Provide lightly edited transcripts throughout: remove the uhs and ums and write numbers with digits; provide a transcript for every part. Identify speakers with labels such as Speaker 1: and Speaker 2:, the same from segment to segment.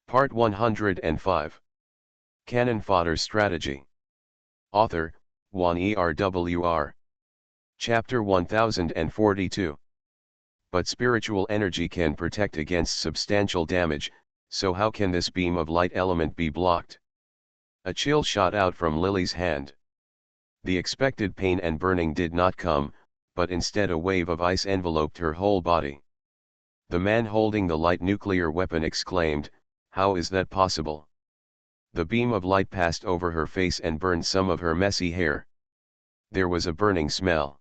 Speaker 1: Part 105. Cannon Fodder Strategy. Author, Juan ERWR. Chapter 1042. But spiritual energy can protect against substantial damage, so how can this beam of light element be blocked? A chill shot out from Lily's hand. The expected pain and burning did not come, but instead a wave of ice enveloped her whole body. The man holding the light nuclear weapon exclaimed, "How is that possible?" The beam of light passed over her face and burned some of her messy hair. There was a burning smell.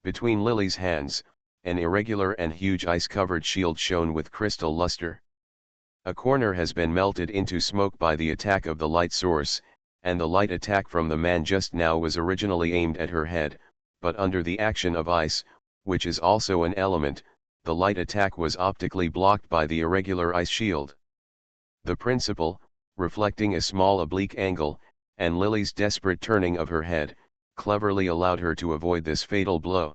Speaker 1: Between Lily's hands, an irregular and huge ice-covered shield shone with crystal luster. A corner has been melted into smoke by the attack of the light source, and the light attack from the man just now was originally aimed at her head, but under the action of ice, which is also an element, the light attack was optically blocked by the irregular ice shield. The principle, reflecting a small oblique angle, and Lily's desperate turning of her head, cleverly allowed her to avoid this fatal blow.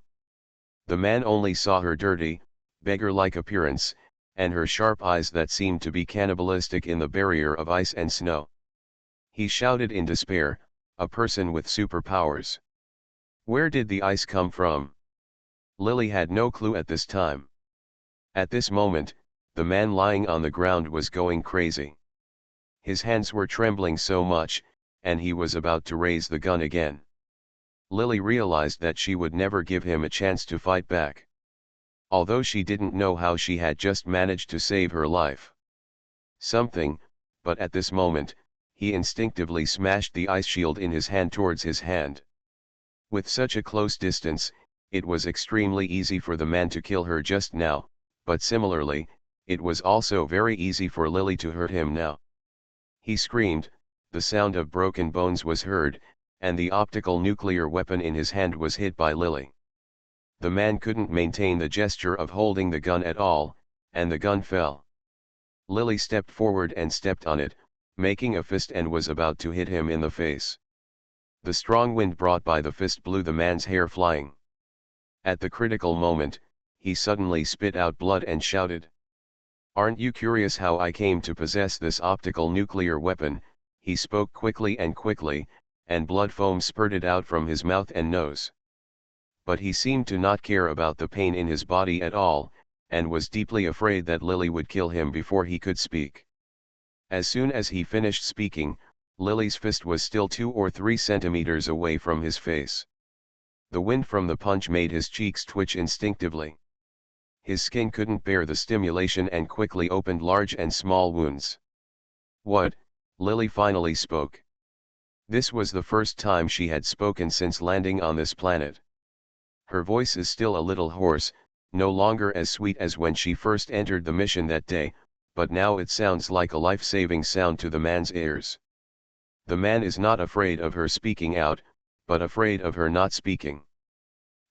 Speaker 1: The man only saw her dirty, beggar-like appearance, and her sharp eyes that seemed to be cannibalistic in the barrier of ice and snow. He shouted in despair, "A person with superpowers. Where did the ice come from?" Lily had no clue at this time. At this moment, the man lying on the ground was going crazy. His hands were trembling so much, and he was about to raise the gun again. Lily realized that she would never give him a chance to fight back. Although she didn't know how she had just managed to save her life. But at this moment, he instinctively smashed the ice shield in his hand towards his hand. With such a close distance, it was extremely easy for the man to kill her just now, but similarly, it was also very easy for Lily to hurt him now. He screamed, the sound of broken bones was heard, and the optical nuclear weapon in his hand was hit by Lily. The man couldn't maintain the gesture of holding the gun at all, and the gun fell. Lily stepped forward and stepped on it, making a fist, and was about to hit him in the face. The strong wind brought by the fist blew the man's hair flying. At the critical moment, he suddenly spit out blood and shouted, "Aren't you curious how I came to possess this optical nuclear weapon?" He spoke quickly, and blood foam spurted out from his mouth and nose. But he seemed to not care about the pain in his body at all, and was deeply afraid that Lily would kill him before he could speak. As soon as he finished speaking, Lily's fist was still 2 or 3 centimeters away from his face. The wind from the punch made his cheeks twitch instinctively. His skin couldn't bear the stimulation and quickly opened large and small wounds. "What?" Lily finally spoke. This was the first time she had spoken since landing on this planet. Her voice is still a little hoarse, no longer as sweet as when she first entered the mission that day, but now it sounds like a life-saving sound to the man's ears. The man is not afraid of her speaking out, but afraid of her not speaking.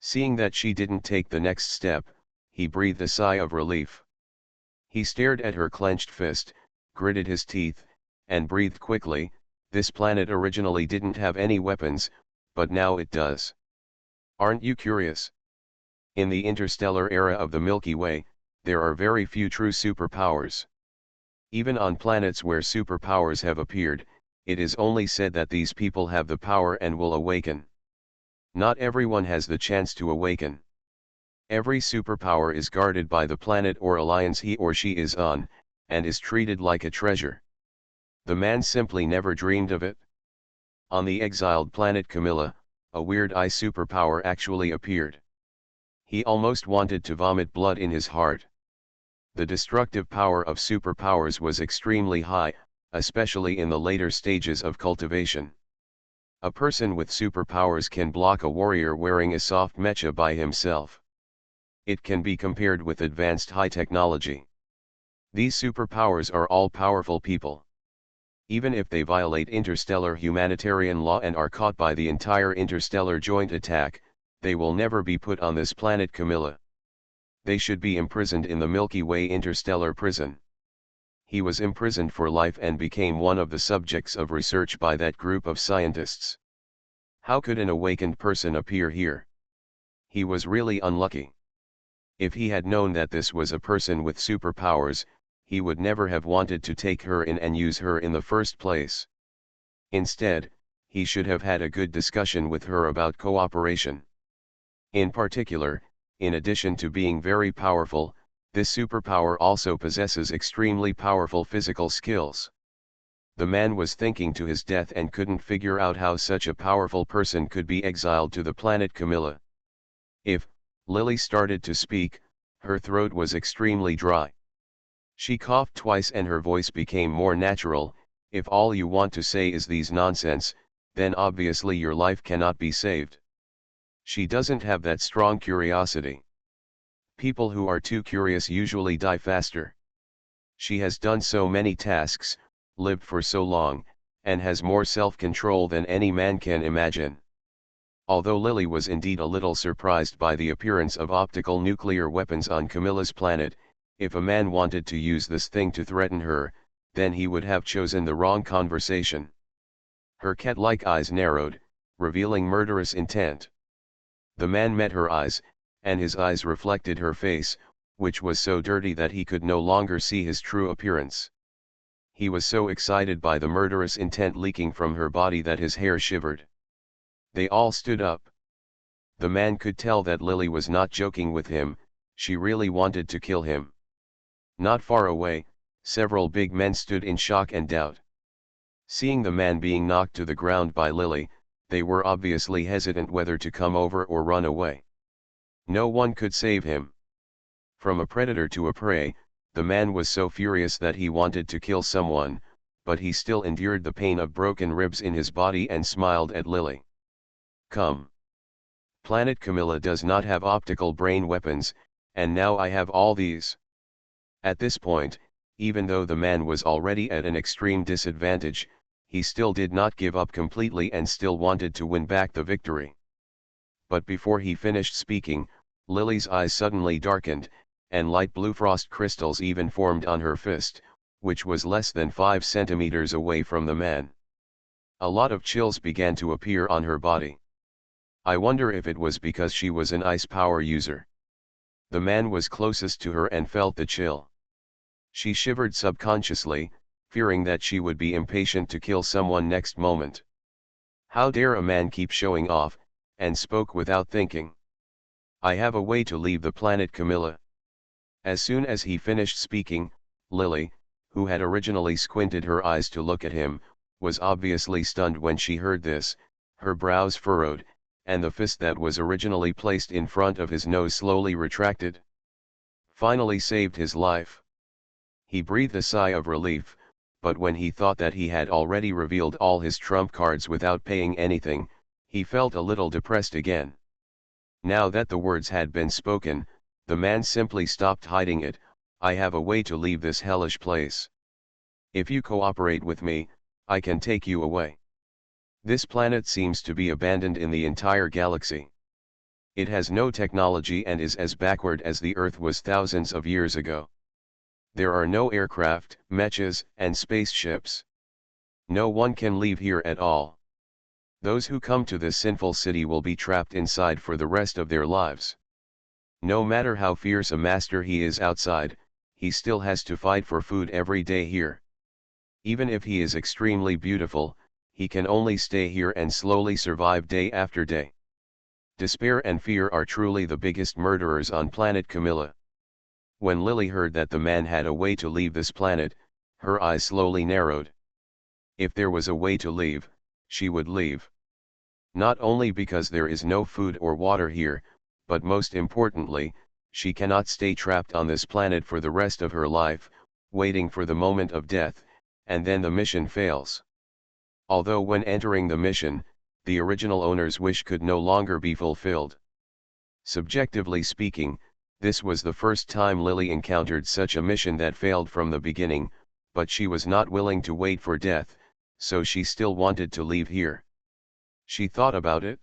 Speaker 1: Seeing that she didn't take the next step, he breathed a sigh of relief. He stared at her clenched fist, gritted his teeth, and breathed quickly. This planet originally didn't have any weapons, but now it does. Aren't you curious? In the interstellar era of the Milky Way, there are very few true superpowers. Even on planets where superpowers have appeared, it is only said that these people have the power and will awaken. Not everyone has the chance to awaken. Every superpower is guarded by the planet or alliance he or she is on, and is treated like a treasure. The man simply never dreamed of it. On the exiled planet Camilla, a weird eye superpower actually appeared. He almost wanted to vomit blood in his heart. The destructive power of superpowers was extremely high, especially in the later stages of cultivation. A person with superpowers can block a warrior wearing a soft mecha by himself. It can be compared with advanced high technology. These superpowers are all powerful people. Even if they violate interstellar humanitarian law and are caught by the entire interstellar joint attack, they will never be put on this planet Camilla. They should be imprisoned in the Milky Way interstellar prison. He was imprisoned for life and became one of the subjects of research by that group of scientists. How could an awakened person appear here? He was really unlucky. If he had known that this was a person with superpowers, he would never have wanted to take her in and use her in the first place. Instead, he should have had a good discussion with her about cooperation. In particular, in addition to being very powerful, this superpower also possesses extremely powerful physical skills. The man was thinking to his death and couldn't figure out how such a powerful person could be exiled to the planet Camilla. If Lily started to speak, her throat was extremely dry. She coughed twice and her voice became more natural. If all you want to say is these nonsense, then obviously your life cannot be saved. She doesn't have that strong curiosity. People who are too curious usually die faster. She has done so many tasks, lived for so long, and has more self-control than any man can imagine. Although Lily was indeed a little surprised by the appearance of optical nuclear weapons on Camilla's planet, if a man wanted to use this thing to threaten her, then he would have chosen the wrong conversation. Her cat-like eyes narrowed, revealing murderous intent. The man met her eyes, and his eyes reflected her face, which was so dirty that he could no longer see his true appearance. He was so excited by the murderous intent leaking from her body that his hair shivered. They all stood up. The man could tell that Lily was not joking with him, she really wanted to kill him. Not far away, several big men stood in shock and doubt. Seeing the man being knocked to the ground by Lily, they were obviously hesitant whether to come over or run away. No one could save him. From a predator to a prey, the man was so furious that he wanted to kill someone, but he still endured the pain of broken ribs in his body and smiled at Lily. Come. Planet Camilla does not have optical brain weapons, and now I have all these. At this point, even though the man was already at an extreme disadvantage, he still did not give up completely and still wanted to win back the victory. But before he finished speaking, Lily's eyes suddenly darkened, and light blue frost crystals even formed on her fist, which was less than 5 centimeters away from the man. A lot of chills began to appear on her body. I wonder if it was because she was an ice power user. The man was closest to her and felt the chill. She shivered subconsciously, fearing that she would be impatient to kill someone next moment. How dare a man keep showing off, and spoke without thinking. I have a way to leave the planet Camilla. As soon as he finished speaking, Lily, who had originally squinted her eyes to look at him, was obviously stunned when she heard this, her brows furrowed, and the fist that was originally placed in front of his nose slowly retracted. Finally saved his life. He breathed a sigh of relief, but when he thought that he had already revealed all his trump cards without paying anything, he felt a little depressed again. Now that the words had been spoken, the man simply stopped hiding it. I have a way to leave this hellish place. If you cooperate with me, I can take you away. This planet seems to be abandoned in the entire galaxy. It has no technology and is as backward as the Earth was thousands of years ago. There are no aircraft, mechas, and spaceships. No one can leave here at all. Those who come to this sinful city will be trapped inside for the rest of their lives. No matter how fierce a master he is outside, he still has to fight for food every day here. Even if he is extremely beautiful, he can only stay here and slowly survive day after day. Despair and fear are truly the biggest murderers on planet Camilla. When Lily heard that the man had a way to leave this planet, her eyes slowly narrowed. If there was a way to leave, she would leave. Not only because there is no food or water here, but most importantly, she cannot stay trapped on this planet for the rest of her life, waiting for the moment of death, and then the mission fails. Although when entering the mission, the original owner's wish could no longer be fulfilled. Subjectively speaking, this was the first time Lily encountered such a mission that failed from the beginning, but she was not willing to wait for death, so she still wanted to leave here. She thought about it.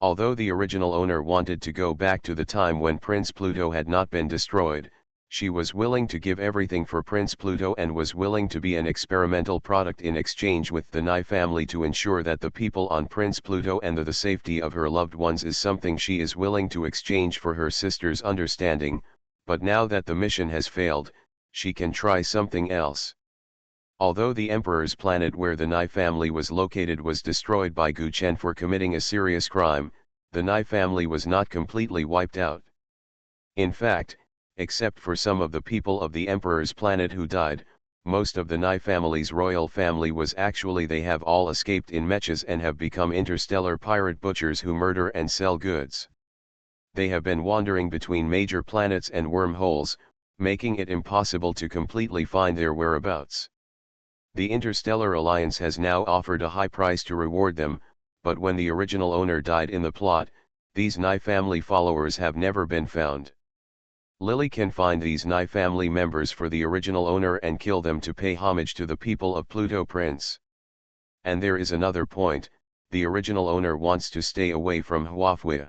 Speaker 1: Although the original owner wanted to go back to the time when Prince Pluto had not been destroyed, she was willing to give everything for Prince Pluto and was willing to be an experimental product in exchange with the Nye family to ensure that the people on Prince Pluto and the safety of her loved ones is something she is willing to exchange for her sister's understanding, but now that the mission has failed, she can try something else. Although the Emperor's planet where the Nai family was located was destroyed by Gu Chen for committing a serious crime, the Nai family was not completely wiped out. In fact, except for some of the people of the Emperor's planet who died, most of the Nai family's royal family was actually they have all escaped in mechas and have become interstellar pirate butchers who murder and sell goods. They have been wandering between major planets and wormholes, making it impossible to completely find their whereabouts. The Interstellar Alliance has now offered a high price to reward them, but when the original owner died in the plot, these Nai family followers have never been found. Lily can find these Nai family members for the original owner and kill them to pay homage to the people of Pluto Prince. And there is another point, the original owner wants to stay away from Huafui.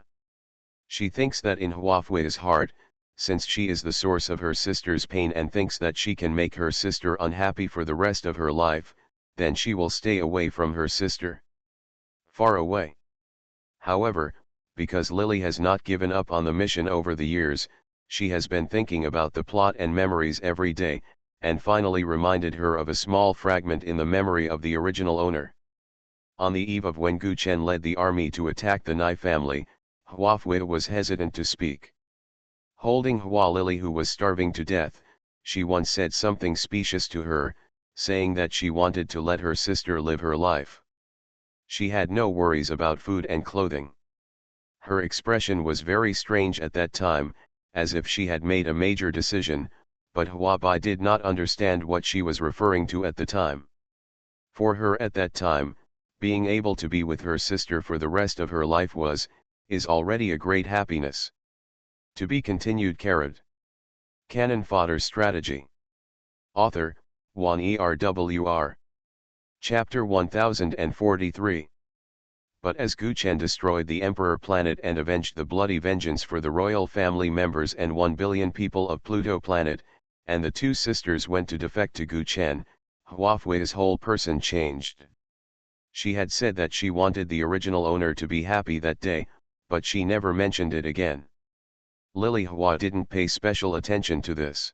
Speaker 1: She thinks that in Huafui's heart, since she is the source of her sister's pain and thinks that she can make her sister unhappy for the rest of her life, then she will stay away from her sister. Far away. However, because Lily has not given up on the mission over the years, she has been thinking about the plot and memories every day, and finally reminded her of a small fragment in the memory of the original owner. On the eve of when Gu Chen led the army to attack the Nai family, Huafui was hesitant to speak. Holding Hua Lily who was starving to death, she once said something specious to her, saying that she wanted to let her sister live her life. She had no worries about food and clothing. Her expression was very strange at that time, as if she had made a major decision, but Hua Bai did not understand what she was referring to at the time. For her at that time, being able to be with her sister for the rest of her life is already a great happiness. To be continued. Cannon Fodder Strategy. Author, Wan Erwr. Chapter 1043. But as Gu Chen destroyed the Emperor planet and avenged the bloody vengeance for the royal family members and 1 billion people of Pluto planet, and the two sisters went to defect to Gu Chen, Huafui's whole person changed. She had said that she wanted the original owner to be happy that day, but she never mentioned it again. Lily Hua didn't pay special attention to this.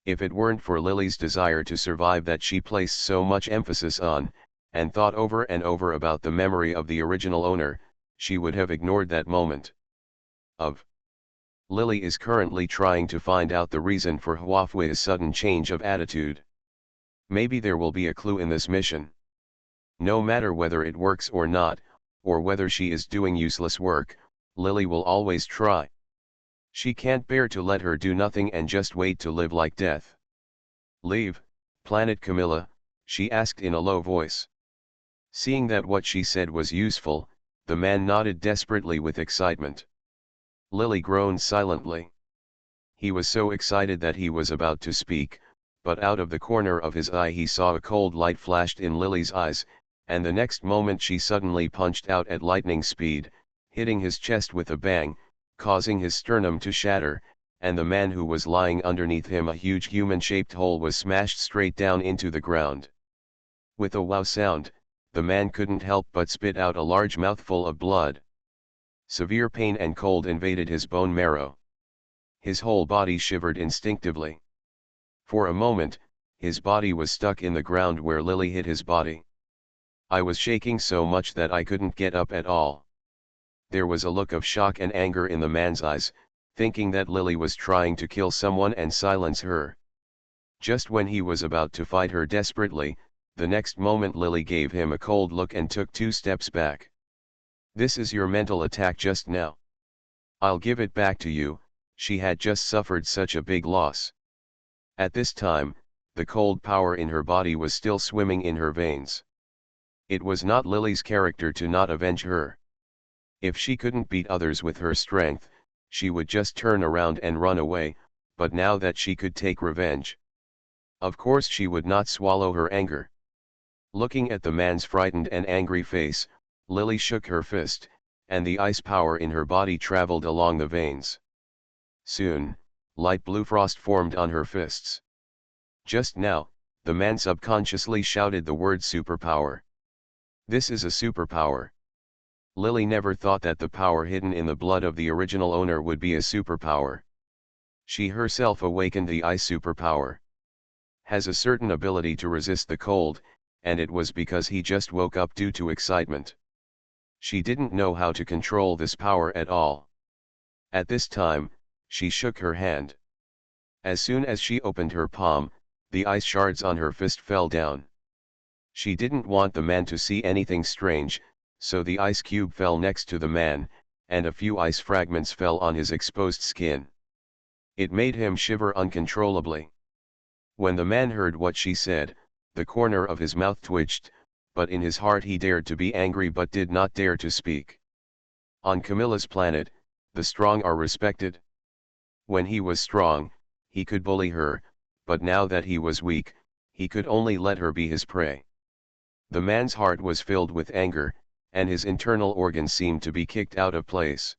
Speaker 1: If it weren't for Lily's desire to survive that she placed so much emphasis on, and thought over and over about the memory of the original owner, she would have ignored that moment. Lily is currently trying to find out the reason for Huafui's sudden change of attitude. Maybe there will be a clue in this mission. No matter whether it works or not, or whether she is doing useless work, Lily will always try. She can't bear to let her do nothing and just wait to live like death. Leave, Planet Camilla, she asked in a low voice. Seeing that what she said was useful, the man nodded desperately with excitement. Lily groaned silently. He was so excited that he was about to speak, but out of the corner of his eye he saw a cold light flashed in Lily's eyes, and the next moment she suddenly punched out at lightning speed, hitting his chest with a bang, causing his sternum to shatter, and the man who was lying underneath him, a huge human-shaped hole, was smashed straight down into the ground. With a wow sound, the man couldn't help but spit out a large mouthful of blood. Severe pain and cold invaded his bone marrow. His whole body shivered instinctively. For a moment, his body was stuck in the ground where Lily hit his body. I was shaking so much that I couldn't get up at all. There was a look of shock and anger in the man's eyes, thinking that Lily was trying to kill someone and silence her. Just when he was about to fight her desperately, the next moment Lily gave him a cold look and took 2 steps back. This is your mental attack just now. I'll give it back to you. She had just suffered such a big loss. At this time, the cold power in her body was still swimming in her veins. It was not Lily's character to not avenge her. If she couldn't beat others with her strength, she would just turn around and run away, but now that she could take revenge, of course she would not swallow her anger. Looking at the man's frightened and angry face, Lily shook her fist, and the ice power in her body traveled along the veins. Soon, light blue frost formed on her fists. Just now, the man subconsciously shouted the word superpower. This is a superpower. Lily never thought that the power hidden in the blood of the original owner would be a superpower. She herself awakened the ice superpower. has a certain ability to resist the cold, and it was because he just woke up due to excitement. She didn't know how to control this power at all. At this time, she shook her hand. As soon as she opened her palm, the ice shards on her fist fell down. She didn't want the man to see anything strange, so the ice cube fell next to the man, and a few ice fragments fell on his exposed skin. It made him shiver uncontrollably. When the man heard what she said, the corner of his mouth twitched, but in his heart he dared to be angry but did not dare to speak. On Camilla's planet, the strong are respected. When he was strong, he could bully her, but now that he was weak, he could only let her be his prey. The man's heart was filled with anger, and his internal organs seemed to be kicked out of place.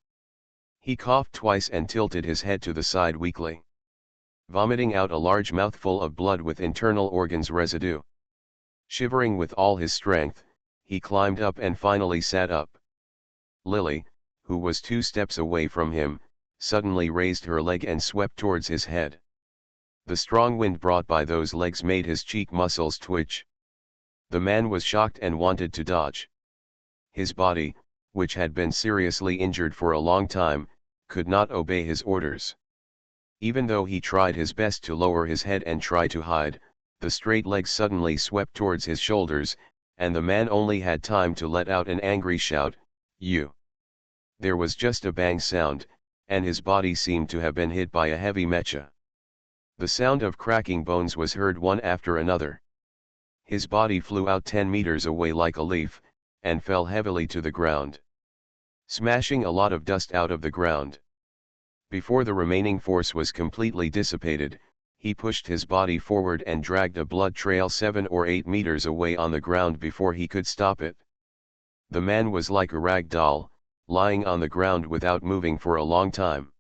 Speaker 1: He coughed twice and tilted his head to the side weakly, vomiting out a large mouthful of blood with internal organs residue. Shivering with all his strength, he climbed up and finally sat up. Lily, who was 2 steps away from him, suddenly raised her leg and swept towards his head. The strong wind brought by those legs made his cheek muscles twitch. The man was shocked and wanted to dodge. His body, which had been seriously injured for a long time, could not obey his orders. Even though he tried his best to lower his head and try to hide, the straight legs suddenly swept towards his shoulders, and the man only had time to let out an angry shout, "You!" There was just a bang sound, and his body seemed to have been hit by a heavy mecha. The sound of cracking bones was heard one after another. His body flew out 10 meters away like a leaf, and fell heavily to the ground, smashing a lot of dust out of the ground. Before the remaining force was completely dissipated, he pushed his body forward and dragged a blood trail 7 or 8 meters away on the ground before he could stop it. The man was like a rag doll, lying on the ground without moving for a long time.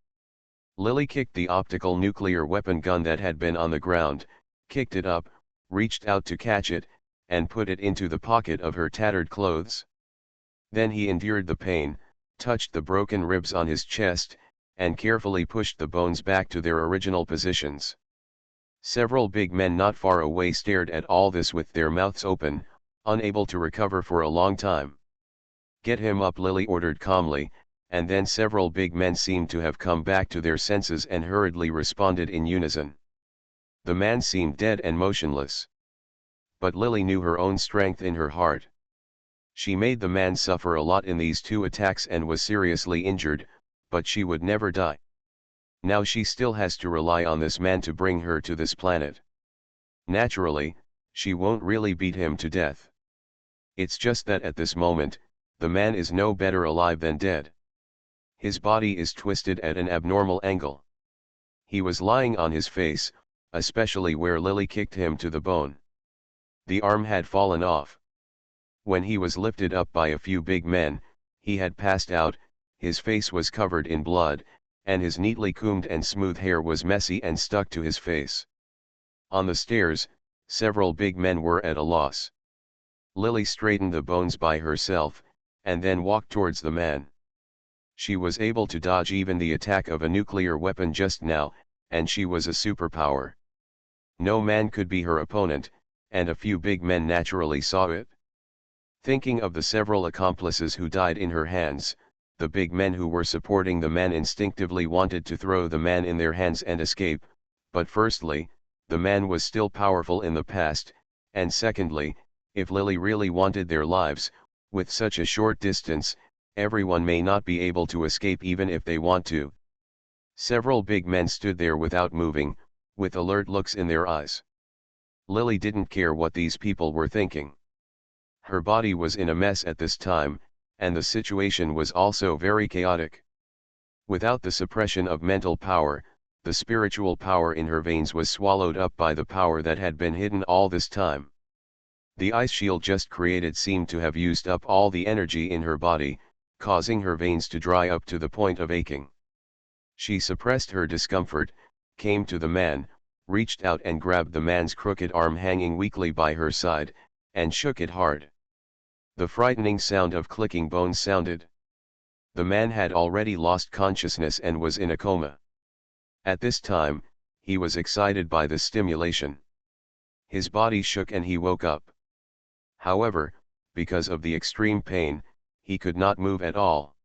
Speaker 1: Lily kicked the optical nuclear weapon gun that had been on the ground, kicked it up, reached out to catch it, and put it into the pocket of her tattered clothes. Then he endured the pain, touched the broken ribs on his chest, and carefully pushed the bones back to their original positions. Several big men not far away stared at all this with their mouths open, unable to recover for a long time. "Get him up," Lily ordered calmly, and then several big men seemed to have come back to their senses and hurriedly responded in unison. The man seemed dead and motionless. But Lily knew her own strength in her heart. She made the man suffer a lot in these 2 attacks and was seriously injured, but she would never die. Now she still has to rely on this man to bring her to this planet. Naturally, she won't really beat him to death. It's just that at this moment, the man is no better alive than dead. His body is twisted at an abnormal angle. He was lying on his face, especially where Lily kicked him to the bone. The arm had fallen off. When he was lifted up by a few big men, he had passed out, his face was covered in blood, and his neatly combed and smooth hair was messy and stuck to his face. On the stairs, several big men were at a loss. Lily straightened the bones by herself, and then walked towards the man. She was able to dodge even the attack of a nuclear weapon just now, and she was a superpower. No man could be her opponent, and a few big men naturally saw it. Thinking of the several accomplices who died in her hands, the big men who were supporting the man instinctively wanted to throw the man in their hands and escape, but firstly, the man was still powerful in the past, and secondly, if Lily really wanted their lives, with such a short distance, everyone may not be able to escape even if they want to. Several big men stood there without moving, with alert looks in their eyes. Lily didn't care what these people were thinking. Her body was in a mess at this time, and the situation was also very chaotic. Without the suppression of mental power, the spiritual power in her veins was swallowed up by the power that had been hidden all this time. The ice shield just created seemed to have used up all the energy in her body, causing her veins to dry up to the point of aching. She suppressed her discomfort, came to the man, reached out and grabbed the man's crooked arm hanging weakly by her side, and shook it hard. The frightening sound of clicking bones sounded. The man had already lost consciousness and was in a coma. At this time, he was excited by the stimulation. His body shook and he woke up. However, because of the extreme pain, he could not move at all.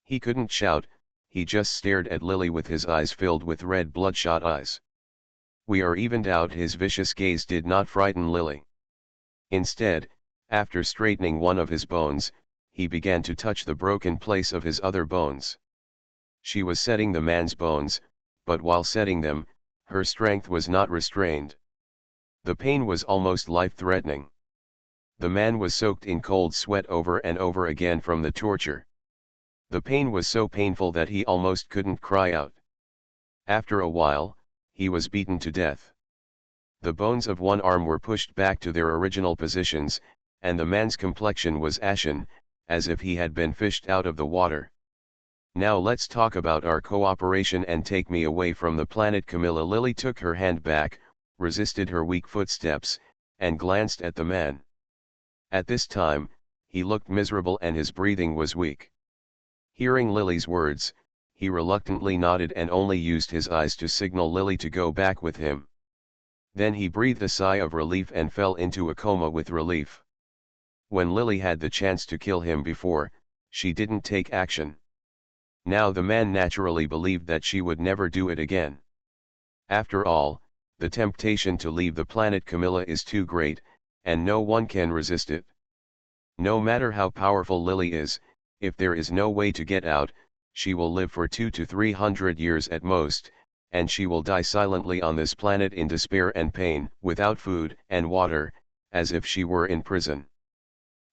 Speaker 1: He couldn't shout, he just stared at Lily with his eyes filled with red bloodshot eyes. We are evened out. His vicious gaze did not frighten Lily. Instead, after straightening one of his bones, he began to touch the broken place of his other bones. She was setting the man's bones, but while setting them, her strength was not restrained. The pain was almost life-threatening. The man was soaked in cold sweat over and over again from the torture. The pain was so painful that he almost couldn't cry out. After a while, he was beaten to death. The bones of one arm were pushed back to their original positions, and the man's complexion was ashen, as if he had been fished out of the water. Now let's talk about our cooperation and take me away from the planet. Camilla. Lily took her hand back, resisted her weak footsteps, and glanced at the man. At this time, he looked miserable and his breathing was weak. Hearing Lily's words, he reluctantly nodded and only used his eyes to signal Lily to go back with him. Then he breathed a sigh of relief and fell into a coma with relief. When Lily had the chance to kill him before, she didn't take action. Now the man naturally believed that she would never do it again. After all, the temptation to leave the planet Camilla is too great, and no one can resist it. No matter how powerful Lily is, if there is no way to get out, she will live for 200 to 300 years at most, and she will die silently on this planet in despair and pain, without food and water, as if she were in prison.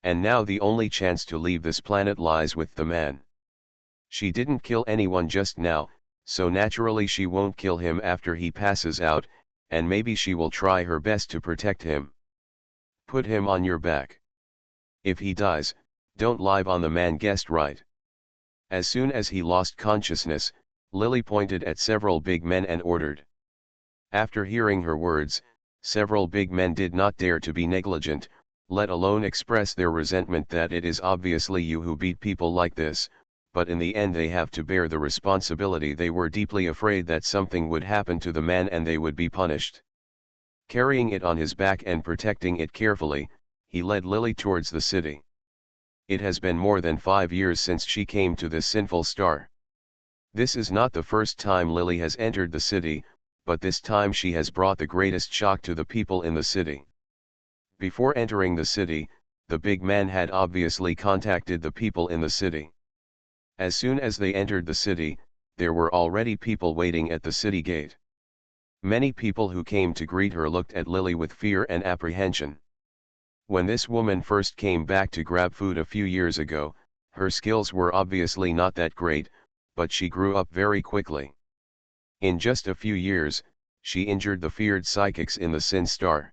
Speaker 1: And now the only chance to leave this planet lies with the man. She didn't kill anyone just now, so naturally she won't kill him after he passes out, and maybe she will try her best to protect him. Put him on your back. If he dies, don't lie on the man. Guessed right. As soon as he lost consciousness, Lily pointed at several big men and ordered. After hearing her words, several big men did not dare to be negligent, let alone express their resentment that it is obviously you who beat people like this, but in the end they have to bear the responsibility. They were deeply afraid that something would happen to the man and they would be punished. Carrying it on his back and protecting it carefully, he led Lily towards the city. It has been more than 5 years since she came to this sinful star. This is not the first time Lily has entered the city, but this time she has brought the greatest shock to the people in the city. Before entering the city, the big man had obviously contacted the people in the city. As soon as they entered the city, there were already people waiting at the city gate. Many people who came to greet her looked at Lily with fear and apprehension. When this woman first came back to grab food a few years ago, her skills were obviously not that great, but she grew up very quickly. In just a few years, she injured the feared psychics in the Sin Star.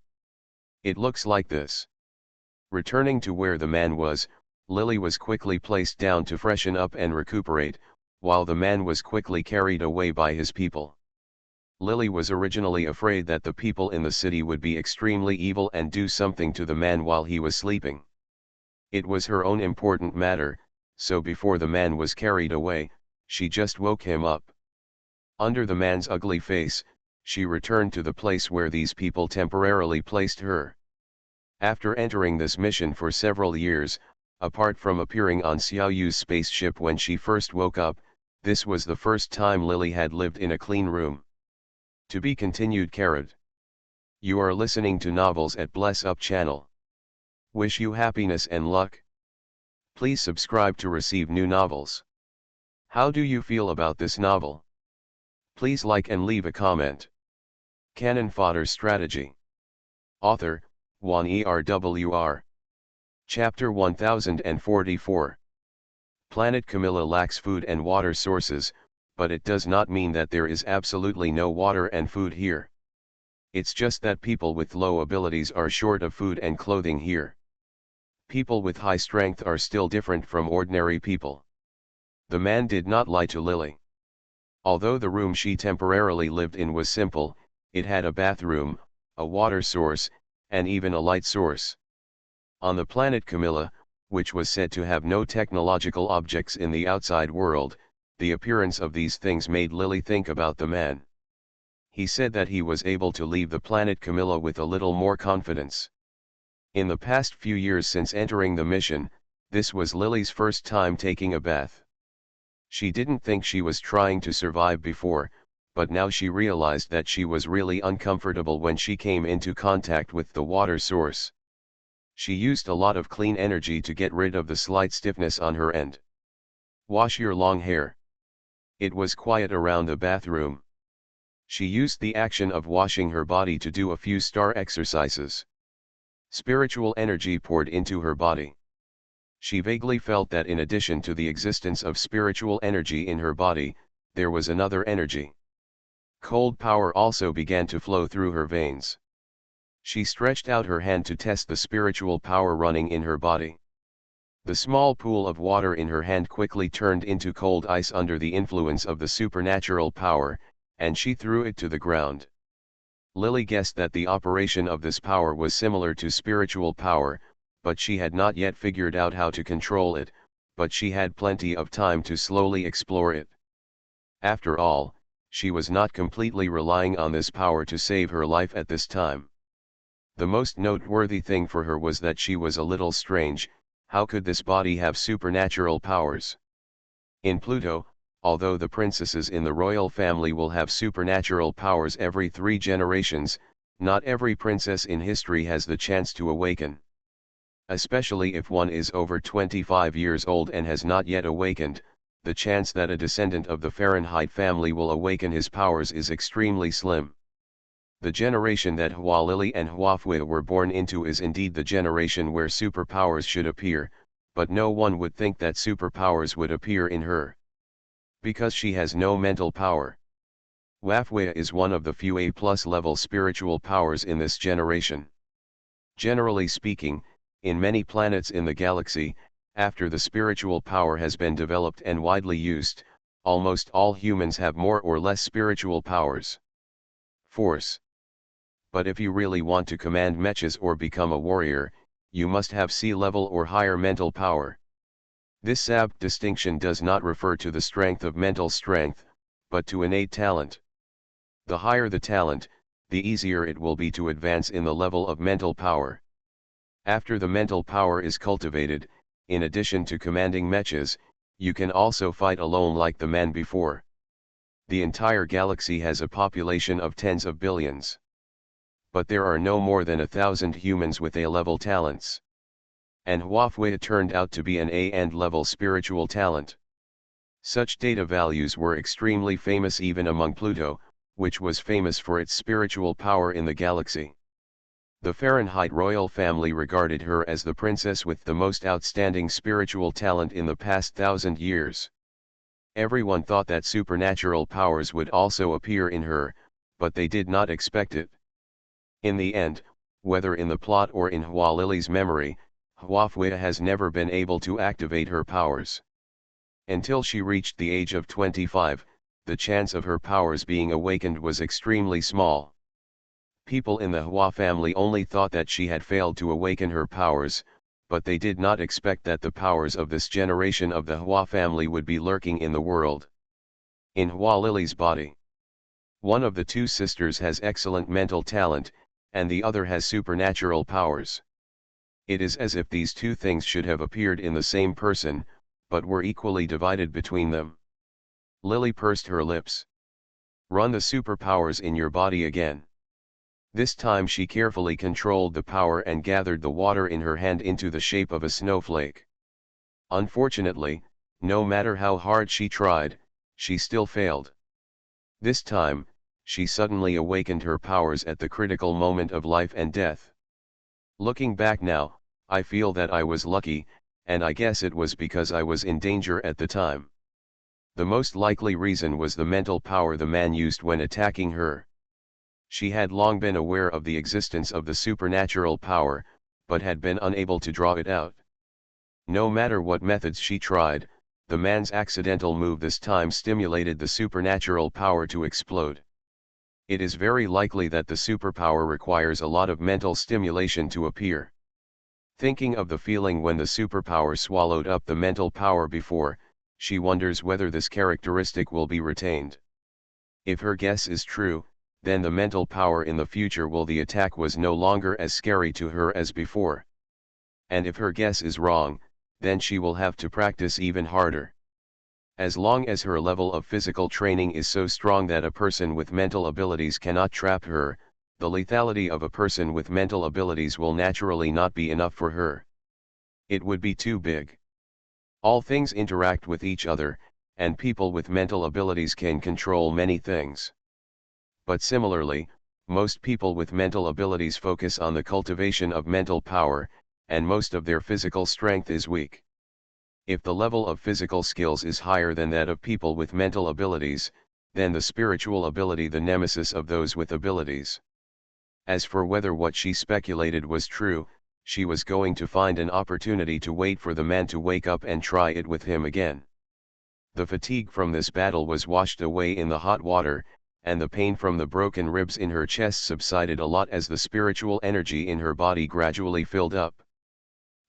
Speaker 1: It looks like this. Returning to where the man was, Lily was quickly placed down to freshen up and recuperate, while the man was quickly carried away by his people. Lily was originally afraid that the people in the city would be extremely evil and do something to the man while he was sleeping. It was her own important matter, so before the man was carried away, she just woke him up. Under the man's ugly face, she returned to the place where these people temporarily placed her. After entering this mission for several years, apart from appearing on Xiaoyu's spaceship when she first woke up, this was the first time Lily had lived in a clean room. To be continued. Carrot. You are listening to novels at Bless Up channel. Wish you happiness and luck. Please subscribe to receive new novels. How do you feel about this novel? Please like and leave a comment. Cannon Fodder Strategy. Author, Juan ERWR. Chapter 1044. Planet Camilla lacks food and water sources, but it does not mean that there is absolutely no water and food here. It's just that people with low abilities are short of food and clothing here. People with high strength are still different from ordinary people. The man did not lie to Lily. Although the room she temporarily lived in was simple, it had a bathroom, a water source, and even a light source. On the planet Camilla, which was said to have no technological objects in the outside world, the appearance of these things made Lily think about the man. He said that he was able to leave the planet Camilla with a little more confidence. In the past few years since entering the mission, this was Lily's first time taking a bath. She didn't think she was trying to survive before, but now she realized that she was really uncomfortable when she came into contact with the water source. She used a lot of clean energy to get rid of the slight stiffness on her end. Wash your long hair. It was quiet around the bathroom. She used the action of washing her body to do a few star exercises. Spiritual energy poured into her body. She vaguely felt that in addition to the existence of spiritual energy in her body, there was another energy. Cold power also began to flow through her veins. She stretched out her hand to test the spiritual power running in her body. The small pool of water in her hand quickly turned into cold ice under the influence of the supernatural power, and she threw it to the ground. Lily guessed that the operation of this power was similar to spiritual power, but she had not yet figured out how to control it, but she had plenty of time to slowly explore it. After all, she was not completely relying on this power to save her life at this time. The most noteworthy thing for her was that she was a little strange. How could this body have supernatural powers? In Pluto, although the princesses in the royal family will have supernatural powers every 3 generations, not every princess in history has the chance to awaken. Especially if one is over 25 years old and has not yet awakened, the chance that a descendant of the Fahrenheit family will awaken his powers is extremely slim. The generation that Hua Lily and Hua Fui were born into is indeed the generation where superpowers should appear, but no one would think that superpowers would appear in her. Because she has no mental power. Hua Fui is one of the few A+ level spiritual powers in this generation. Generally speaking, in many planets in the galaxy, after the spiritual power has been developed and widely used, almost all humans have more or less spiritual powers. Force. But if you really want to command mechas or become a warrior, you must have sea-level or higher mental power. This SAB distinction does not refer to the strength of mental strength, but to innate talent. The higher the talent, the easier it will be to advance in the level of mental power. After the mental power is cultivated, in addition to commanding mechas, you can also fight alone like the man before. The entire galaxy has a population of tens of billions. But there are no more than 1,000 humans with A-level talents. And Hua Fui turned out to be an A and level spiritual talent. Such data values were extremely famous even among Pluto, which was famous for its spiritual power in the galaxy. The Fahrenheit royal family regarded her as the princess with the most outstanding spiritual talent in the past 1,000 years. Everyone thought that supernatural powers would also appear in her, but they did not expect it. In the end, whether in the plot or in Hua Lily's memory, Hua Fui has never been able to activate her powers. Until she reached the age of 25, the chance of her powers being awakened was extremely small. People in the Hua family only thought that she had failed to awaken her powers, but they did not expect that the powers of this generation of the Hua family would be lurking in the world. In Hua Lily's body, one of the 2 sisters has excellent mental talent, and the other has supernatural powers. It is as if these 2 things should have appeared in the same person, but were equally divided between them. Lily pursed her lips. Run the superpowers in your body again. This time she carefully controlled the power and gathered the water in her hand into the shape of a snowflake. Unfortunately, no matter how hard she tried, she still failed. This time, she suddenly awakened her powers at the critical moment of life and death. Looking back now, I feel that I was lucky, and I guess it was because I was in danger at the time. The most likely reason was the mental power the man used when attacking her. She had long been aware of the existence of the supernatural power, but had been unable to draw it out. No matter what methods she tried, the man's accidental move this time stimulated the supernatural power to explode. It is very likely that the superpower requires a lot of mental stimulation to appear. Thinking of the feeling when the superpower swallowed up the mental power before, she wonders whether this characteristic will be retained. If her guess is true, then the mental power in the future will the attack was no longer as scary to her as before. And if her guess is wrong, then she will have to practice even harder. As long as her level of physical training is so strong that a person with mental abilities cannot trap her, the lethality of a person with mental abilities will naturally not be enough for her. It would be too big. All things interact with each other, and people with mental abilities can control many things. But similarly, most people with mental abilities focus on the cultivation of mental power, and most of their physical strength is weak. If the level of physical skills is higher than that of people with mental abilities, then the spiritual ability the nemesis of those with abilities. As for whether what she speculated was true, she was going to find an opportunity to wait for the man to wake up and try it with him again. The fatigue from this battle was washed away in the hot water, and the pain from the broken ribs in her chest subsided a lot as the spiritual energy in her body gradually filled up.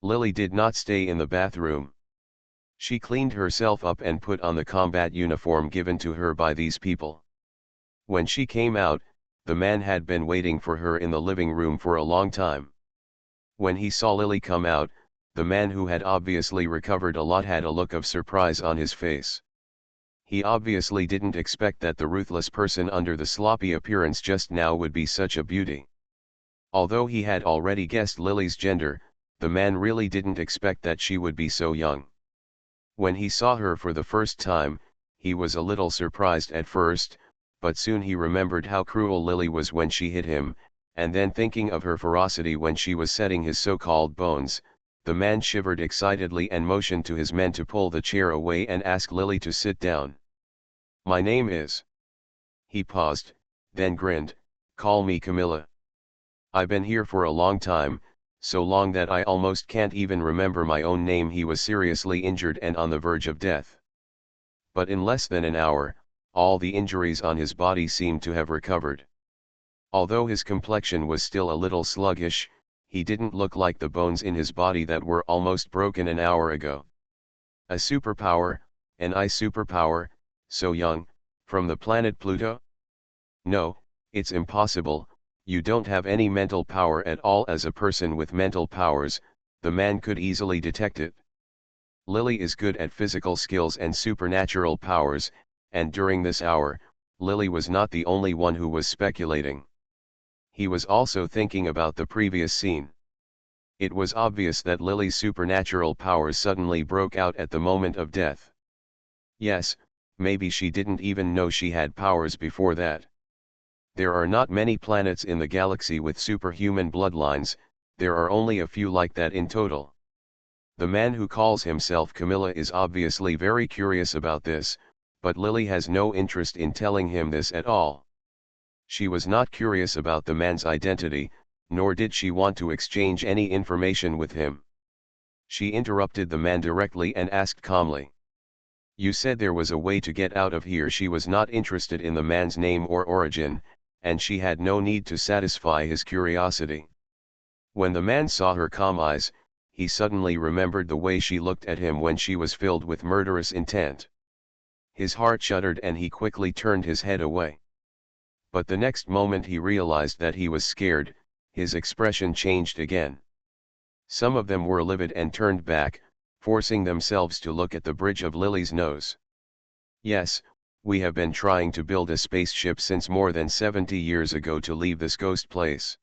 Speaker 1: Lily did not stay in the bathroom. She cleaned herself up and put on the combat uniform given to her by these people. When she came out, the man had been waiting for her in the living room for a long time. When he saw Lily come out, the man, who had obviously recovered a lot, had a look of surprise on his face. He obviously didn't expect that the ruthless person under the sloppy appearance just now would be such a beauty. Although he had already guessed Lily's gender, the man really didn't expect that she would be so young. When he saw her for the first time, he was a little surprised at first, but soon he remembered how cruel Lily was when she hit him, and then thinking of her ferocity when she was setting his so-called bones, the man shivered excitedly and motioned to his men to pull the chair away and ask Lily to sit down. "My name is..." He paused, then grinned, "Call me Camilla. I've been here for a long time, so long that I almost can't even remember my own name." He was seriously injured and on the verge of death. But in less than an hour, all the injuries on his body seemed to have recovered. Although his complexion was still a little sluggish, he didn't look like the bones in his body that were almost broken an hour ago. A superpower, an ice superpower, so young, from the planet Pluto? No, it's impossible. You don't have any mental power at all. As a person with mental powers, the man could easily detect it. Lily is good at physical skills and supernatural powers, and during this hour, Lily was not the only one who was speculating. He was also thinking about the previous scene. It was obvious that Lily's supernatural powers suddenly broke out at the moment of death. Yes, maybe she didn't even know she had powers before that. There are not many planets in the galaxy with superhuman bloodlines, there are only a few like that in total. The man who calls himself Camilla is obviously very curious about this, but Lily has no interest in telling him this at all. She was not curious about the man's identity, nor did she want to exchange any information with him. She interrupted the man directly and asked calmly, "You said there was a way to get out of here." She was not interested in the man's name or origin, and she had no need to satisfy his curiosity. When the man saw her calm eyes, he suddenly remembered the way she looked at him when she was filled with murderous intent. His heart shuddered and he quickly turned his head away. But the next moment he realized that he was scared. His expression changed again. Some of them were livid and turned back, forcing themselves to look at the bridge of Lily's nose. "Yes, we have been trying to build a spaceship since more than 70 years ago to leave this ghost place.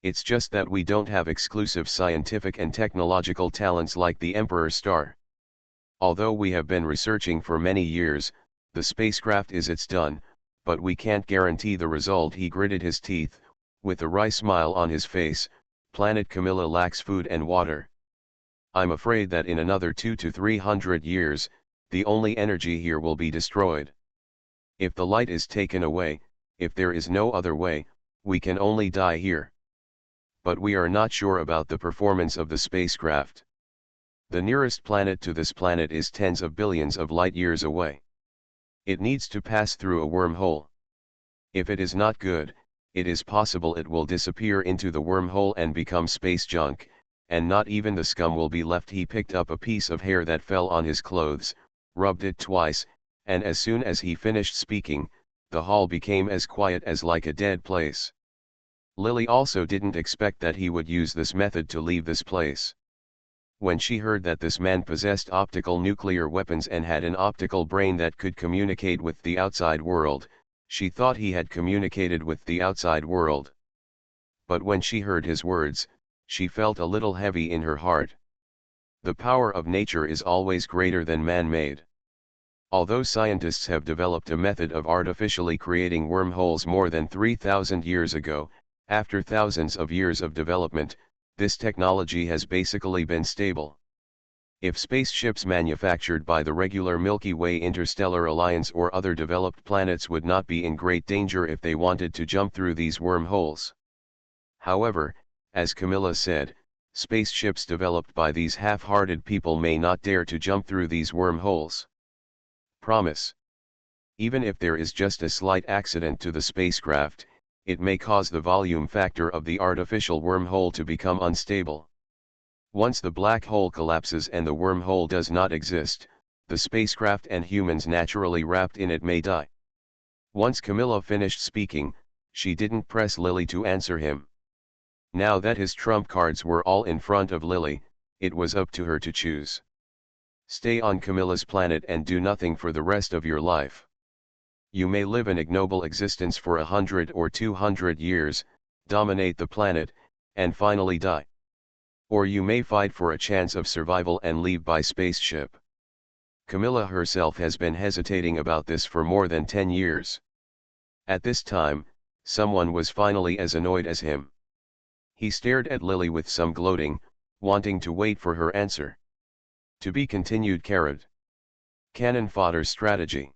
Speaker 1: It's just that we don't have exclusive scientific and technological talents like the Emperor Star. Although we have been researching for many years, the spacecraft is it's done, but we can't guarantee the result." He gritted his teeth, with a wry smile on his face. "Planet Camilla lacks food and water. I'm afraid that in another 200 to 300 years, the only energy here will be destroyed. If the light is taken away, if there is no other way, we can only die here. But we are not sure about the performance of the spacecraft. The nearest planet to this planet is tens of billions of light years away. It needs to pass through a wormhole. If it is not good, it is possible it will disappear into the wormhole and become space junk, and not even the scum will be left." He picked up a piece of hair that fell on his clothes, rubbed it twice, and as soon as he finished speaking, the hall became as quiet as like a dead place. Lily also didn't expect that he would use this method to leave this place. When she heard that this man possessed optical nuclear weapons and had an optical brain that could communicate with the outside world, she thought he had communicated with the outside world. But when she heard his words, she felt a little heavy in her heart. The power of nature is always greater than man-made. Although scientists have developed a method of artificially creating wormholes more than 3,000 years ago, after thousands of years of development, this technology has basically been stable. If spaceships manufactured by the regular Milky Way Interstellar Alliance or other developed planets would not be in great danger if they wanted to jump through these wormholes. However, as Camilla said, spaceships developed by these half-hearted people may not dare to jump through these wormholes. Promise. Even if there is just a slight accident to the spacecraft, it may cause the volume factor of the artificial wormhole to become unstable. Once the black hole collapses and the wormhole does not exist, the spacecraft and humans naturally wrapped in it may die. Once Camilla finished speaking, she didn't press Lily to answer him. Now that his trump cards were all in front of Lily, it was up to her to choose. Stay on Camilla's planet and do nothing for the rest of your life. You may live an ignoble existence for 100 or 200 years, dominate the planet, and finally die. Or you may fight for a chance of survival and leave by spaceship. Camilla herself has been hesitating about this for more than 10 years. At this time, someone was finally as annoyed as him. He stared at Lily with some gloating, wanting to wait for her answer. To be continued. Cannon Fodder Strategy.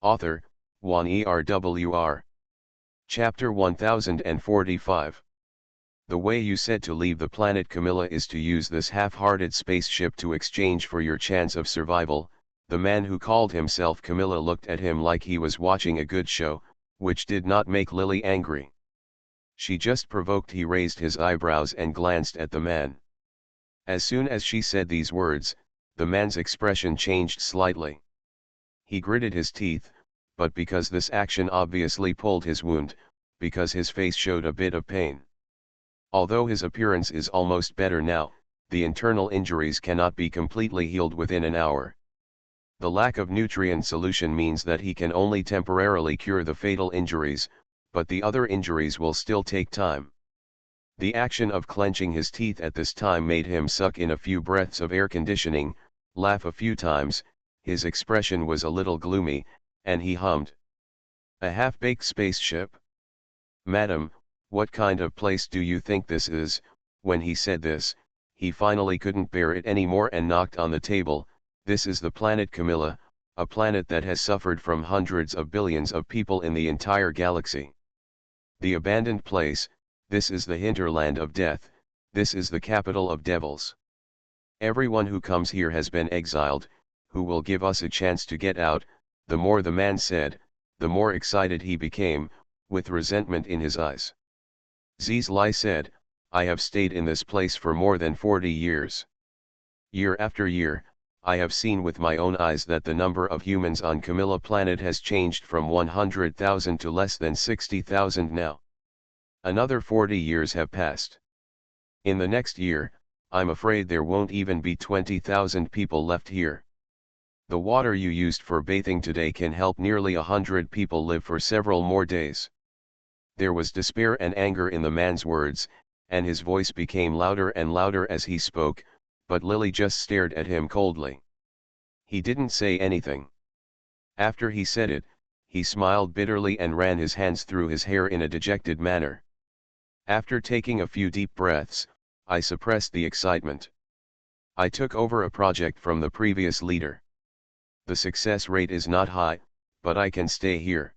Speaker 1: Author, Juan ERWR. Chapter 1045. The way you said to leave the planet Camilla is to use this half-hearted spaceship to exchange for your chance of survival. The man who called himself Camilla looked at him like he was watching a good show, which did not make Lily angry. She just provoked. He raised his eyebrows and glanced at the man. As soon as she said these words, the man's expression changed slightly. He gritted his teeth, but because this action obviously pulled his wound, because his face showed a bit of pain. Although his appearance is almost better now, the internal injuries cannot be completely healed within an hour. The lack of nutrient solution means that he can only temporarily cure the fatal injuries, but the other injuries will still take time. The action of clenching his teeth at this time made him suck in a few breaths of air conditioning, laugh a few times. His expression was a little gloomy, and he hummed. A half-baked spaceship? Madam, what kind of place do you think this is? When he said this, he finally couldn't bear it anymore and knocked on the table. This is the planet Camilla, a planet that has suffered from hundreds of billions of people in the entire galaxy. The abandoned place, this is the hinterland of death, this is the capital of devils. Everyone who comes here has been exiled. Who will give us a chance to get out? The more the man said, the more excited he became, with resentment in his eyes. Zizli said, I have stayed in this place for more than 40 years. Year after year, I have seen with my own eyes that the number of humans on Camilla planet has changed from 100,000 to less than 60,000 now. Another 40 years have passed. In the next year, I'm afraid there won't even be 20,000 people left here. The water you used for bathing today can help nearly 100 people live for several more days. There was despair and anger in the man's words, and his voice became louder and louder as he spoke, but Lily just stared at him coldly. He didn't say anything. After he said it, he smiled bitterly and ran his hands through his hair in a dejected manner. After taking a few deep breaths, I suppressed the excitement. I took over a project from the previous leader. The success rate is not high, but I can stay here.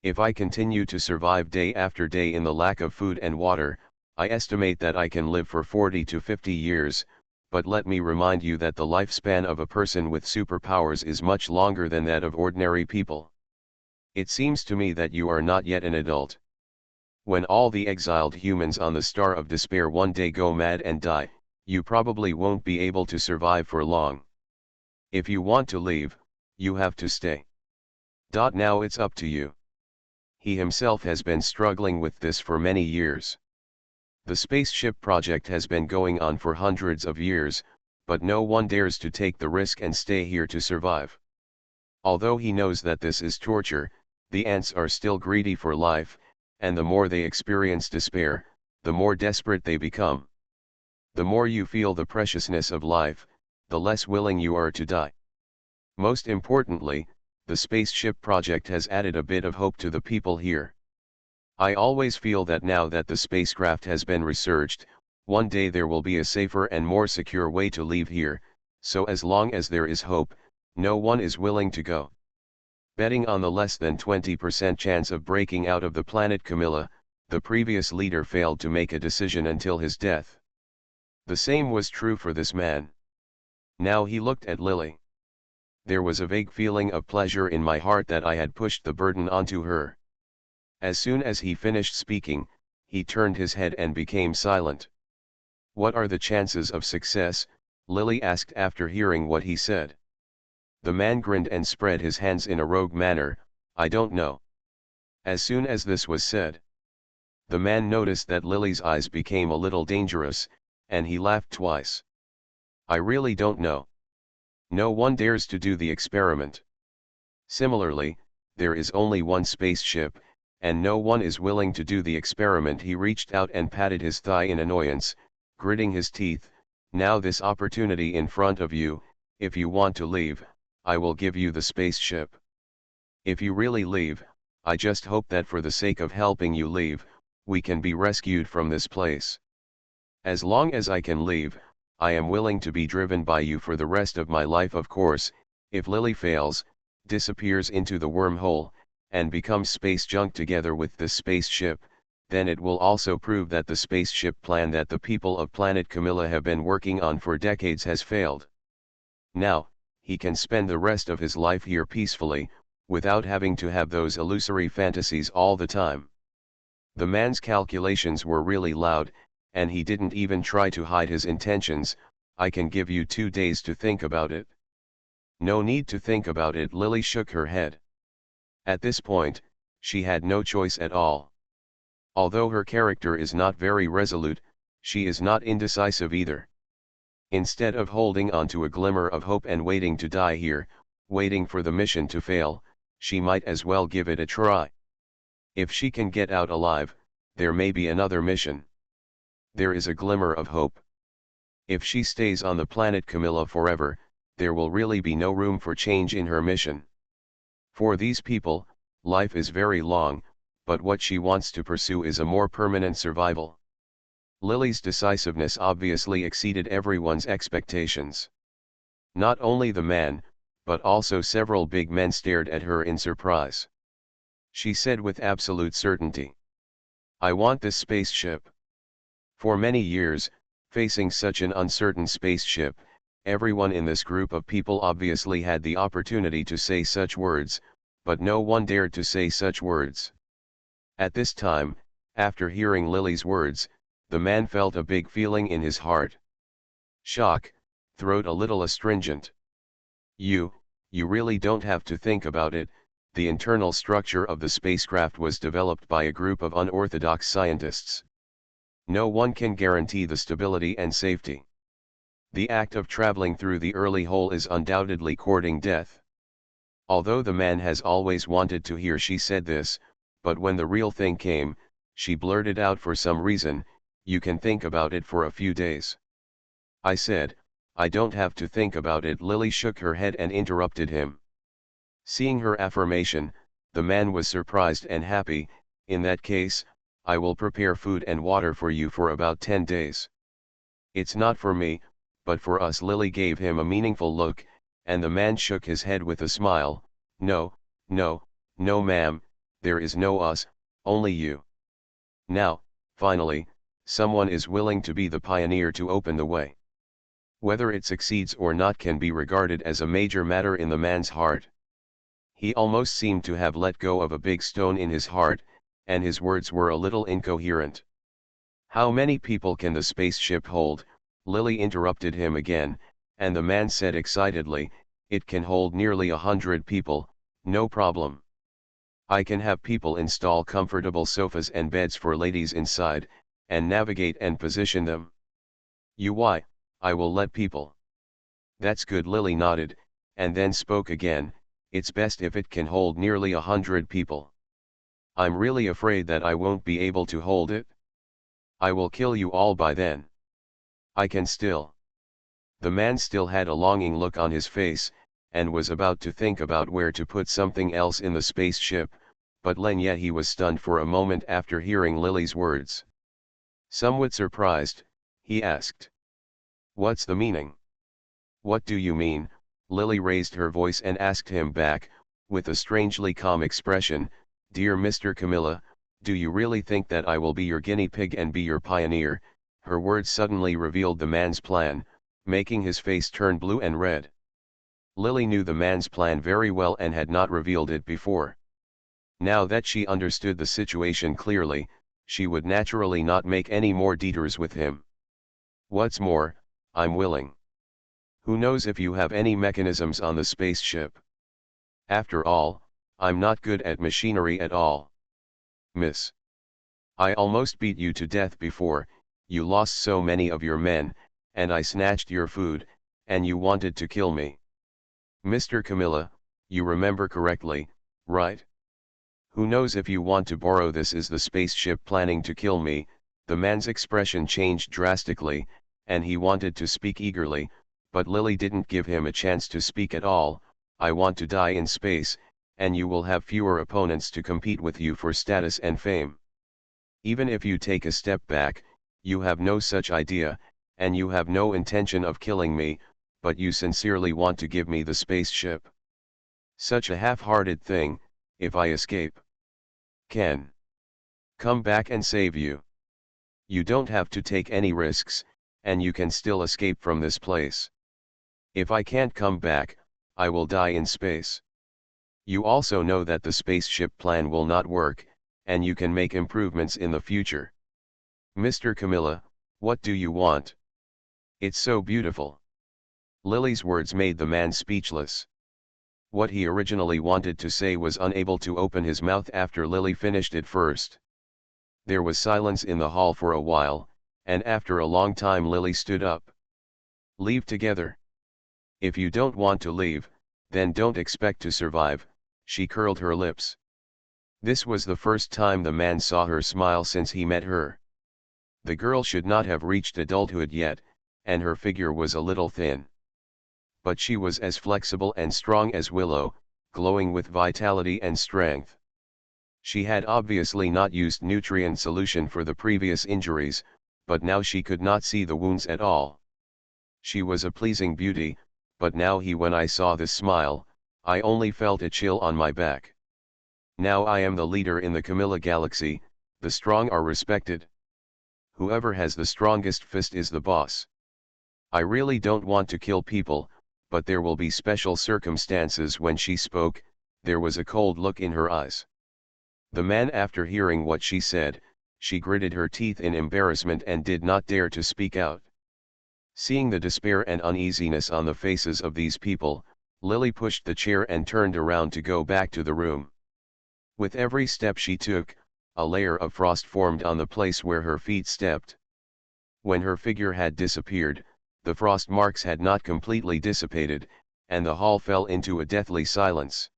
Speaker 1: If I continue to survive day after day in the lack of food and water, I estimate that I can live for 40 to 50 years, but let me remind you that the lifespan of a person with superpowers is much longer than that of ordinary people. It seems to me that you are not yet an adult. When all the exiled humans on the Star of Despair one day go mad and die, you probably won't be able to survive for long. If you want to leave, you have to stay. Now it's up to you. He himself has been struggling with this for many years. The spaceship project has been going on for hundreds of years, but no one dares to take the risk and stay here to survive. Although he knows that this is torture, the ants are still greedy for life, and the more they experience despair, the more desperate they become. The more you feel the preciousness of life, the less willing you are to die. Most importantly, the spaceship project has added a bit of hope to the people here. I always feel that now that the spacecraft has been researched, one day there will be a safer and more secure way to leave here, so as long as there is hope, no one is willing to go. Betting on the less than 20% chance of breaking out of the planet Camilla, the previous leader failed to make a decision until his death. The same was true for this man. Now he looked at Lily. There was a vague feeling of pleasure in my heart that I had pushed the burden onto her. As soon as he finished speaking, he turned his head and became silent. "What are the chances of success?" Lily asked after hearing what he said. The man grinned and spread his hands in a rogue manner. "I don't know." As soon as this was said, the man noticed that Lily's eyes became a little dangerous, and he laughed twice. "I really don't know. No one dares to do the experiment. Similarly, there is only one spaceship, and no one is willing to do the experiment." He reached out and patted his thigh in annoyance, gritting his teeth. "Now this opportunity in front of you, if you want to leave, I will give you the spaceship. If you really leave, I just hope that for the sake of helping you leave, we can be rescued from this place. As long as I can leave, I am willing to be driven by you for the rest of my life. Of course, if Lily fails, disappears into the wormhole, and becomes space junk together with this spaceship, then it will also prove that the spaceship plan that the people of planet Camilla have been working on for decades has failed. Now, he can spend the rest of his life here peacefully, without having to have those illusory fantasies all the time." The man's calculations were really loud, and he didn't even try to hide his intentions. "I can give you 2 days to think about it." "No need to think about it." Lily shook her head. At this point, she had no choice at all. Although her character is not very resolute, she is not indecisive either. Instead of holding on to a glimmer of hope and waiting to die here, waiting for the mission to fail, she might as well give it a try. If she can get out alive, there may be another mission. There is a glimmer of hope. If she stays on the planet Camilla forever, there will really be no room for change in her mission. For these people, life is very long, but what she wants to pursue is a more permanent survival. Lily's decisiveness obviously exceeded everyone's expectations. Not only the man, but also several big men stared at her in surprise. She said with absolute certainty, "I want this spaceship." For many years, facing such an uncertain spaceship, everyone in this group of people obviously had the opportunity to say such words, but no one dared to say such words. At this time, after hearing Lily's words, the man felt a big feeling in his heart. Shock, throat a little astringent. You really don't have to think about it." The internal structure of the spacecraft was developed by a group of unorthodox scientists. No one can guarantee the stability and safety. The act of traveling through the early hole is undoubtedly courting death. Although the man has always wanted to hear she said this, but when the real thing came, she blurted out for some reason, "You can think about it for a few days." I said, "I don't have to think about it." Lily shook her head and interrupted him. Seeing her affirmation, the man was surprised and happy. "In that case, I will prepare food and water for you for about 10 days. It's not for me, but for us." Lily gave him a meaningful look, and the man shook his head with a smile. No, ma'am, there is no us, only you." Now, finally, someone is willing to be the pioneer to open the way. Whether it succeeds or not can be regarded as a major matter in the man's heart. He almost seemed to have let go of a big stone in his heart, and his words were a little incoherent. "How many people can the spaceship hold?" Lily interrupted him again, and the man said excitedly, "It can hold nearly 100 people, No problem. I can have people install comfortable sofas and beds for ladies inside, and navigate and position them. I will let people. That's good. Lily nodded, and then spoke again. It's best if it can hold nearly 100 people. I'm really afraid that I won't be able to hold it. I will kill you all by then. I can still. The man still had a longing look on his face, and was about to think about where to put something else in the spaceship, but yet he was stunned for a moment after hearing Lily's words. Somewhat surprised, he asked. What's the meaning? What do you mean? Lily raised her voice and asked him back, with a strangely calm expression. Dear Mr. Camilla, do you really think that I will be your guinea pig and be your pioneer? Her words suddenly revealed the man's plan, making his face turn blue and red. Lily knew the man's plan very well and had not revealed it before. Now that she understood the situation clearly, she would naturally not make any more detours with him. What's more, I'm willing. Who knows if you have any mechanisms on the spaceship? After all, I'm not good at machinery at all. Miss. I almost beat you to death before, you lost so many of your men, and I snatched your food, and you wanted to kill me. Mr. Camilla, you remember correctly, right? Who knows if you want to borrow this? Is the spaceship planning to kill me? The man's expression changed drastically, and he wanted to speak eagerly, but Lily didn't give him a chance to speak at all. I want to die in space, and you will have fewer opponents to compete with you for status and fame. Even if you take a step back, you have no such idea, and you have no intention of killing me, but you sincerely want to give me the spaceship. Such a half-hearted thing. If I escape, can come back and save you. You don't have to take any risks, and you can still escape from this place. If I can't come back, I will die in space. You also know that the spaceship plan will not work, and you can make improvements in the future. Mr. Camilla, what do you want? It's so beautiful. Lily's words made the man speechless. What he originally wanted to say was unable to open his mouth after Lily finished it first. There was silence in the hall for a while, and after a long time Lily stood up. Leave together. If you don't want to leave, then don't expect to survive. She curled her lips. This was the first time the man saw her smile since he met her. The girl should not have reached adulthood yet, and her figure was a little thin. But she was as flexible and strong as willow, glowing with vitality and strength. She had obviously not used nutrient solution for the previous injuries, but now she could not see the wounds at all. She was a pleasing beauty, but now when I saw this smile, I only felt a chill on my back. Now I am the leader in the Camilla Galaxy, the strong are respected. Whoever has the strongest fist is the boss. I really don't want to kill people, but there will be special circumstances. When she spoke, there was a cold look in her eyes. The man, after hearing what she said, she gritted her teeth in embarrassment and did not dare to speak out. Seeing the despair and uneasiness on the faces of these people, Lily pushed the chair and turned around to go back to the room. With every step she took, a layer of frost formed on the place where her feet stepped. When her figure had disappeared, the frost marks had not completely dissipated, and the hall fell into a deathly silence.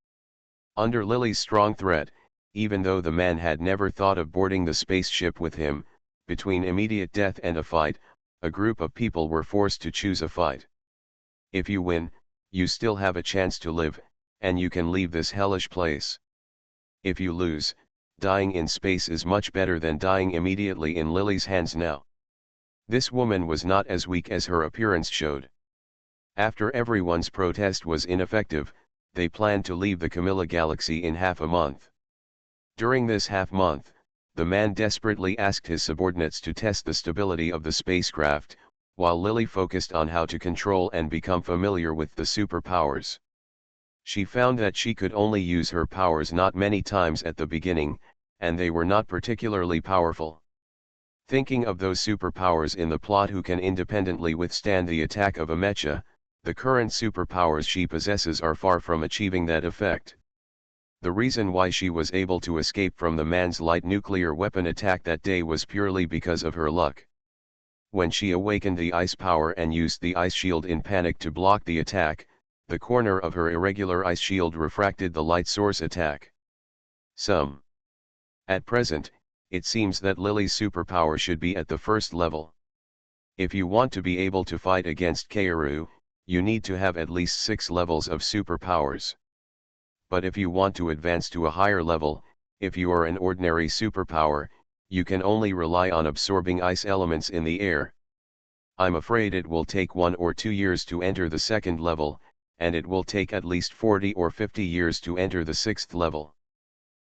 Speaker 1: Under Lily's strong threat, even though the man had never thought of boarding the spaceship with him, between immediate death and a fight, a group of people were forced to choose a fight. If you win, you still have a chance to live, and you can leave this hellish place. If you lose, dying in space is much better than dying immediately in Lily's hands now. This woman was not as weak as her appearance showed. After everyone's protest was ineffective, they planned to leave the Camilla Galaxy in half a month. During this half-month, the man desperately asked his subordinates to test the stability of the spacecraft, while Lily focused on how to control and become familiar with the superpowers. She found that she could only use her powers not many times at the beginning, and they were not particularly powerful. Thinking of those superpowers in the plot who can independently withstand the attack of a mecha, the current superpowers she possesses are far from achieving that effect. The reason why she was able to escape from the man's light nuclear weapon attack that day was purely because of her luck. When she awakened the ice power and used the ice shield in panic to block the attack, the corner of her irregular ice shield refracted the light source attack. At present, it seems that Lily's superpower should be at the first level. If you want to be able to fight against Kaoru, you need to have at least 6 levels of superpowers. But if you want to advance to a higher level, if you are an ordinary superpower, you can only rely on absorbing ice elements in the air. I'm afraid it will take 1 or 2 years to enter the second level, and it will take at least 40 or 50 years to enter the 6th level.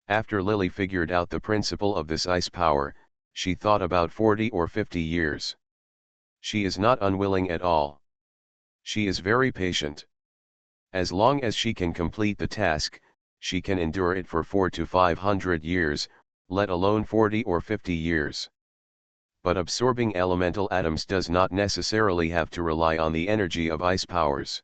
Speaker 1: After Lily figured out the principle of this ice power, she thought about 40 or 50 years. She is not unwilling at all. She is very patient. As long as she can complete the task, she can endure it for 400 to 500 years, let alone 40 or 50 years. But absorbing elemental atoms does not necessarily have to rely on the energy of ice powers.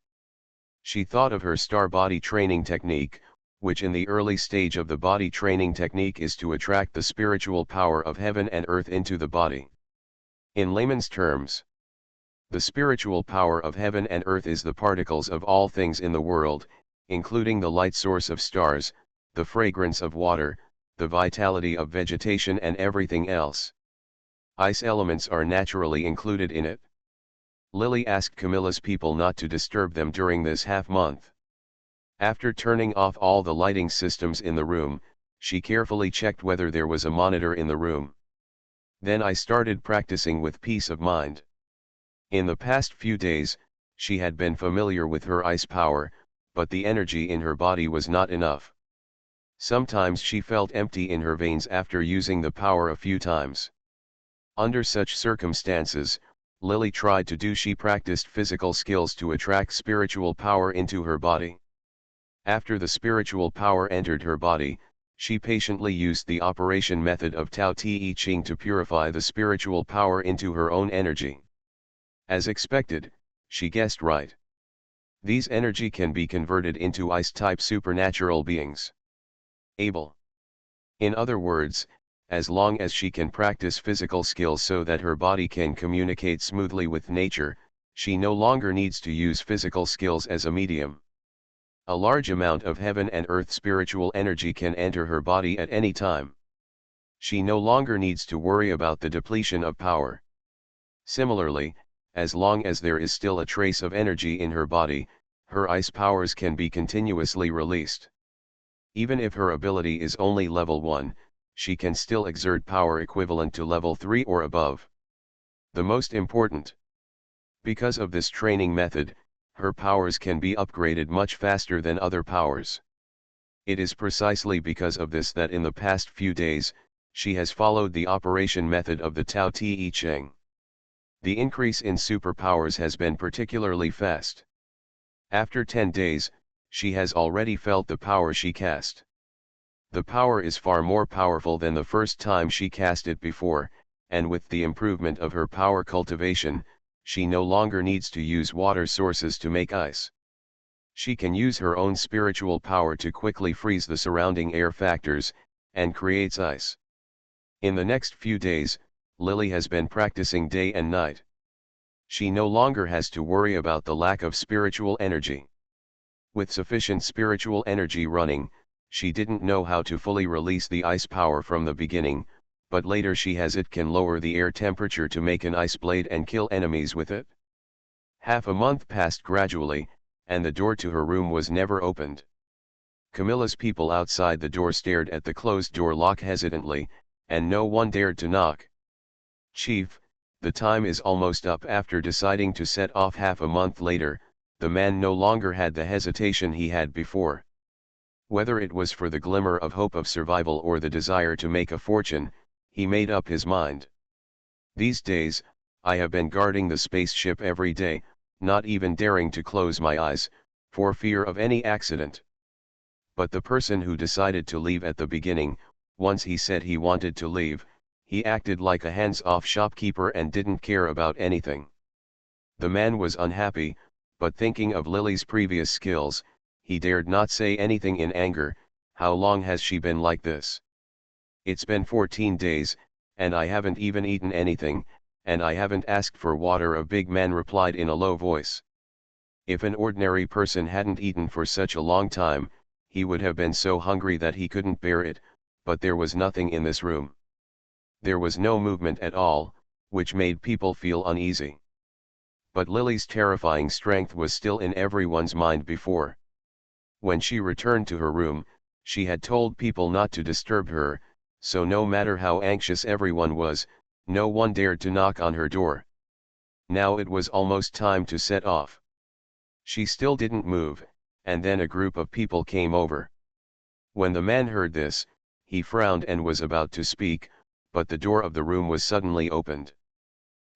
Speaker 1: She thought of her star body training technique, which in the early stage of the body training technique is to attract the spiritual power of heaven and earth into the body. In layman's terms, the spiritual power of heaven and earth is the particles of all things in the world, including the light source of stars, the fragrance of water, the vitality of vegetation and everything else. Ice elements are naturally included in it. Lily asked Camilla's people not to disturb them during this half-month. After turning off all the lighting systems in the room, she carefully checked whether there was a monitor in the room. Then I started practicing with peace of mind. In the past few days, she had been familiar with her ice power, but the energy in her body was not enough. Sometimes she felt empty in her veins after using the power a few times. Under such circumstances, Lily tried to do she practiced physical skills to attract spiritual power into her body. After the spiritual power entered her body, she patiently used the operation method of Tao Te Ching to purify the spiritual power into her own energy. As expected, she guessed right. These energy can be converted into ice-type supernatural beings. Able. In other words, as long as she can practice physical skills so that her body can communicate smoothly with nature, she no longer needs to use physical skills as a medium. A large amount of heaven and earth spiritual energy can enter her body at any time. She no longer needs to worry about the depletion of power. Similarly, as long as there is still a trace of energy in her body, her ice powers can be continuously released. Even if her ability is only level 1, she can still exert power equivalent to level 3 or above. The most important. Because of this training method, her powers can be upgraded much faster than other powers. It is precisely because of this that in the past few days, she has followed the operation method of the Tao Te Ching. The increase in superpowers has been particularly fast. After 10 days, she has already felt the power she cast. The power is far more powerful than the first time she cast it before, and with the improvement of her power cultivation, she no longer needs to use water sources to make ice. She can use her own spiritual power to quickly freeze the surrounding air factors, and creates ice. In the next few days, Lily has been practicing day and night. She no longer has to worry about the lack of spiritual energy. With sufficient spiritual energy running, she didn't know how to fully release the ice power from the beginning, but later she has it can lower the air temperature to make an ice blade and kill enemies with it. Half a month passed gradually, and the door to her room was never opened. Camilla's people outside the door stared at the closed door lock hesitantly, and no one dared to knock. "Chief, the time is almost up." After deciding to set off half a month later, the man no longer had the hesitation he had before. Whether it was for the glimmer of hope of survival or the desire to make a fortune, he made up his mind. "These days, I have been guarding the spaceship every day, not even daring to close my eyes, for fear of any accident." But the person who decided to leave at the beginning, once he said he wanted to leave, he acted like a hands-off shopkeeper and didn't care about anything. The man was unhappy, but thinking of Lily's previous skills, he dared not say anything in anger, How long has she been like this? It's been 14 days, and I haven't even eaten anything, and I haven't asked for water, a big man replied in a low voice. If an ordinary person hadn't eaten for such a long time, he would have been so hungry that he couldn't bear it, but there was nothing in this room. There was no movement at all, which made people feel uneasy. But Lily's terrifying strength was still in everyone's mind before. When she returned to her room, she had told people not to disturb her, so no matter how anxious everyone was, no one dared to knock on her door. Now it was almost time to set off. She still didn't move, and then a group of people came over. When the man heard this, he frowned and was about to speak, but the door of the room was suddenly opened.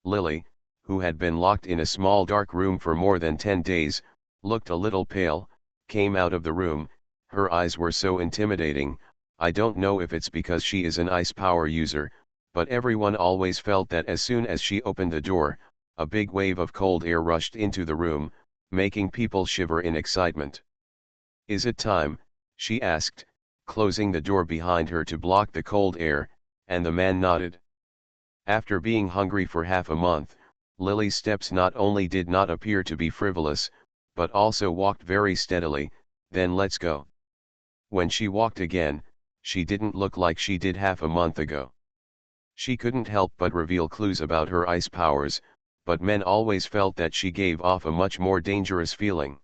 Speaker 1: Lily, who had been locked in a small dark room for more than 10 days, looked a little pale, came out of the room. Her eyes were so intimidating. I don't know if it's because she is an ice power user, but everyone always felt that as soon as she opened the door, a big wave of cold air rushed into the room, making people shiver in excitement. Is it time? She asked, closing the door behind her to block the cold air, and the man nodded. After being hungry for half a month, Lily's steps not only did not appear to be frivolous, but also walked very steadily. Then let's go. When she walked again, she didn't look like she did half a month ago. She couldn't help but reveal clues about her ice powers, but men always felt that she gave off a much more dangerous feeling.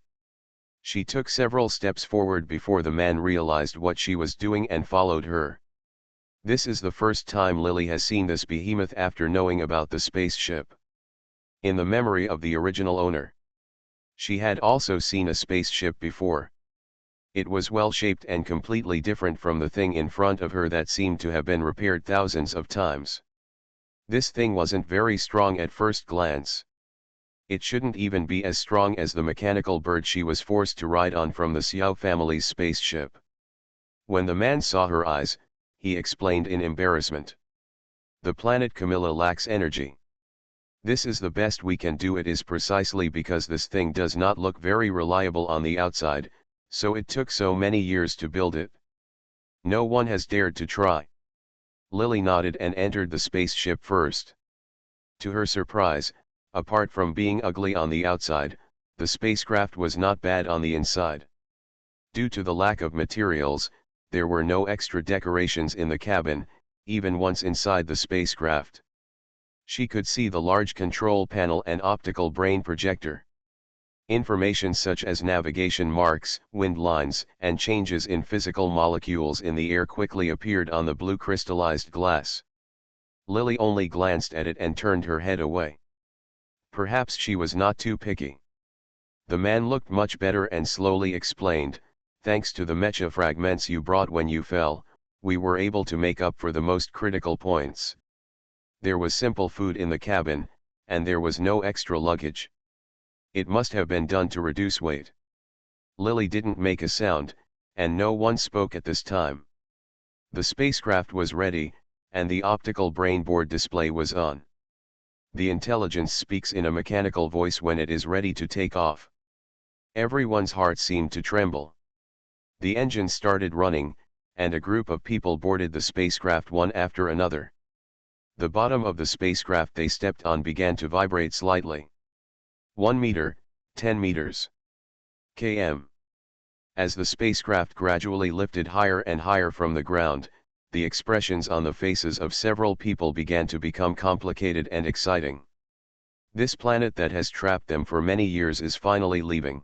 Speaker 1: She took several steps forward before the man realized what she was doing and followed her. This is the first time Lily has seen this behemoth after knowing about the spaceship. In the memory of the original owner, she had also seen a spaceship before. It was well-shaped and completely different from the thing in front of her that seemed to have been repaired thousands of times. This thing wasn't very strong at first glance. It shouldn't even be as strong as the mechanical bird she was forced to ride on from the Xiao family's spaceship. When the man saw her eyes, he explained in embarrassment. The planet Camilla lacks energy. This is the best we can do. It is precisely because this thing does not look very reliable on the outside, so it took so many years to build it. No one has dared to try. Lily nodded and entered the spaceship first. To her surprise, apart from being ugly on the outside, the spacecraft was not bad on the inside. Due to the lack of materials, there were no extra decorations in the cabin, even once inside the spacecraft. She could see the large control panel and optical brain projector. Information such as navigation marks, wind lines, and changes in physical molecules in the air quickly appeared on the blue crystallized glass. Lily only glanced at it and turned her head away. Perhaps she was not too picky. The man looked much better and slowly explained, "Thanks to the mecha fragments you brought when you fell, we were able to make up for the most critical points. There was simple food in the cabin, and there was no extra luggage. It must have been done to reduce weight." Lily didn't make a sound, and no one spoke at this time. The spacecraft was ready, and the optical brain board display was on. The intelligence speaks in a mechanical voice when it is ready to take off. Everyone's heart seemed to tremble. The engine started running, and a group of people boarded the spacecraft one after another. The bottom of the spacecraft they stepped on began to vibrate slightly. 1 meter, 10 meters. km. As the spacecraft gradually lifted higher and higher from the ground, the expressions on the faces of several people began to become complicated and exciting. This planet that has trapped them for many years is finally leaving.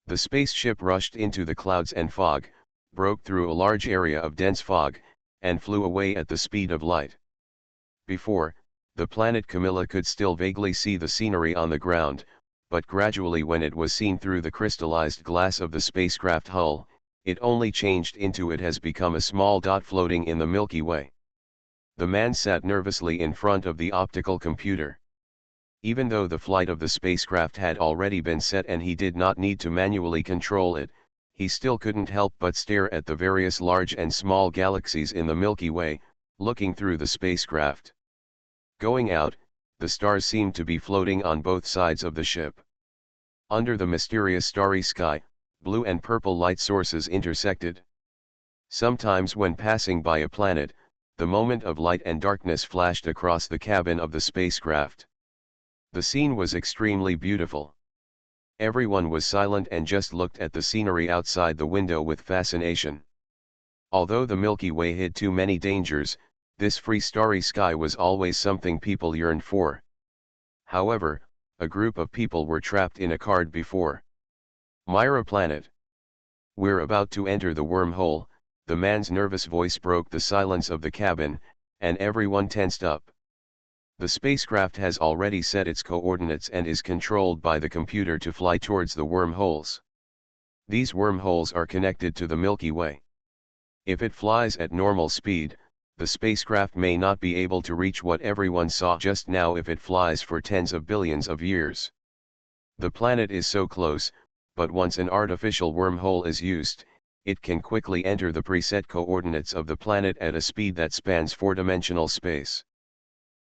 Speaker 1: The spaceship rushed into the clouds and fog, broke through a large area of dense fog, and flew away at the speed of light. Before, the planet Camilla could still vaguely see the scenery on the ground, but gradually when it was seen through the crystallized glass of the spacecraft hull, it only changed into it has become a small dot floating in the Milky Way. The man sat nervously in front of the optical computer. Even though the flight of the spacecraft had already been set and he did not need to manually control it, he still couldn't help but stare at the various large and small galaxies in the Milky Way, looking through the spacecraft. Going out, the stars seemed to be floating on both sides of the ship. Under the mysterious starry sky, blue and purple light sources intersected. Sometimes when passing by a planet, the moment of light and darkness flashed across the cabin of the spacecraft. The scene was extremely beautiful. Everyone was silent and just looked at the scenery outside the window with fascination. Although the Milky Way hid too many dangers, this free starry sky was always something people yearned for. However, a group of people were trapped in a card before Myra planet. "We're about to enter the wormhole," the man's nervous voice broke the silence of the cabin, and everyone tensed up. The spacecraft has already set its coordinates and is controlled by the computer to fly towards the wormholes. These wormholes are connected to the Milky Way. If it flies at normal speed, the spacecraft may not be able to reach what everyone saw just now if it flies for tens of billions of years. The planet is so close, but once an artificial wormhole is used, it can quickly enter the preset coordinates of the planet at a speed that spans four-dimensional space.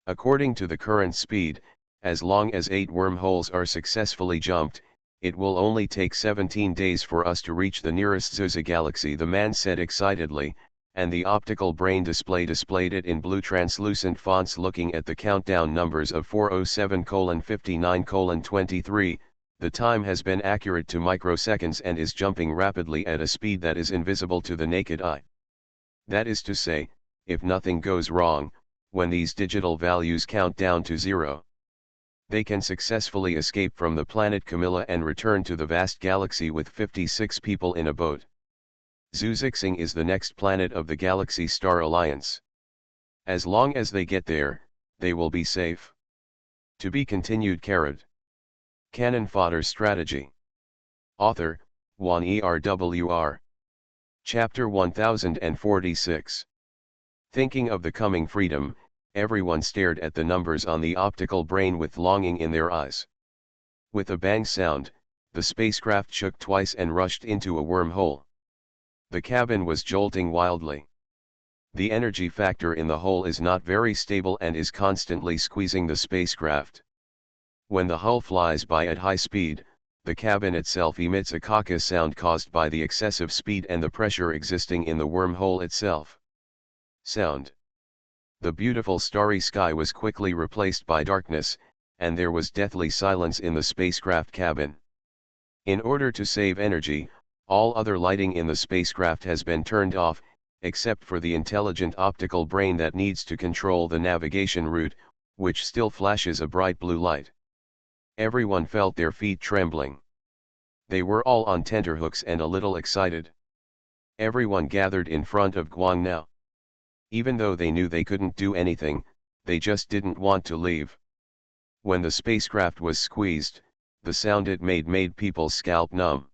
Speaker 1: According to the current speed, as long as 8 wormholes are successfully jumped, it will only take 17 days for us to reach the nearest Zusa galaxy, the man said excitedly, and the optical brain display displayed it in blue translucent fonts looking at the countdown numbers of 407:59:23. The time has been accurate to microseconds and is jumping rapidly at a speed that is invisible to the naked eye. That is to say, if nothing goes wrong, when these digital values count down to 0, they can successfully escape from the planet Camilla and return to the vast galaxy with 56 people in a boat. Zuzixing is the next planet of the Galaxy Star Alliance. As long as they get there, they will be safe. To be continued. Cannon Fodder Strategy. Author, Juan ERWR. Chapter 1046. Thinking of the coming freedom, everyone stared at the numbers on the optical brain with longing in their eyes. With a bang sound, the spacecraft shook twice and rushed into a wormhole. The cabin was jolting wildly. The energy factor in the hole is not very stable and is constantly squeezing the spacecraft. When the hull flies by at high speed, the cabin itself emits a caca sound caused by the excessive speed and the pressure existing in the wormhole itself. Sound. The beautiful starry sky was quickly replaced by darkness, and there was deathly silence in the spacecraft cabin. In order to save energy, all other lighting in the spacecraft has been turned off, except for the intelligent optical brain that needs to control the navigation route, which still flashes a bright blue light. Everyone felt their feet trembling. They were all on tenterhooks and a little excited. Everyone gathered in front of Guang now. Even though they knew they couldn't do anything, they just didn't want to leave. When the spacecraft was squeezed, the sound it made people's scalp numb.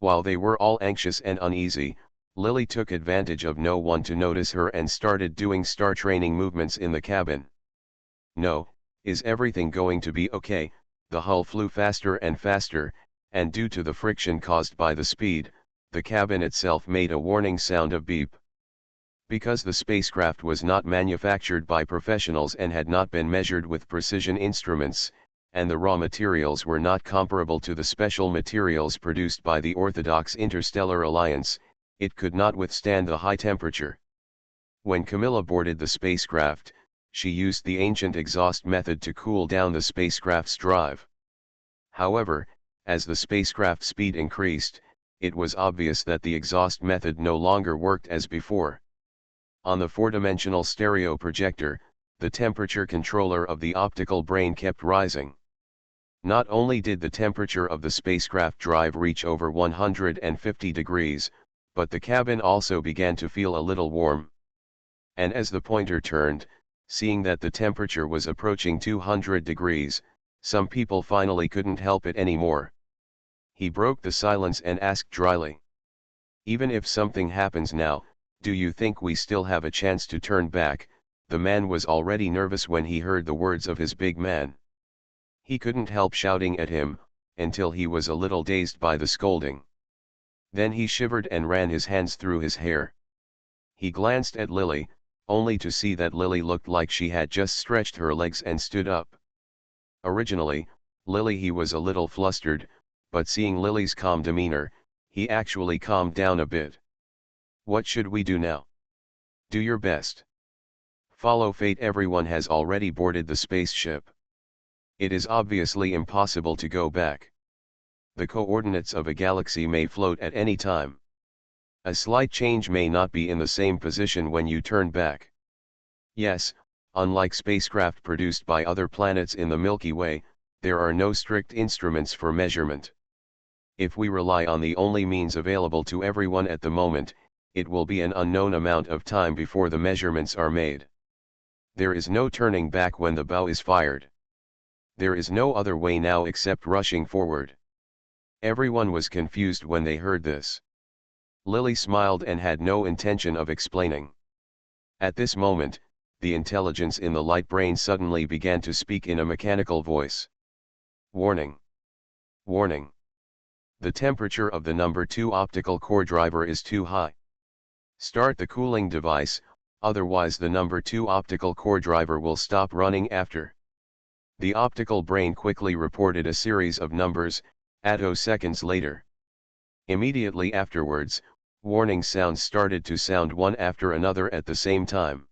Speaker 1: While they were all anxious and uneasy, Lily took advantage of no one to notice her and started doing star training movements in the cabin. "No, is everything going to be okay?" The hull flew faster and faster, and due to the friction caused by the speed, the cabin itself made a warning sound of beep. Because the spacecraft was not manufactured by professionals and had not been measured with precision instruments, and the raw materials were not comparable to the special materials produced by the Orthodox Interstellar Alliance, it could not withstand the high temperature. When Camilla boarded the spacecraft, she used the ancient exhaust method to cool down the spacecraft's drive. However, as the spacecraft speed increased, it was obvious that the exhaust method no longer worked as before. On the four-dimensional stereo projector, the temperature controller of the optical brain kept rising. Not only did the temperature of the spacecraft drive reach over 150 degrees, but the cabin also began to feel a little warm. And as the pointer turned, seeing that the temperature was approaching 200 degrees, some people finally couldn't help it anymore. He broke the silence and asked dryly, "Even if something happens now, do you think we still have a chance to turn back?" The man was already nervous when he heard the words of his big man. He couldn't help shouting at him, until he was a little dazed by the scolding. Then he shivered and ran his hands through his hair. He glanced at Lily, only to see that Lily looked like she had just stretched her legs and stood up. Originally, he was a little flustered, but seeing Lily's calm demeanor, he actually calmed down a bit. What should we do now? Do your best. Follow fate. Everyone has already boarded the spaceship. It is obviously impossible to go back. The coordinates of a galaxy may float at any time. A slight change may not be in the same position when you turn back. Yes, unlike spacecraft produced by other planets in the Milky Way, there are no strict instruments for measurement. If we rely on the only means available to everyone at the moment, it will be an unknown amount of time before the measurements are made. There is no turning back when the bow is fired. There is no other way now except rushing forward. Everyone was confused when they heard this. Lily smiled and had no intention of explaining. At this moment, the intelligence in the light brain suddenly began to speak in a mechanical voice. Warning! Warning! The temperature of the number 2 optical core driver is too high. Start the cooling device, otherwise the number 2 optical core driver will stop running after. The optical brain quickly reported a series of numbers, attoseconds later. Immediately afterwards, warning sounds started to sound one after another at the same time.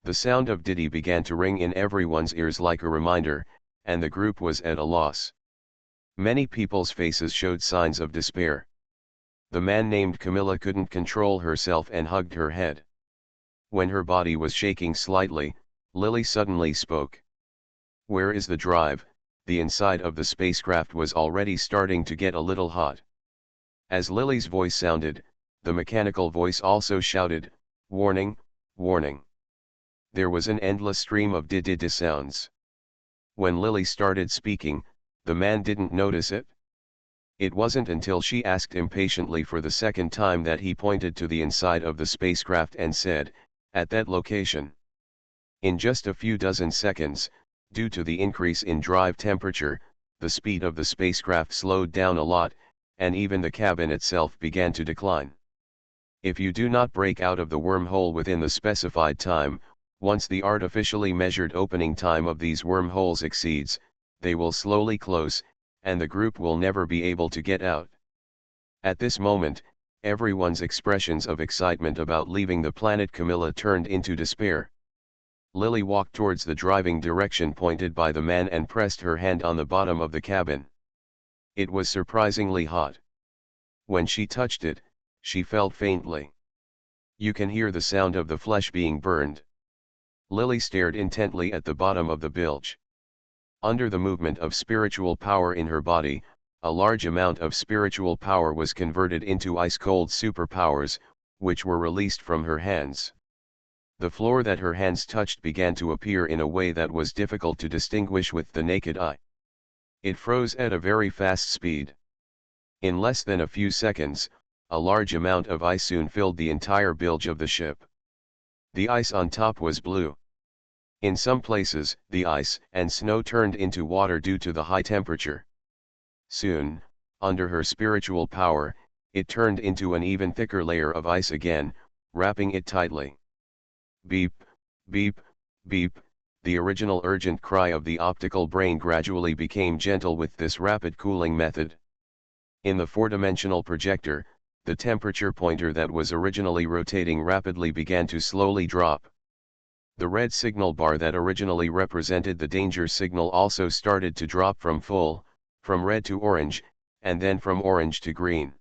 Speaker 1: The sound of Diddy began to ring in everyone's ears like a reminder, and the group was at a loss. Many people's faces showed signs of despair. The man named Camilla couldn't control herself and hugged her head. When her body was shaking slightly, Lily suddenly spoke. Where is the drive? The inside of the spacecraft was already starting to get a little hot. As Lily's voice sounded, the mechanical voice also shouted, warning, warning. There was an endless stream of di-di-di sounds. When Lily started speaking, the man didn't notice it. It wasn't until she asked impatiently for the second time that he pointed to the inside of the spacecraft and said, at that location. In just a few dozen seconds, due to the increase in drive temperature, the speed of the spacecraft slowed down a lot, and even the cabin itself began to decline. If you do not break out of the wormhole within the specified time, once the artificially measured opening time of these wormholes exceeds, they will slowly close, and the group will never be able to get out. At this moment, everyone's expressions of excitement about leaving the planet Camilla turned into despair. Lily walked towards the driving direction pointed by the man and pressed her hand on the bottom of the cabin. It was surprisingly hot. When she touched it, she felt faintly. You can hear the sound of the flesh being burned. Lily stared intently at the bottom of the bilge. Under the movement of spiritual power in her body, a large amount of spiritual power was converted into ice-cold superpowers, which were released from her hands. The floor that her hands touched began to appear in a way that was difficult to distinguish with the naked eye. It froze at a very fast speed. In less than a few seconds, a large amount of ice soon filled the entire bilge of the ship. The ice on top was blue. In some places, the ice and snow turned into water due to the high temperature. Soon, under her spiritual power, it turned into an even thicker layer of ice again, wrapping it tightly. Beep, beep, beep, the original urgent cry of the optical brain gradually became gentle with this rapid cooling method. In the four-dimensional projector, the temperature pointer that was originally rotating rapidly began to slowly drop. The red signal bar that originally represented the danger signal also started to drop from red to orange, and then from orange to green.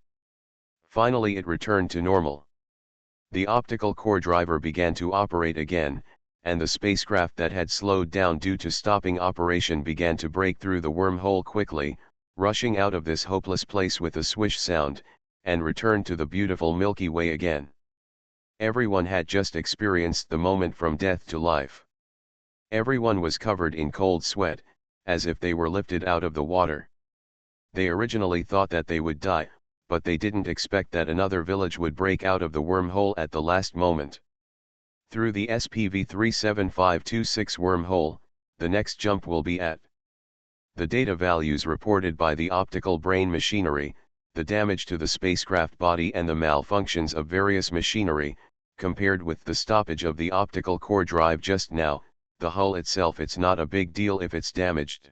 Speaker 1: Finally it returned to normal. The optical core driver began to operate again, and the spacecraft that had slowed down due to stopping operation began to break through the wormhole quickly, rushing out of this hopeless place with a swish sound, and returned to the beautiful Milky Way again. Everyone had just experienced the moment from death to life. Everyone was covered in cold sweat, as if they were lifted out of the water. They originally thought that they would die, but they didn't expect that another village would break out of the wormhole at the last moment. Through the SPV 37526 wormhole, the next jump will be at. The data values reported by the optical brain machinery, the damage to the spacecraft body and the malfunctions of various machinery, compared with the stoppage of the optical core drive just now, the hull itself, it's not a big deal if it's damaged.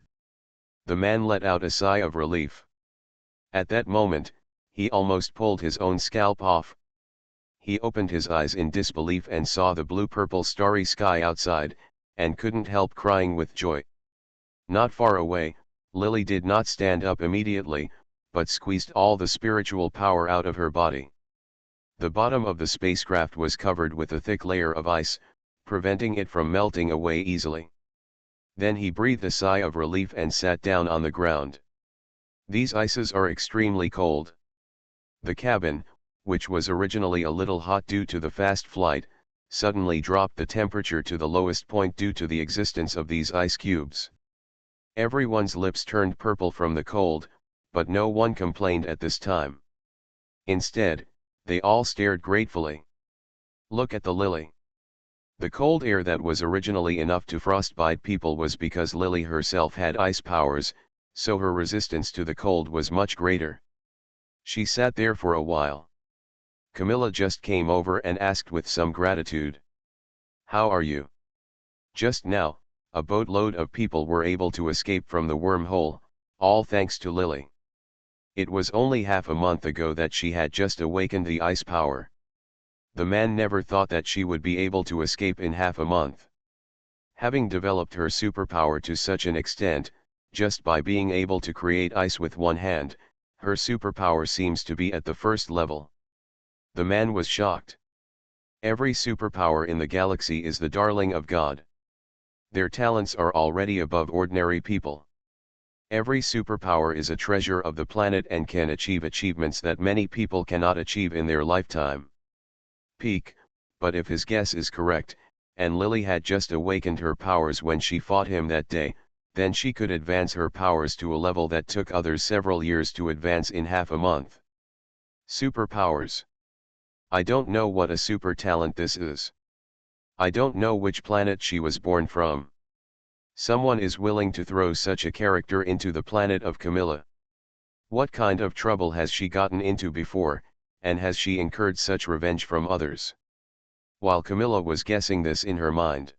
Speaker 1: The man let out a sigh of relief. At that moment, he almost pulled his own scalp off. he opened his eyes in disbelief and saw the blue-purple starry sky outside, and couldn't help crying with joy. Not far away, Lily did not stand up immediately, but squeezed all the spiritual power out of her body. The bottom of the spacecraft was covered with a thick layer of ice, preventing it from melting away easily. Then he breathed a sigh of relief and sat down on the ground. These ices are extremely cold. The cabin, which was originally a little hot due to the fast flight, suddenly dropped the temperature to the lowest point due to the existence of these ice cubes. Everyone's lips turned purple from the cold, but no one complained at this time. Instead, they all stared gratefully. Look at the Lily. The cold air that was originally enough to frostbite people was because Lily herself had ice powers, so her resistance to the cold was much greater. She sat there for a while. Camilla just came over and asked with some gratitude. "How are you?" Just now, a boatload of people were able to escape from the wormhole, all thanks to Lily. It was only half a month ago that she had just awakened the ice power. The man never thought that she would be able to escape in half a month. Having developed her superpower to such an extent, just by being able to create ice with one hand, her superpower seems to be at the first level. The man was shocked. Every superpower in the galaxy is the darling of God. Their talents are already above ordinary people. Every superpower is a treasure of the planet and can achieve achievements that many people cannot achieve in their lifetime. Peak, but if his guess is correct, and Lily had just awakened her powers when she fought him that day, then she could advance her powers to a level that took others several years to advance in half a month. Superpowers. I don't know what a super talent this is. I don't know which planet she was born from. Someone is willing to throw such a character into the planet of Camilla. What kind of trouble has she gotten into before, and has she incurred such revenge from others? While Camilla was guessing this in her mind.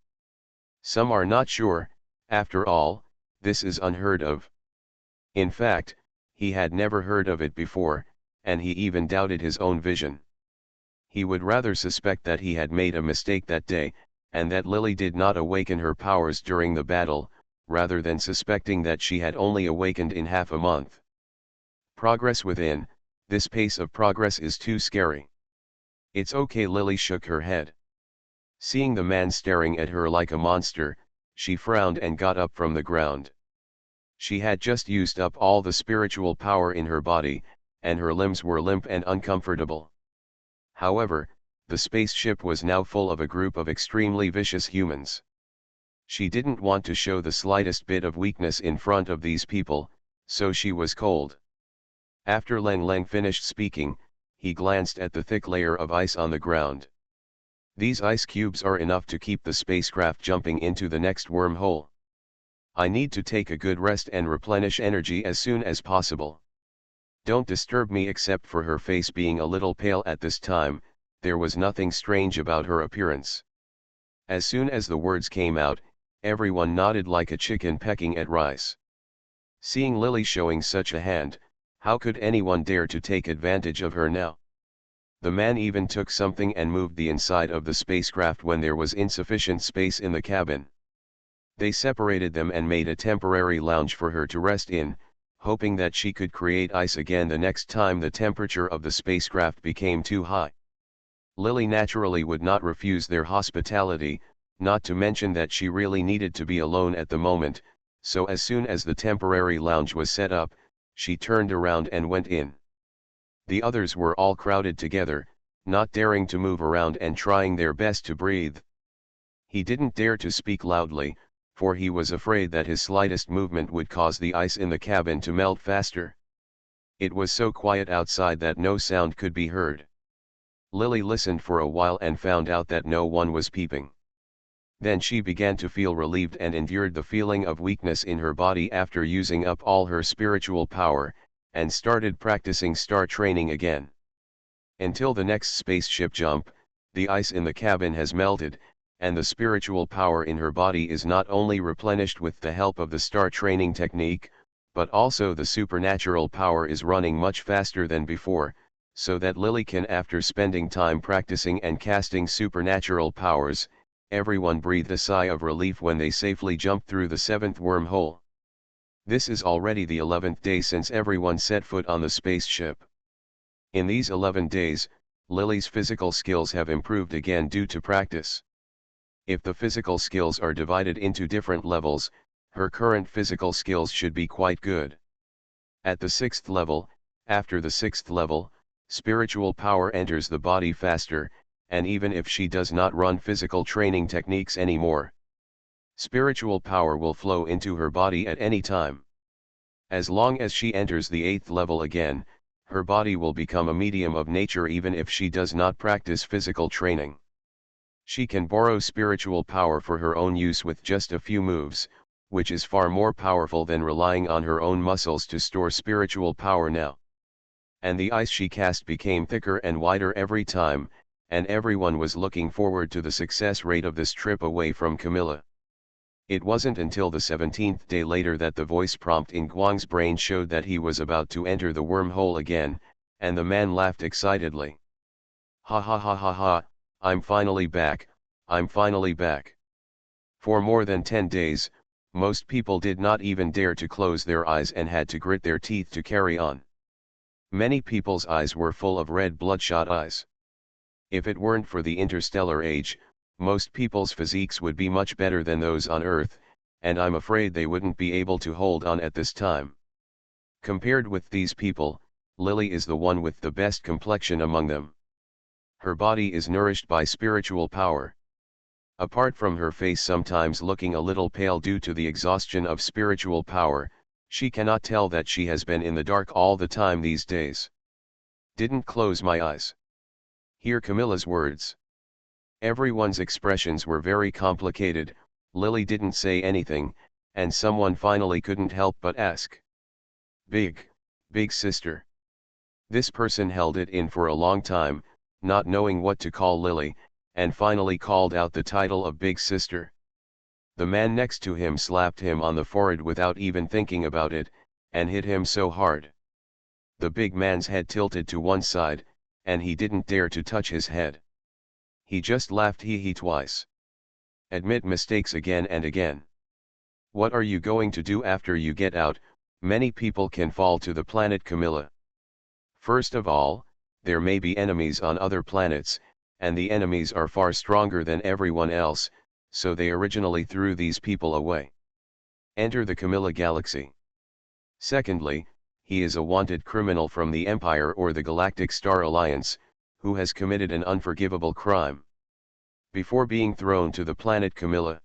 Speaker 1: Some are not sure, after all, this is unheard of. In fact, he had never heard of it before, and he even doubted his own vision. He would rather suspect that he had made a mistake that day, and that Lily did not awaken her powers during the battle, rather than suspecting that she had only awakened in half a month. Progress within, this pace of progress is too scary. It's okay, Lily shook her head. Seeing the man staring at her like a monster, she frowned and got up from the ground. She had just used up all the spiritual power in her body, and her limbs were limp and uncomfortable. However, the spaceship was now full of a group of extremely vicious humans. She didn't want to show the slightest bit of weakness in front of these people, so she was cold. After Leng Leng finished speaking, he glanced at the thick layer of ice on the ground. These ice cubes are enough to keep the spacecraft jumping into the next wormhole. I need to take a good rest and replenish energy as soon as possible. Don't disturb me. Except for her face being a little pale at this time, there was nothing strange about her appearance. As soon as the words came out, everyone nodded like a chicken pecking at rice. Seeing Lily showing such a hand, how could anyone dare to take advantage of her now? The man even took something and moved the inside of the spacecraft when there was insufficient space in the cabin. They separated them and made a temporary lounge for her to rest in, hoping that she could create ice again the next time the temperature of the spacecraft became too high. Lily naturally would not refuse their hospitality, not to mention that she really needed to be alone at the moment, so as soon as the temporary lounge was set up, she turned around and went in. The others were all crowded together, not daring to move around and trying their best to breathe. He didn't dare to speak loudly, for he was afraid that his slightest movement would cause the ice in the cabin to melt faster. It was so quiet outside that no sound could be heard. Lily listened for a while and found out that no one was peeping. Then she began to feel relieved and endured the feeling of weakness in her body after using up all her spiritual power, and started practicing star training again. Until the next spaceship jump, the ice in the cabin has melted, and the spiritual power in her body is not only replenished with the help of the star training technique, but also the supernatural power is running much faster than before, so that Lily can, after spending time practicing and casting supernatural powers, everyone breathed a sigh of relief when they safely jumped through the 7th wormhole. This is already the 11th day since everyone set foot on the spaceship. In these 11 days, Lily's physical skills have improved again due to practice. If the physical skills are divided into different levels, her current physical skills should be quite good. At the 6th level, after the 6th level, spiritual power enters the body faster, and even if she does not run physical training techniques anymore, spiritual power will flow into her body at any time. As long as she enters the 8th level again, her body will become a medium of nature even if she does not practice physical training. She can borrow spiritual power for her own use with just a few moves, which is far more powerful than relying on her own muscles to store spiritual power now. And the ice she cast became thicker and wider every time, and everyone was looking forward to the success rate of this trip away from Camilla. It wasn't until the 17th day later that the voice prompt in Guang's brain showed that he was about to enter the wormhole again, and the man laughed excitedly. Ha ha ha ha ha, I'm finally back, I'm finally back. For more than 10 days, most people did not even dare to close their eyes and had to grit their teeth to carry on. Many people's eyes were full of red bloodshot eyes. If it weren't for the interstellar age, most people's physiques would be much better than those on Earth, and I'm afraid they wouldn't be able to hold on at this time. Compared with these people, Lily is the one with the best complexion among them. Her body is nourished by spiritual power. Apart from her face sometimes looking a little pale due to the exhaustion of spiritual power, she cannot tell that she has been in the dark all the time these days. Didn't close my eyes. Hear Camilla's words. Everyone's expressions were very complicated. Lily didn't say anything, and someone finally couldn't help but ask. Big sister. This person held it in for a long time, not knowing what to call Lily, and finally called out the title of Big Sister. The man next to him slapped him on the forehead without even thinking about it, and hit him so hard. The big man's head tilted to one side, and he didn't dare to touch his head. He just laughed hee twice. Admit mistakes again and again. What are you going to do after you get out? Many people can fall to the planet Camilla. First of all, there may be enemies on other planets, and the enemies are far stronger than everyone else, so they originally threw these people away. Enter the Camilla galaxy. Secondly, he is a wanted criminal from the Empire or the Galactic Star Alliance, who has committed an unforgivable crime. Before being thrown to the planet Camilla,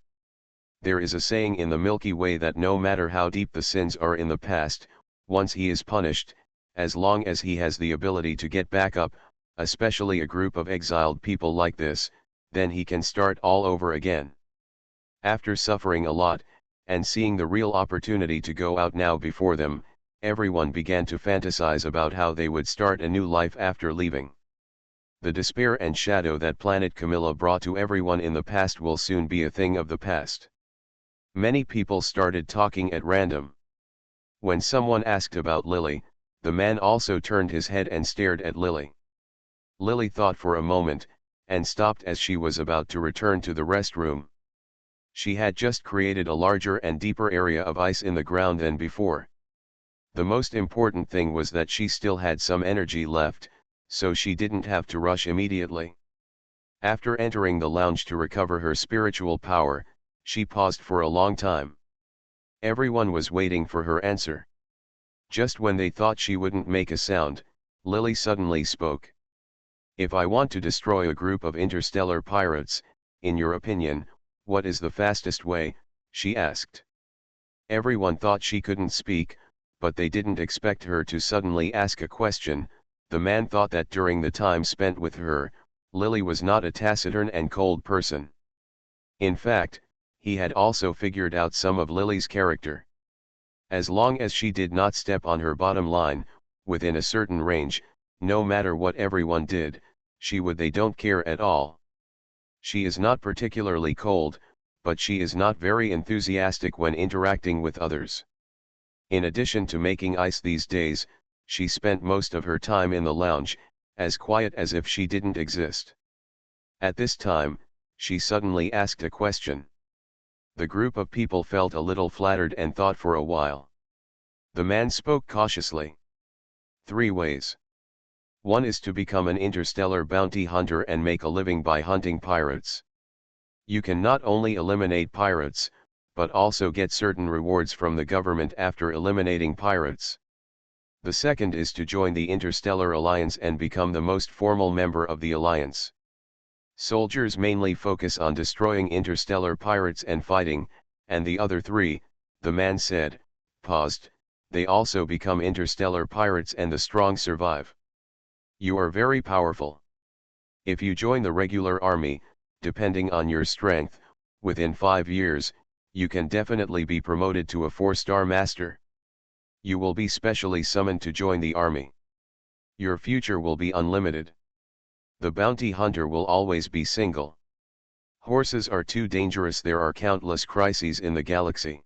Speaker 1: there is a saying in the Milky Way that no matter how deep the sins are in the past, once he is punished, as long as he has the ability to get back up, especially a group of exiled people like this, then he can start all over again. After suffering a lot, and seeing the real opportunity to go out now before them, everyone began to fantasize about how they would start a new life after leaving. The despair and shadow that planet Camilla brought to everyone in the past will soon be a thing of the past. Many people started talking at random. When someone asked about Lily, the man also turned his head and stared at Lily. Lily thought for a moment, and stopped as she was about to return to the restroom. She had just created a larger and deeper area of ice in the ground than before. The most important thing was that she still had some energy left, so she didn't have to rush immediately. After entering the lounge to recover her spiritual power, she paused for a long time. Everyone was waiting for her answer. Just when they thought she wouldn't make a sound, Lily suddenly spoke. If I want to destroy a group of interstellar pirates, in your opinion, what is the fastest way? She asked. Everyone thought she couldn't speak, but they didn't expect her to suddenly ask a question. The man thought that during the time spent with her, Lily was not a taciturn and cold person. In fact, he had also figured out some of Lily's character. As long as she did not step on her bottom line, within a certain range, no matter what everyone did, they don't care at all. She is not particularly cold, but she is not very enthusiastic when interacting with others. In addition to making ice these days, she spent most of her time in the lounge, as quiet as if she didn't exist. At this time, she suddenly asked a question. The group of people felt a little flattered and thought for a while. The man spoke cautiously. 3 ways. 1 is to become an interstellar bounty hunter and make a living by hunting pirates. You can not only eliminate pirates, but also get certain rewards from the government after eliminating pirates. The 2nd is to join the Interstellar Alliance and become the most formal member of the alliance. Soldiers mainly focus on destroying interstellar pirates and fighting, and the other 3, the man said, paused, they also become interstellar pirates and the strong survive. You are very powerful. If you join the regular army, depending on your strength, within 5 years, you can definitely be promoted to a 4-star master. You will be specially summoned to join the army. Your future will be unlimited. The bounty hunter will always be single. Horses are too dangerous. There are countless crises in the galaxy.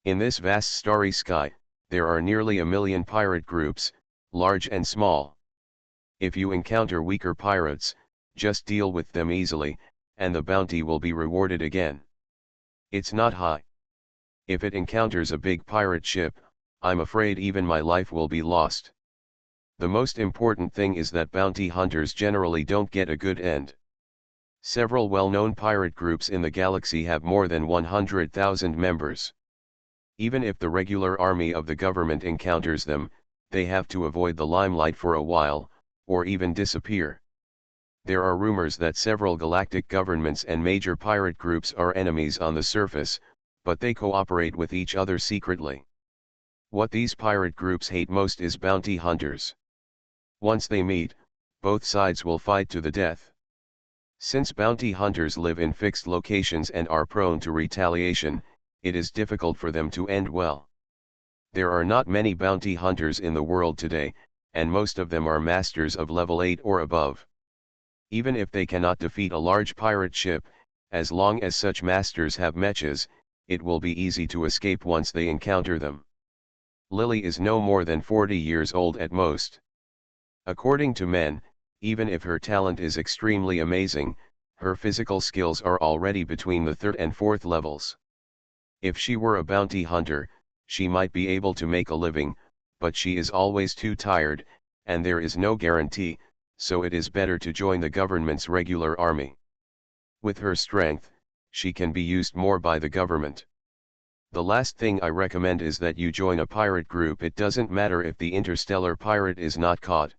Speaker 1: In this vast starry sky, there are nearly 1 million pirate groups, large and small. If you encounter weaker pirates, just deal with them easily, and the bounty will be rewarded again. It's not high. If it encounters a big pirate ship, I'm afraid even my life will be lost. The most important thing is that bounty hunters generally don't get a good end. Several well-known pirate groups in the galaxy have more than 100,000 members. Even if the regular army of the government encounters them, they have to avoid the limelight for a while, or even disappear. There are rumors that several galactic governments and major pirate groups are enemies on the surface, but they cooperate with each other secretly. What these pirate groups hate most is bounty hunters. Once they meet, both sides will fight to the death. Since bounty hunters live in fixed locations and are prone to retaliation, it is difficult for them to end well. There are not many bounty hunters in the world today, and most of them are masters of level 8 or above. Even if they cannot defeat a large pirate ship, as long as such masters have mechas, it will be easy to escape once they encounter them. Lily is no more than 40 years old at most. According to men, even if her talent is extremely amazing, her physical skills are already between the 3rd and 4th levels. If she were a bounty hunter, she might be able to make a living, but she is always too tired, and there is no guarantee, so it is better to join the government's regular army. With her strength, she can be used more by the government. The last thing I recommend is that you join a pirate group. It doesn't matter if the interstellar pirate is not caught.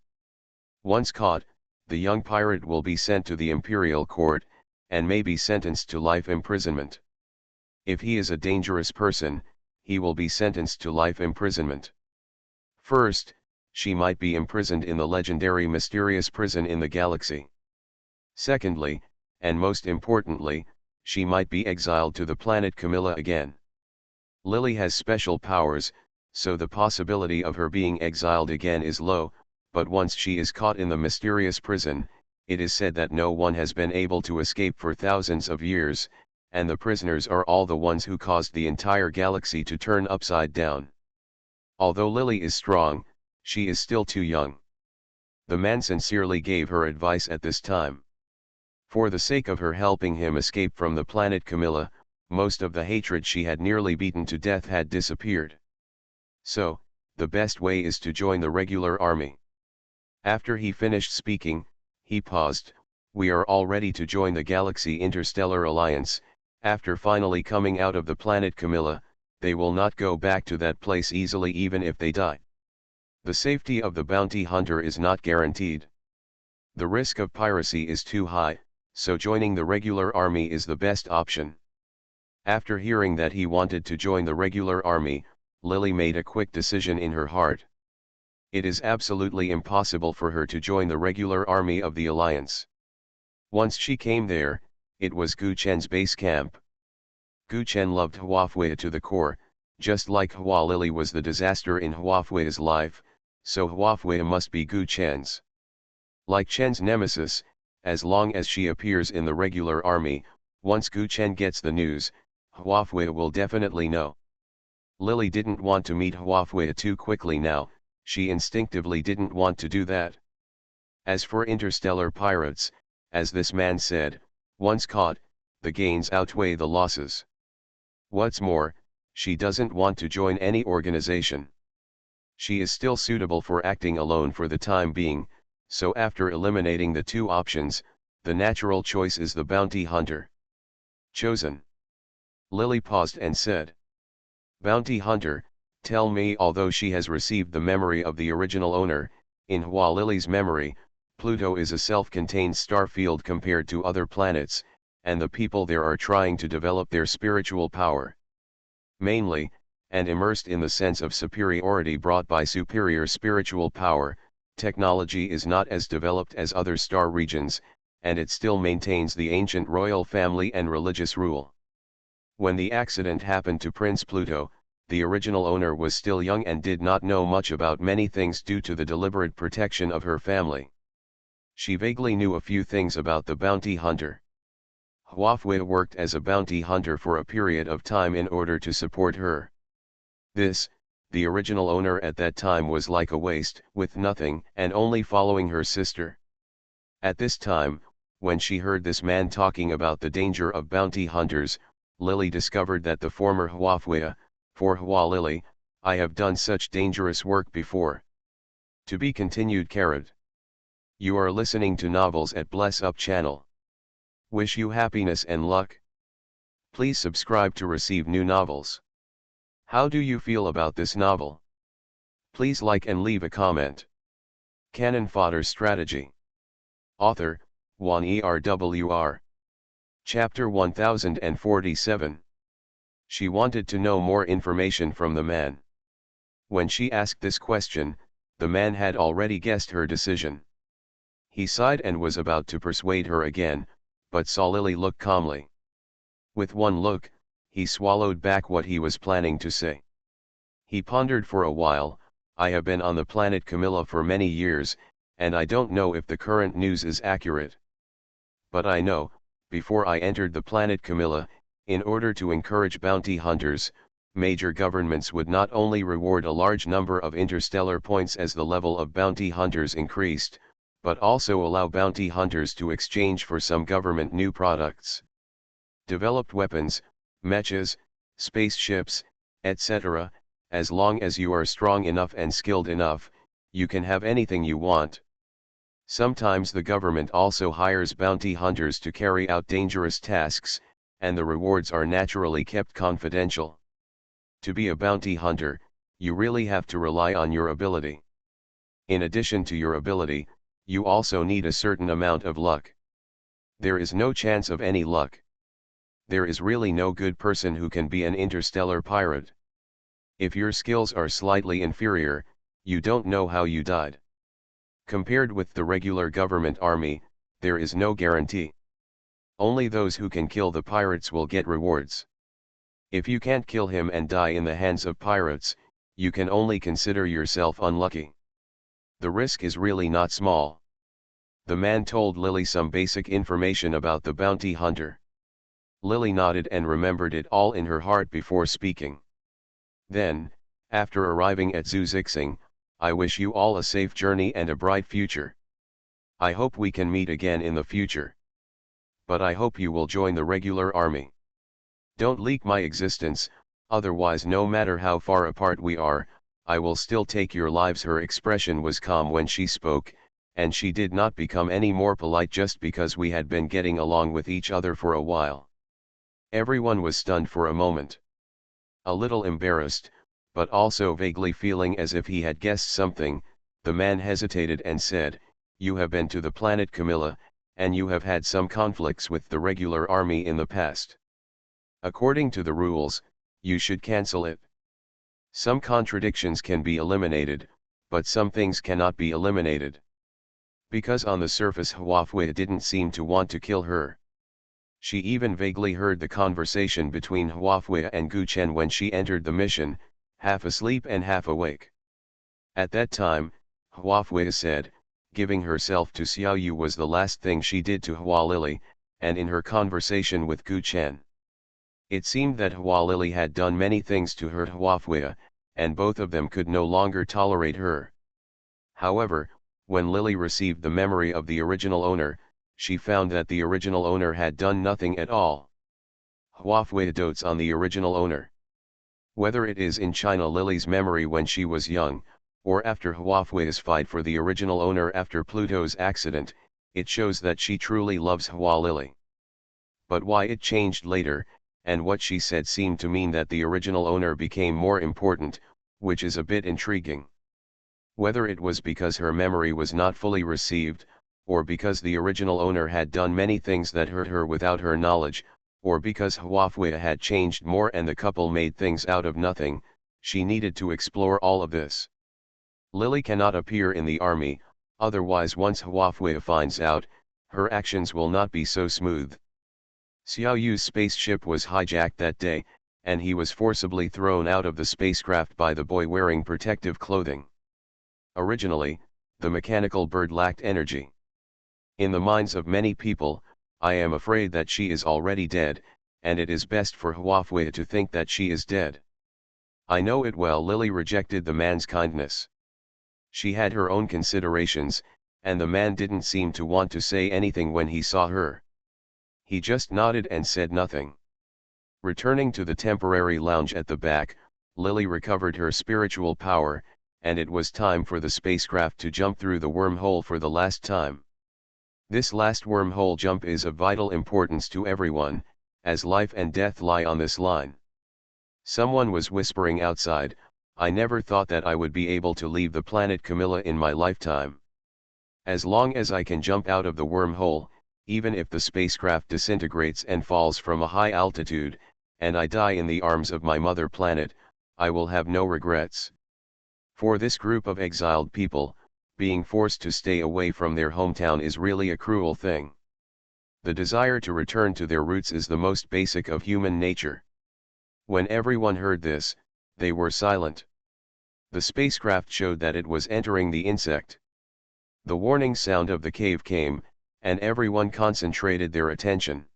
Speaker 1: Once caught, the young pirate will be sent to the imperial court, and may be sentenced to life imprisonment. If he is a dangerous person, he will be sentenced to life imprisonment. First, she might be imprisoned in the legendary mysterious prison in the galaxy. Secondly, and most importantly, she might be exiled to the planet Camilla again. Lily has special powers, so the possibility of her being exiled again is low, but once she is caught in the mysterious prison, it is said that no one has been able to escape for thousands of years, and the prisoners are all the ones who caused the entire galaxy to turn upside down. Although Lily is strong, she is still too young. The man sincerely gave her advice at this time. For the sake of her helping him escape from the planet Camilla, most of the hatred she had nearly beaten to death had disappeared. So, the best way is to join the regular army. After he finished speaking, he paused. We are all ready to join the Galaxy Interstellar Alliance. After finally coming out of the planet Camilla, they will not go back to that place easily even if they die. The safety of the bounty hunter is not guaranteed. The risk of piracy is too high, so joining the regular army is the best option. After hearing that he wanted to join the regular army, Lily made a quick decision in her heart. It is absolutely impossible for her to join the regular army of the Alliance. Once she came there, it was Gu Chen's base camp. Gu Chen loved Huafei to the core, just like Hua Lily was the disaster in Huafei's life, so Huafei must be Gu Chen's. Like Chen's nemesis, as long as she appears in the regular army, once Gu Chen gets the news, Huafei will definitely know. Lily didn't want to meet Huafei too quickly now. She instinctively didn't want to do that. As for interstellar pirates, as this man said, once caught, the gains outweigh the losses. What's more, she doesn't want to join any organization. She is still suitable for acting alone for the time being, so after eliminating the two options, the natural choice is the bounty hunter. Chosen. Lily paused and said. Bounty hunter, tell me. Although she has received the memory of the original owner, in Hua Lily's memory, Pluto is a self-contained star field compared to other planets, and the people there are trying to develop their spiritual power. Mainly, and immersed in the sense of superiority brought by superior spiritual power, technology is not as developed as other star regions, and it still maintains the ancient royal family and religious rule. When the accident happened to Prince Pluto, the original owner was still young and did not know much about many things due to the deliberate protection of her family. She vaguely knew a few things about the bounty hunter. Huafei worked as a bounty hunter for a period of time in order to support her. This, the original owner at that time, was like a waste, with nothing, and only following her sister. At this time, when she heard this man talking about the danger of bounty hunters, Lily discovered that the former Huafei, for Hua Lily, I have done such dangerous work before. To be continued. You are listening to Novels at Bless Up channel. Wish you happiness and luck. Please subscribe to receive new novels. How do you feel about this novel? Please like and leave a comment. Cannon Fodder Strategy. Author, Juan ERWR. Chapter 1047. She wanted to know more information from the man. When she asked this question, the man had already guessed her decision. He sighed and was about to persuade her again, but saw Lily look calmly. With one look, he swallowed back what he was planning to say. He pondered for a while. I have been on the planet Camilla for many years, and I don't know if the current news is accurate. But I know, before I entered the planet Camilla, in order to encourage bounty hunters, major governments would not only reward a large number of interstellar points as the level of bounty hunters increased, but also allow bounty hunters to exchange for some government new products. Developed weapons, mechas, spaceships, etc. As long as you are strong enough and skilled enough, you can have anything you want. Sometimes the government also hires bounty hunters to carry out dangerous tasks, and the rewards are naturally kept confidential. To be a bounty hunter, you really have to rely on your ability. In addition to your ability, you also need a certain amount of luck. There is no chance of any luck. There is really no good person who can be an interstellar pirate. If your skills are slightly inferior, you don't know how you died. Compared with the regular government army, there is no guarantee. Only those who can kill the pirates will get rewards. If you can't kill him and die in the hands of pirates, you can only consider yourself unlucky. The risk is really not small. The man told Lily some basic information about the bounty hunter. Lily nodded and remembered it all in her heart before speaking. Then, after arriving at Zuzixing, I wish you all a safe journey and a bright future. I hope we can meet again in the future. But I hope you will join the regular army. Don't leak my existence, otherwise no matter how far apart we are, I will still take your lives. Her expression was calm when she spoke, and she did not become any more polite just because we had been getting along with each other for a while. Everyone was stunned for a moment. A little embarrassed, but also vaguely feeling as if he had guessed something, the man hesitated and said, You have been to the planet Camilla, and you have had some conflicts with the regular army in the past. According to the rules, you should cancel it. Some contradictions can be eliminated, but some things cannot be eliminated. Because on the surface Huafei didn't seem to want to kill her. She even vaguely heard the conversation between Huafei and Gu Chen when she entered the mission, half asleep and half awake. At that time, Huafei said, giving herself to Xiaoyu was the last thing she did to Hua Lily, and in her conversation with Gu Chen. It seemed that Hua Lily had done many things to hurt Huafei, and both of them could no longer tolerate her. However, When Lily received the memory of the original owner, she found that the original owner had done nothing at all. Huafei dotes on the original owner. Whether it is in China Lily's memory when she was young, or after Huafei's fight for the original owner after Pluto's accident, it shows that she truly loves Hua Lily. But why it changed later, and what she said seemed to mean that the original owner became more important, which is a bit intriguing. Whether it was because her memory was not fully received, or because the original owner had done many things that hurt her without her knowledge, or because Huafei had changed more and the couple made things out of nothing, she needed to explore all of this. Lily cannot appear in the army, otherwise once Huafei finds out, her actions will not be so smooth. Xiao Yu's spaceship was hijacked that day, and he was forcibly thrown out of the spacecraft by the boy wearing protective clothing. Originally, the mechanical bird lacked energy. In the minds of many people, I am afraid that she is already dead, and it is best for Huafei to think that she is dead. I know it well. Lily rejected the man's kindness. She had her own considerations, and the man didn't seem to want to say anything when he saw her. He just nodded and said nothing. Returning to the temporary lounge at the back, Lily recovered her spiritual power, and it was time for the spacecraft to jump through the wormhole for the last time. This last wormhole jump is of vital importance to everyone, as life and death lie on this line. Someone was whispering outside, "I never thought that I would be able to leave the planet Camilla in my lifetime. As long as I can jump out of the wormhole, even if the spacecraft disintegrates and falls from a high altitude, and I die in the arms of my mother planet, I will have no regrets." For this group of exiled people, being forced to stay away from their hometown is really a cruel thing. The desire to return to their roots is the most basic of human nature. When everyone heard this, they were silent. The spacecraft showed that it was entering the insect. The warning sound of the cave came, and everyone concentrated their attention.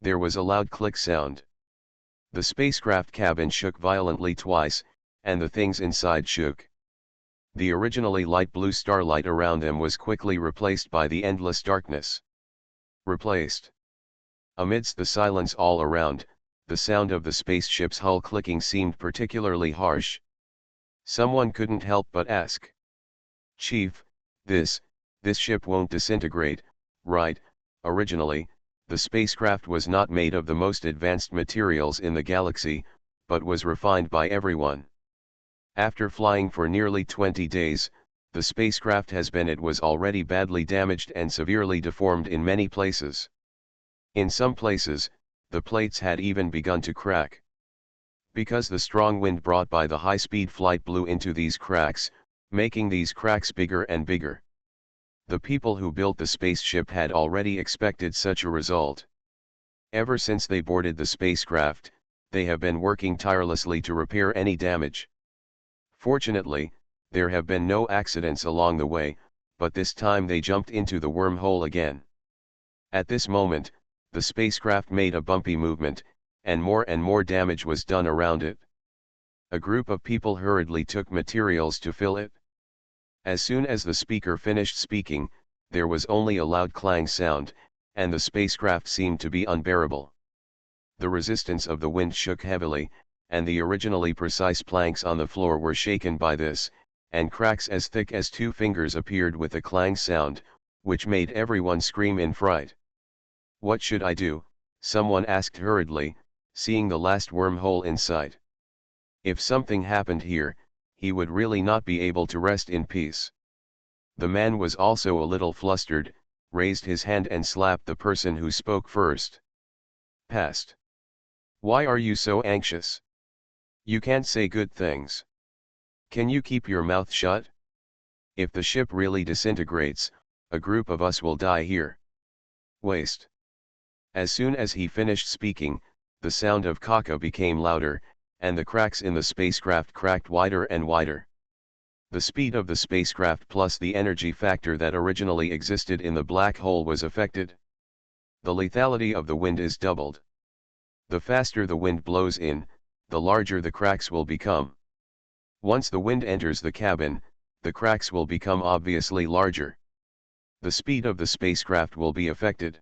Speaker 1: There was a loud click sound. The spacecraft cabin shook violently twice, and the things inside shook. The originally light blue starlight around them was quickly replaced by the endless darkness. Replaced. Amidst the silence all around, the sound of the spaceship's hull clicking seemed particularly harsh. Someone couldn't help but ask, "Chief, this ship won't disintegrate, right?" Originally, the spacecraft was not made of the most advanced materials in the galaxy, but was refined by everyone. After flying for nearly 20 days, the spacecraft was already badly damaged and severely deformed in many places. In some places, the plates had even begun to crack. Because the strong wind brought by the high-speed flight blew into these cracks, making these cracks bigger and bigger. The people who built the spaceship had already expected such a result. Ever since they boarded the spacecraft, they have been working tirelessly to repair any damage. Fortunately, there have been no accidents along the way, but this time they jumped into the wormhole again. At this moment, the spacecraft made a bumpy movement, and more damage was done around it. A group of people hurriedly took materials to fill it. As soon as the speaker finished speaking, there was only a loud clang sound, and the spacecraft seemed to be unbearable. The resistance of the wind shook heavily, and the originally precise planks on the floor were shaken by this, and cracks as thick as 2 fingers appeared with a clang sound, which made everyone scream in fright. "What should I do?" someone asked hurriedly, seeing the last wormhole in sight. If something happened here, he would really not be able to rest in peace. The man was also a little flustered, raised his hand and slapped the person who spoke first. "Past. Why are you so anxious? You can't say good things. Can you keep your mouth shut? If the ship really disintegrates, a group of us will die here. Waste." As soon as he finished speaking, the sound of caca became louder, and the cracks in the spacecraft cracked wider and wider. The speed of the spacecraft plus the energy factor that originally existed in the black hole was affected. The lethality of the wind is doubled. The faster the wind blows in, the larger the cracks will become. Once the wind enters the cabin, the cracks will become obviously larger. The speed of the spacecraft will be affected.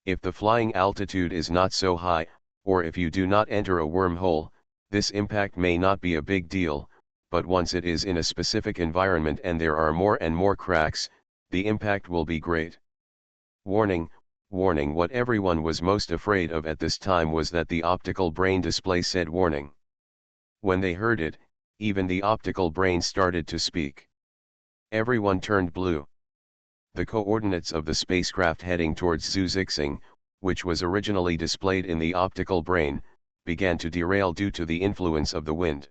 Speaker 1: If the flying altitude is not so high, or if you do not enter a wormhole, this impact may not be a big deal, but once it is in a specific environment and there are more and more cracks, the impact will be great. Warning, warning. What everyone was most afraid of at this time was that the optical brain display said warning. When they heard it, even the optical brain started to speak. Everyone turned blue. The coordinates of the spacecraft heading towards Zuzixing, which was originally displayed in the optical brain, began to derail due to the influence of the wind.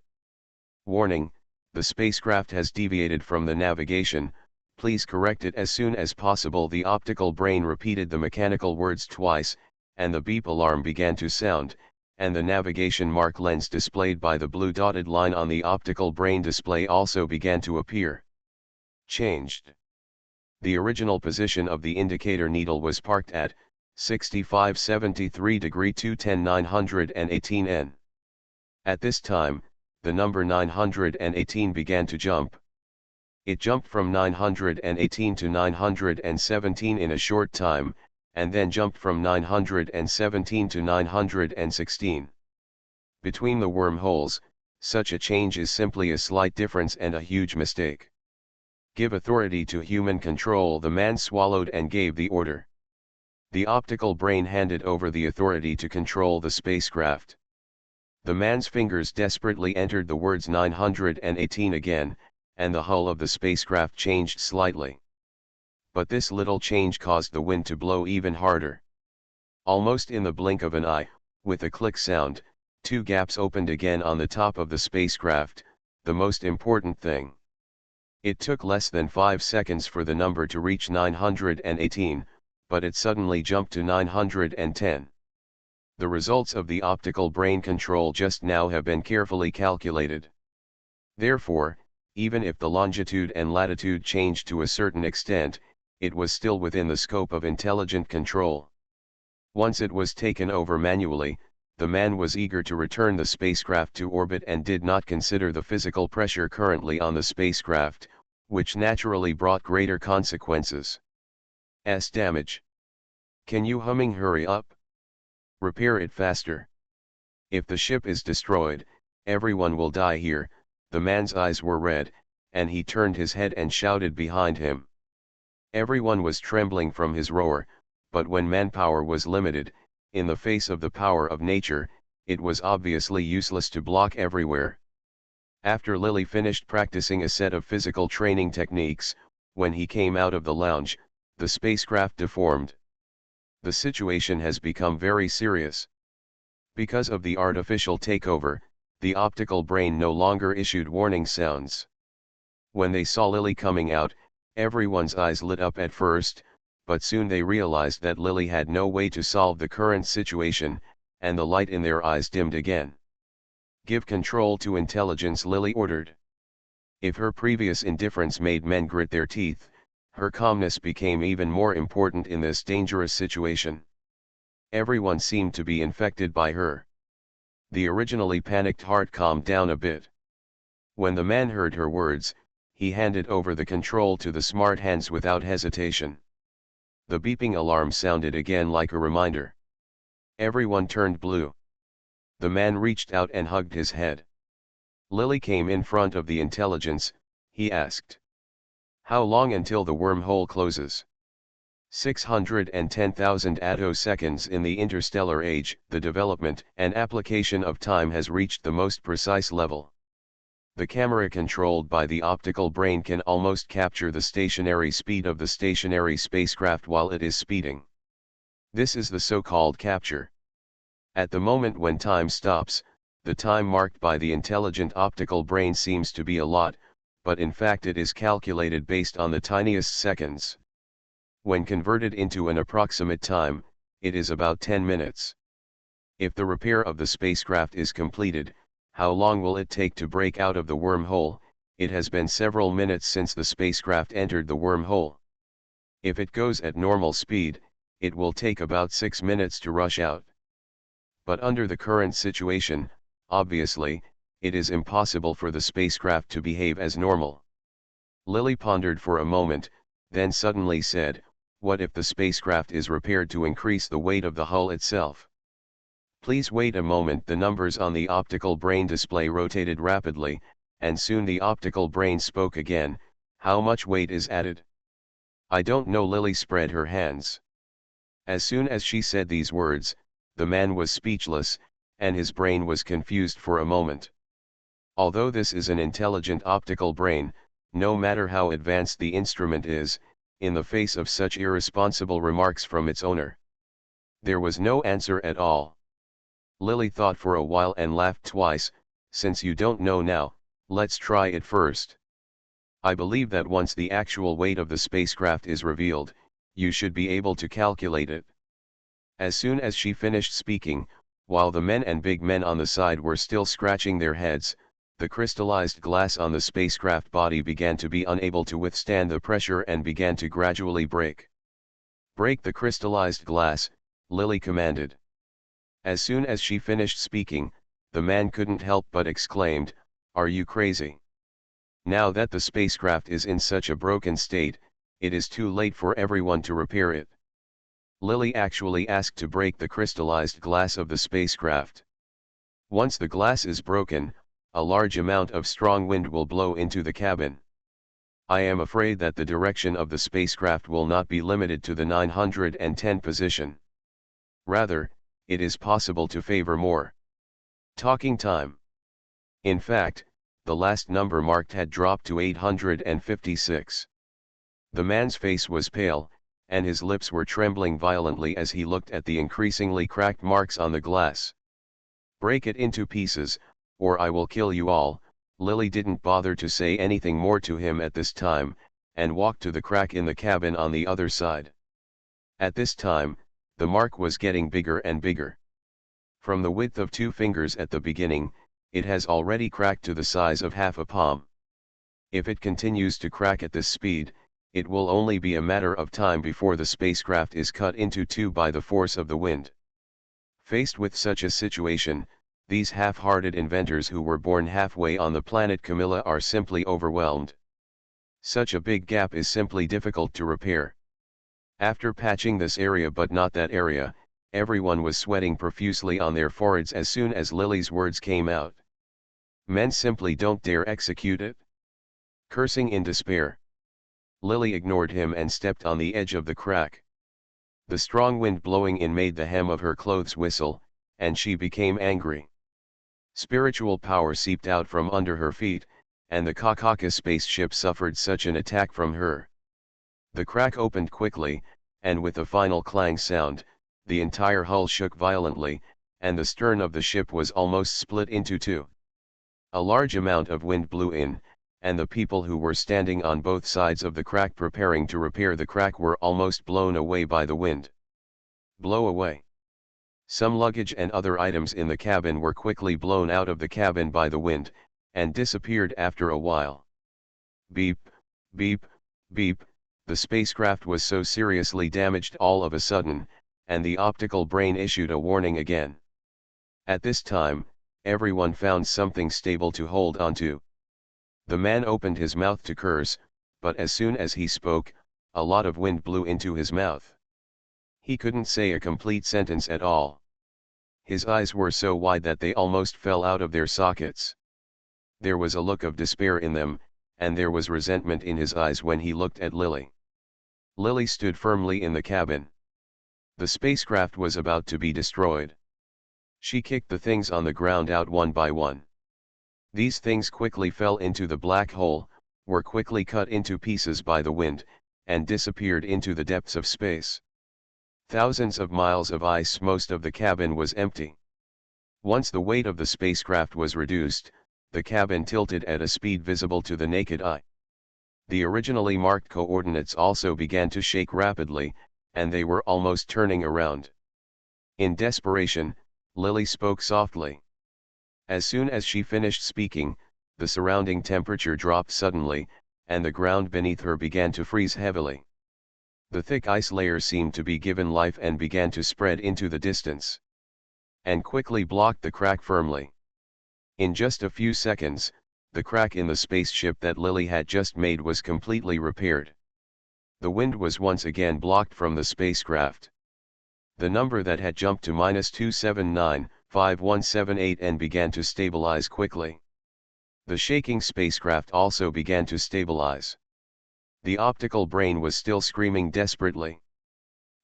Speaker 1: Warning, the spacecraft has deviated from the navigation, please correct it as soon as possible. The optical brain repeated the mechanical words twice, and the beep alarm began to sound, and the navigation mark lens displayed by the blue dotted line on the optical brain display also began to appear. Changed. The original position of the indicator needle was parked at 6573° 210 918 N. At this time, the number 918 began to jump. It jumped from 918 to 917 in a short time, and then jumped from 917 to 916. Between the wormholes, such a change is simply a slight difference and a huge mistake. Give authority to human control. The man swallowed and gave the order. The optical brain handed over the authority to control the spacecraft. The man's fingers desperately entered the words 918 again, and the hull of the spacecraft changed slightly. But this little change caused the wind to blow even harder. Almost in the blink of an eye, with a click sound, two gaps opened again on the top of the spacecraft, the most important thing. It took less than 5 seconds for the number to reach 918, but it suddenly jumped to 910. The results of the optical brain control just now have been carefully calculated. Therefore, even if the longitude and latitude changed to a certain extent, it was still within the scope of intelligent control. Once it was taken over manually, the man was eager to return the spacecraft to orbit and did not consider the physical pressure currently on the spacecraft, which naturally brought greater consequences. Damage. Can you hurry up? Repair it faster. If the ship is destroyed, everyone will die here. The man's eyes were red, and he turned his head and shouted behind him. Everyone was trembling from his roar, but when manpower was limited, in the face of the power of nature, it was obviously useless to block everywhere. After Lily finished practicing a set of physical training techniques, when he came out of the lounge, the spacecraft deformed. The situation has become very serious. Because of the artificial takeover, the optical brain no longer issued warning sounds. When they saw Lily coming out, everyone's eyes lit up at first, but soon they realized that Lily had no way to solve the current situation, and the light in their eyes dimmed again. Give control to intelligence, Lily ordered. If her previous indifference made men grit their teeth, her calmness became even more important in this dangerous situation. Everyone seemed to be infected by her. The originally panicked heart calmed down a bit. When the man heard her words, he handed over the control to the smart hands without hesitation. The beeping alarm sounded again like a reminder. Everyone turned blue. The man reached out and hugged his head. Lily came in front of the intelligence. He asked, "How long until the wormhole closes?" 610,000 attoseconds. In the interstellar age, the development and application of time has reached the most precise level. The camera controlled by the optical brain can almost capture the stationary speed of the stationary spacecraft while it is speeding. This is the so-called capture. At the moment when time stops, the time marked by the intelligent optical brain seems to be a lot, but in fact it is calculated based on the tiniest seconds. When converted into an approximate time, it is about 10 minutes. If the repair of the spacecraft is completed, how long will it take to break out of the wormhole? It has been several minutes since the spacecraft entered the wormhole. If it goes at normal speed, it will take about 6 minutes to rush out. But under the current situation, obviously, it is impossible for the spacecraft to behave as normal. Lily pondered for a moment, then suddenly said, "What if the spacecraft is repaired to increase the weight of the hull itself?" "Please wait a moment." The numbers on the optical brain display rotated rapidly, and soon the optical brain spoke again. "How much weight is added?" "I don't know." Lily spread her hands. As soon as she said these words, the man was speechless, and his brain was confused for a moment. Although this is an intelligent optical brain, no matter how advanced the instrument is, in the face of such irresponsible remarks from its owner, there was no answer at all. Lily thought for a while and laughed twice. "Since you don't know now, let's try it first. I believe that once the actual weight of the spacecraft is revealed, you should be able to calculate it." As soon as she finished speaking, while the men and big men on the side were still scratching their heads, the crystallized glass on the spacecraft body began to be unable to withstand the pressure and began to gradually break. "Break the crystallized glass," Lily commanded. As soon as she finished speaking, the man couldn't help but exclaimed, "Are you crazy? Now that the spacecraft is in such a broken state, it is too late for everyone to repair it." Lily actually asked to break the crystallized glass of the spacecraft. "Once the glass is broken, a large amount of strong wind will blow into the cabin. I am afraid that the direction of the spacecraft will not be limited to the 910 position. Rather, it is possible to favor more talking time. In fact, the last number marked had dropped to 856. The man's face was pale, and his lips were trembling violently as he looked at the increasingly cracked marks on the glass. "Break it into pieces, or I will kill you all." Lily didn't bother to say anything more to him at this time, and walked to the crack in the cabin on the other side. At this time, the mark was getting bigger and bigger. From the width of 2 fingers at the beginning, it has already cracked to the size of half a palm. If it continues to crack at this speed, it will only be a matter of time before the spacecraft is cut into 2 by the force of the wind. Faced with such a situation, these half-hearted inventors who were born halfway on the planet Camilla are simply overwhelmed. Such a big gap is simply difficult to repair. After patching this area but not that area, everyone was sweating profusely on their foreheads as soon as Lily's words came out. Men simply don't dare execute it. Cursing in despair, Lily ignored him and stepped on the edge of the crack. The strong wind blowing in made the hem of her clothes whistle, and she became angry. Spiritual power seeped out from under her feet, and the Kakaka spaceship suffered such an attack from her. The crack opened quickly, and with a final clang sound, the entire hull shook violently, and the stern of the ship was almost split into 2. A large amount of wind blew in, and the people who were standing on both sides of the crack preparing to repair the crack were almost blown away by the wind. Blow away. Some luggage and other items in the cabin were quickly blown out of the cabin by the wind, and disappeared after a while. Beep, beep, beep. The spacecraft was so seriously damaged all of a sudden, and the optical brain issued a warning again. At this time, everyone found something stable to hold onto. The man opened his mouth to curse, but as soon as he spoke, a lot of wind blew into his mouth. He couldn't say a complete sentence at all. His eyes were so wide that they almost fell out of their sockets. There was a look of despair in them, and there was resentment in his eyes when he looked at Lily. Lily stood firmly in the cabin. The spacecraft was about to be destroyed. She kicked the things on the ground out one by one. These things quickly fell into the black hole, were quickly cut into pieces by the wind, and disappeared into the depths of space. Thousands of miles of ice. Most of the cabin was empty. Once the weight of the spacecraft was reduced, the cabin tilted at a speed visible to the naked eye. The originally marked coordinates also began to shake rapidly, and they were almost turning around. In desperation, Lily spoke softly. As soon as she finished speaking, the surrounding temperature dropped suddenly, and the ground beneath her began to freeze heavily. The thick ice layer seemed to be given life and began to spread into the distance, and quickly blocked the crack firmly. In just a few seconds, The crack in the spaceship that Lily had just made was completely repaired. The wind was once again blocked from the spacecraft. The number that had jumped to -279.5178 and began to stabilize quickly. The shaking spacecraft also began to stabilize. The optical brain was still screaming desperately.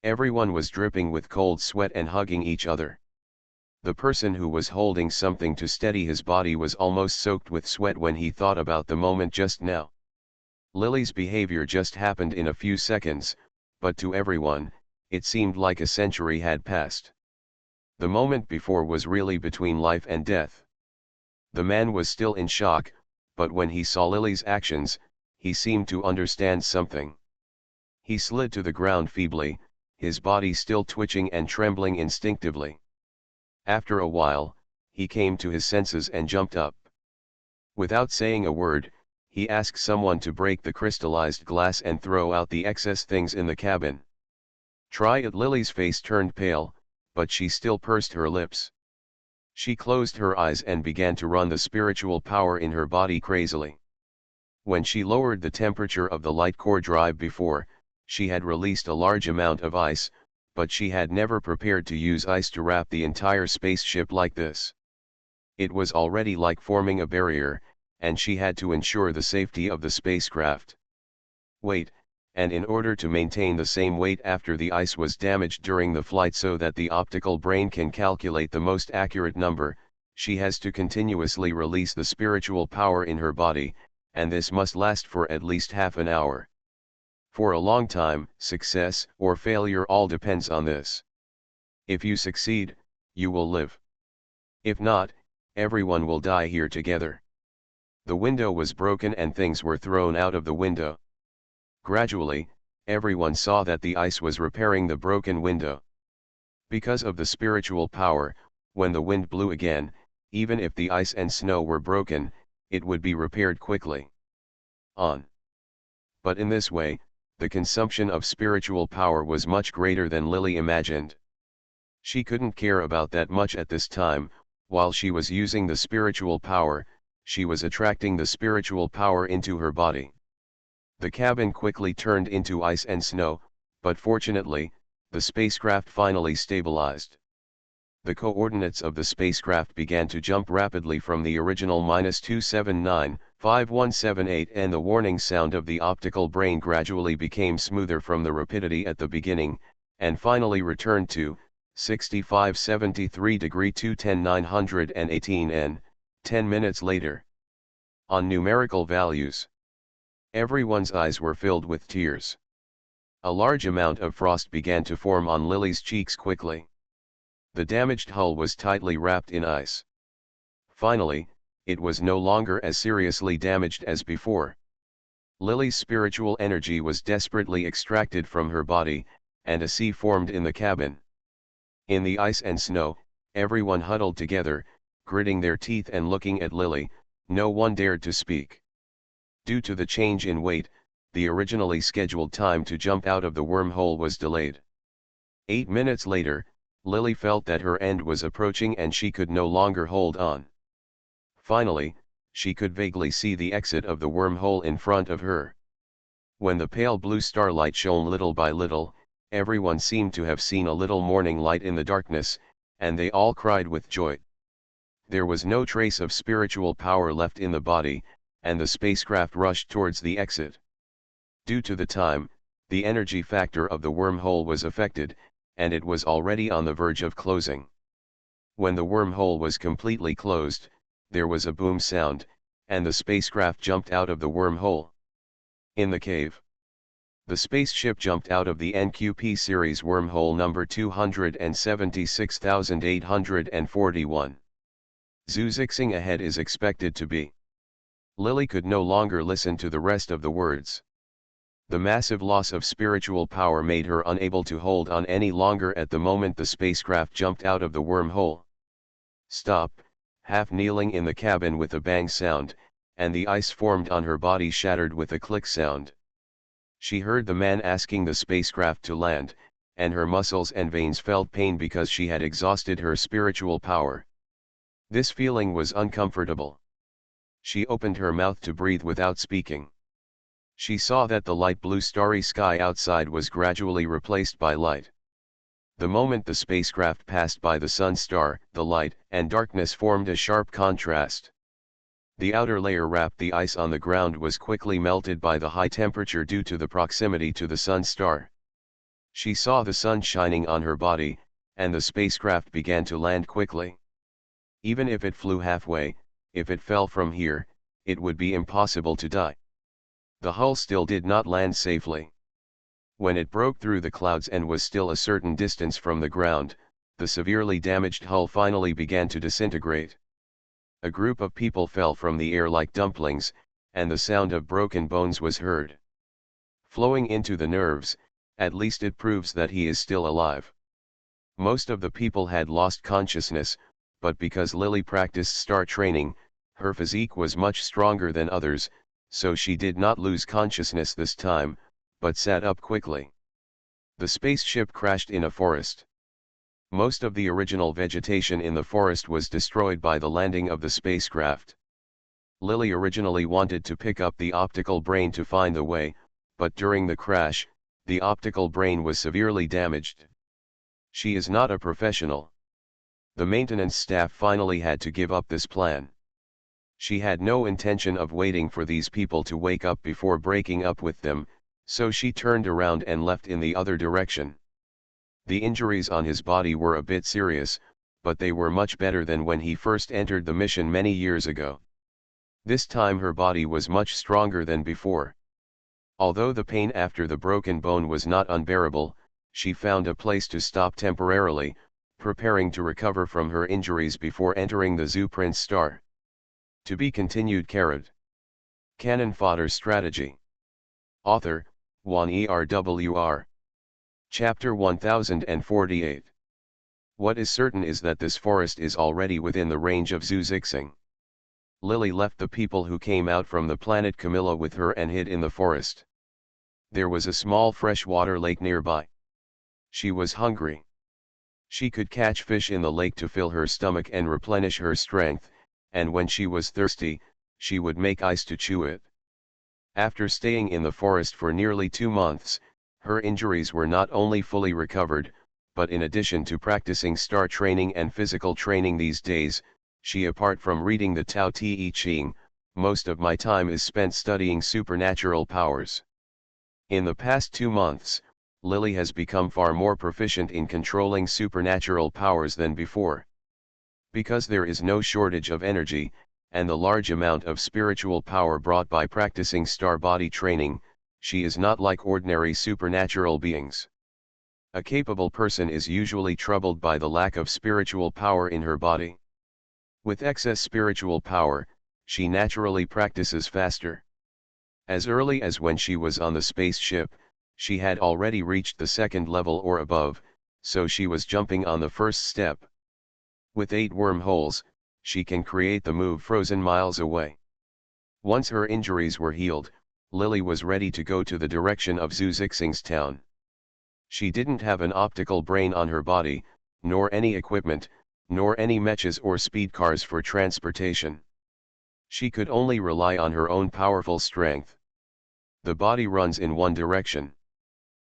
Speaker 1: Everyone was dripping with cold sweat and hugging each other. The person who was holding something to steady his body was almost soaked with sweat when he thought about the moment just now. Lily's behavior just happened in a few seconds, but to everyone, it seemed like a century had passed. The moment before was really between life and death. The man was still in shock, but when he saw Lily's actions, he seemed to understand something. He slid to the ground feebly, his body still twitching and trembling instinctively. After a while, he came to his senses and jumped up. Without saying a word, he asked someone to break the crystallized glass and throw out the excess things in the cabin. Try it. Lily's face turned pale, but she still pursed her lips. She closed her eyes and began to run the spiritual power in her body crazily. When she lowered the temperature of the light core drive before, she had released a large amount of ice, but she had never prepared to use ice to wrap the entire spaceship like this. It was already like forming a barrier, and she had to ensure the safety of the spacecraft. Wait, and in order to maintain the same weight after the ice was damaged during the flight so that the optical brain can calculate the most accurate number, she has to continuously release the spiritual power in her body, and this must last for at least half an hour. For a long time, success or failure all depends on this. If you succeed, you will live. If not, everyone will die here together. The window was broken and things were thrown out of the window. Gradually, everyone saw that the ice was repairing the broken window. Because of the spiritual power, when the wind blew again, even if the ice and snow were broken, it would be repaired quickly. But in this way, the consumption of spiritual power was much greater than Lily imagined. She couldn't care about that much at this time. While she was using the spiritual power, she was attracting the spiritual power into her body. The cabin quickly turned into ice and snow, but fortunately, the spacecraft finally stabilized. The coordinates of the spacecraft began to jump rapidly from the original -279.5178 and the warning sound of the optical brain gradually became smoother from the rapidity at the beginning, and finally returned to 6573°210,918 N, 10 minutes later. On numerical values. Everyone's eyes were filled with tears. A large amount of frost began to form on Lily's cheeks quickly. The damaged hull was tightly wrapped in ice. Finally, it was no longer as seriously damaged as before. Lily's spiritual energy was desperately extracted from her body, and a sea formed in the cabin. In the ice and snow, everyone huddled together, gritting their teeth and looking at Lily. No one dared to speak. Due to the change in weight, the originally scheduled time to jump out of the wormhole was delayed. 8 minutes later, Lily felt that her end was approaching and she could no longer hold on. Finally, she could vaguely see the exit of the wormhole in front of her. When the pale blue starlight shone little by little, everyone seemed to have seen a little morning light in the darkness, and they all cried with joy. There was no trace of spiritual power left in the body, and the spacecraft rushed towards the exit. Due to the time, the energy factor of the wormhole was affected, and it was already on the verge of closing. When the wormhole was completely closed, there was a boom sound, and the spacecraft jumped out of the wormhole. In the cave. The spaceship jumped out of the NQP series wormhole number 276,841. Zuzixing ahead is expected to be. Lily could no longer listen to the rest of the words. The massive loss of spiritual power made her unable to hold on any longer at the moment the spacecraft jumped out of the wormhole. Stop, half kneeling in the cabin with a bang sound, and the ice formed on her body shattered with a click sound. She heard the man asking the spacecraft to land, and her muscles and veins felt pain because she had exhausted her spiritual power. This feeling was uncomfortable. She opened her mouth to breathe without speaking. She saw that the light blue starry sky outside was gradually replaced by light. The moment the spacecraft passed by the sun star, the light and darkness formed a sharp contrast. The outer layer wrapped the ice on the ground was quickly melted by the high temperature due to the proximity to the sun star. She saw the sun shining on her body, and the spacecraft began to land quickly. Even if it flew halfway, if it fell from here, it would be impossible to die. The hull still did not land safely. When it broke through the clouds and was still a certain distance from the ground, the severely damaged hull finally began to disintegrate. A group of people fell from the air like dumplings, and the sound of broken bones was heard. Flowing into the nerves, at least it proves that he is still alive. Most of the people had lost consciousness, but because Lily practiced star training, her physique was much stronger than others, so she did not lose consciousness this time, but sat up quickly. The spaceship crashed in a forest. Most of the original vegetation in the forest was destroyed by the landing of the spacecraft. Lily originally wanted to pick up the optical brain to find the way, but during the crash, the optical brain was severely damaged. She is not a professional. The maintenance staff finally had to give up this plan. She had no intention of waiting for these people to wake up before breaking up with them, so she turned around and left in the other direction. The injuries on his body were a bit serious, but they were much better than when he first entered the mission many years ago. This time her body was much stronger than before. Although the pain after the broken bone was not unbearable, she found a place to stop temporarily, preparing to recover from her injuries before entering the Zooprint star. To be continued. Cannon Fodder Strategy. Author, Juan ERWR. Chapter 1048. What is certain is that this forest is already within the range of Zuzixing. Lily left the people who came out from the planet Camilla with her and hid in the forest. There was a small freshwater lake nearby. She was hungry. She could catch fish in the lake to fill her stomach and replenish her strength, and when she was thirsty, she would make ice to chew it. After staying in the forest for nearly 2 months, her injuries were not only fully recovered, but in addition to practicing star training and physical training these days, she, apart from reading the Tao Te Ching, most of my time is spent studying supernatural powers. In the past 2 months, Lily has become far more proficient in controlling supernatural powers than before. Because there is no shortage of energy, and the large amount of spiritual power brought by practicing star body training, she is not like ordinary supernatural beings. A capable person is usually troubled by the lack of spiritual power in her body. With excess spiritual power, she naturally practices faster. As early as when she was on the spaceship, she had already reached the 2nd level or above, so she was jumping on the first step. With 8 wormholes, she can create the move frozen miles away. Once her injuries were healed, Lily was ready to go to the direction of Zuzixing's town. She didn't have an optical brain on her body, nor any equipment, nor any mechas or speed cars for transportation. She could only rely on her own powerful strength. The body runs in one direction.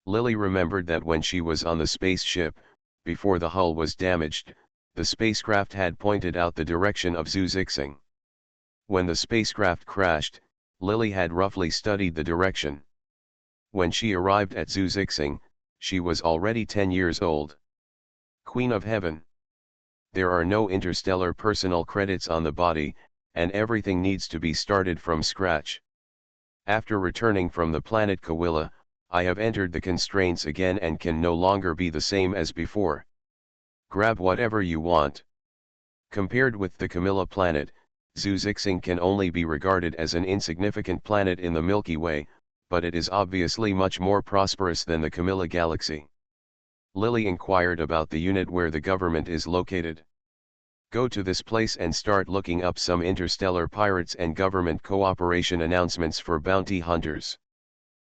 Speaker 1: Lily remembered that when she was on the spaceship, before the hull was damaged, the spacecraft had pointed out the direction of Zuzixing. When the spacecraft crashed, Lily had roughly studied the direction. When she arrived at Zuzixing, she was already 10 years old. Queen of Heaven. There are no interstellar personal credits on the body, and everything needs to be started from scratch. After returning from the planet Kawila, I have entered the constraints again and can no longer be the same as before. Grab whatever you want. Compared with the Camilla planet, Zuzixing can only be regarded as an insignificant planet in the Milky Way, but it is obviously much more prosperous than the Camilla galaxy. Lily inquired about the unit where the government is located. Go to this place and start looking up some interstellar pirates and government cooperation announcements for bounty hunters.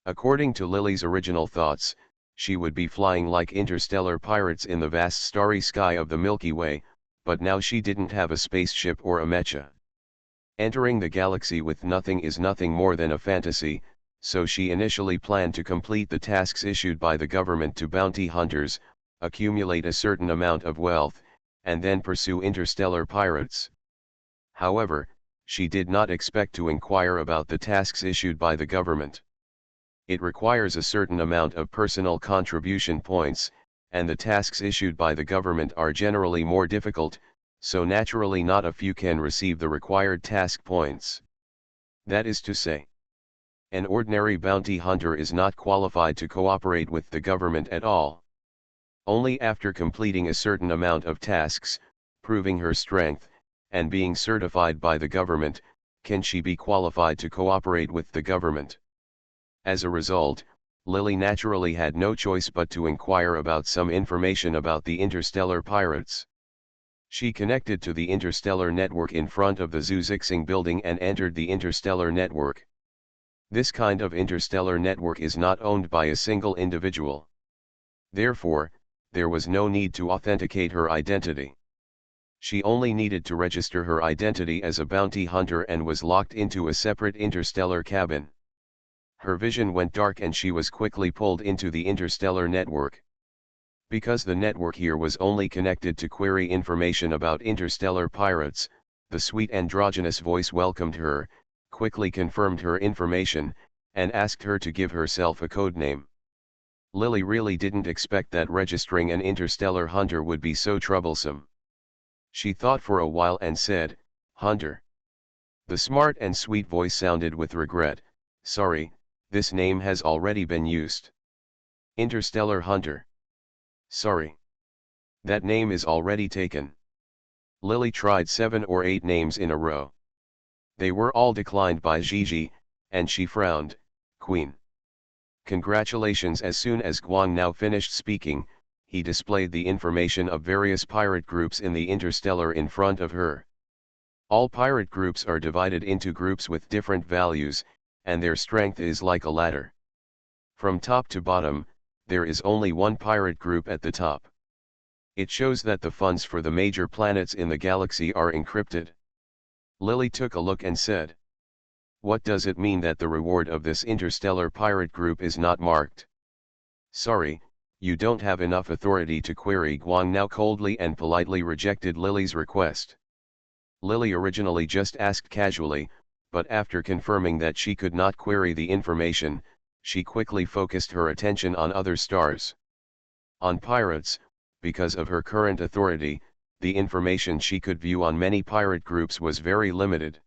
Speaker 1: According to Lily's original thoughts, she would be flying like interstellar pirates in the vast starry sky of the Milky Way, but now she didn't have a spaceship or a mecha. Entering the galaxy with nothing is nothing more than a fantasy, so she initially planned to complete the tasks issued by the government to bounty hunters, accumulate a certain amount of wealth, and then pursue interstellar pirates. However, she did not expect to inquire about the tasks issued by the government. It requires a certain amount of personal contribution points, and the tasks issued by the government are generally more difficult, so naturally not a few can receive the required task points. That is to say, an ordinary bounty hunter is not qualified to cooperate with the government at all. Only after completing a certain amount of tasks, proving her strength, and being certified by the government, can she be qualified to cooperate with the government. As a result, Lily naturally had no choice but to inquire about some information about the interstellar pirates. She connected to the interstellar network in front of the Zuzixing building and entered the interstellar network. This kind of interstellar network is not owned by a single individual. Therefore, there was no need to authenticate her identity. She only needed to register her identity as a bounty hunter and was locked into a separate interstellar cabin. Her vision went dark and she was quickly pulled into the interstellar network. Because the network here was only connected to query information about interstellar pirates, the sweet androgynous voice welcomed her, quickly confirmed her information, and asked her to give herself a codename. Lily really didn't expect that registering an interstellar hunter would be so troublesome. She thought for a while and said, "Hunter." The smart and sweet voice sounded with regret, "Sorry, this name has already been used." "Interstellar Hunter." "Sorry. That name is already taken." Lily tried 7 or 8 names in a row. They were all declined by Gigi, and she frowned. "Queen." "Congratulations." As soon as Guang Nao finished speaking, he displayed the information of various pirate groups in the interstellar in front of her. All pirate groups are divided into groups with different values, and their strength is like a ladder. From top to bottom, there is only one pirate group at the top. It shows that the funds for the major planets in the galaxy are encrypted. Lily took a look and said, "What does it mean that the reward of this interstellar pirate group is not marked?" "Sorry, you don't have enough authority to query." Guang now coldly and politely rejected Lily's request. Lily originally just asked casually, but after confirming that she could not query the information, she quickly focused her attention on other stars. On pirates, because of her current authority, the information she could view on many pirate groups was very limited.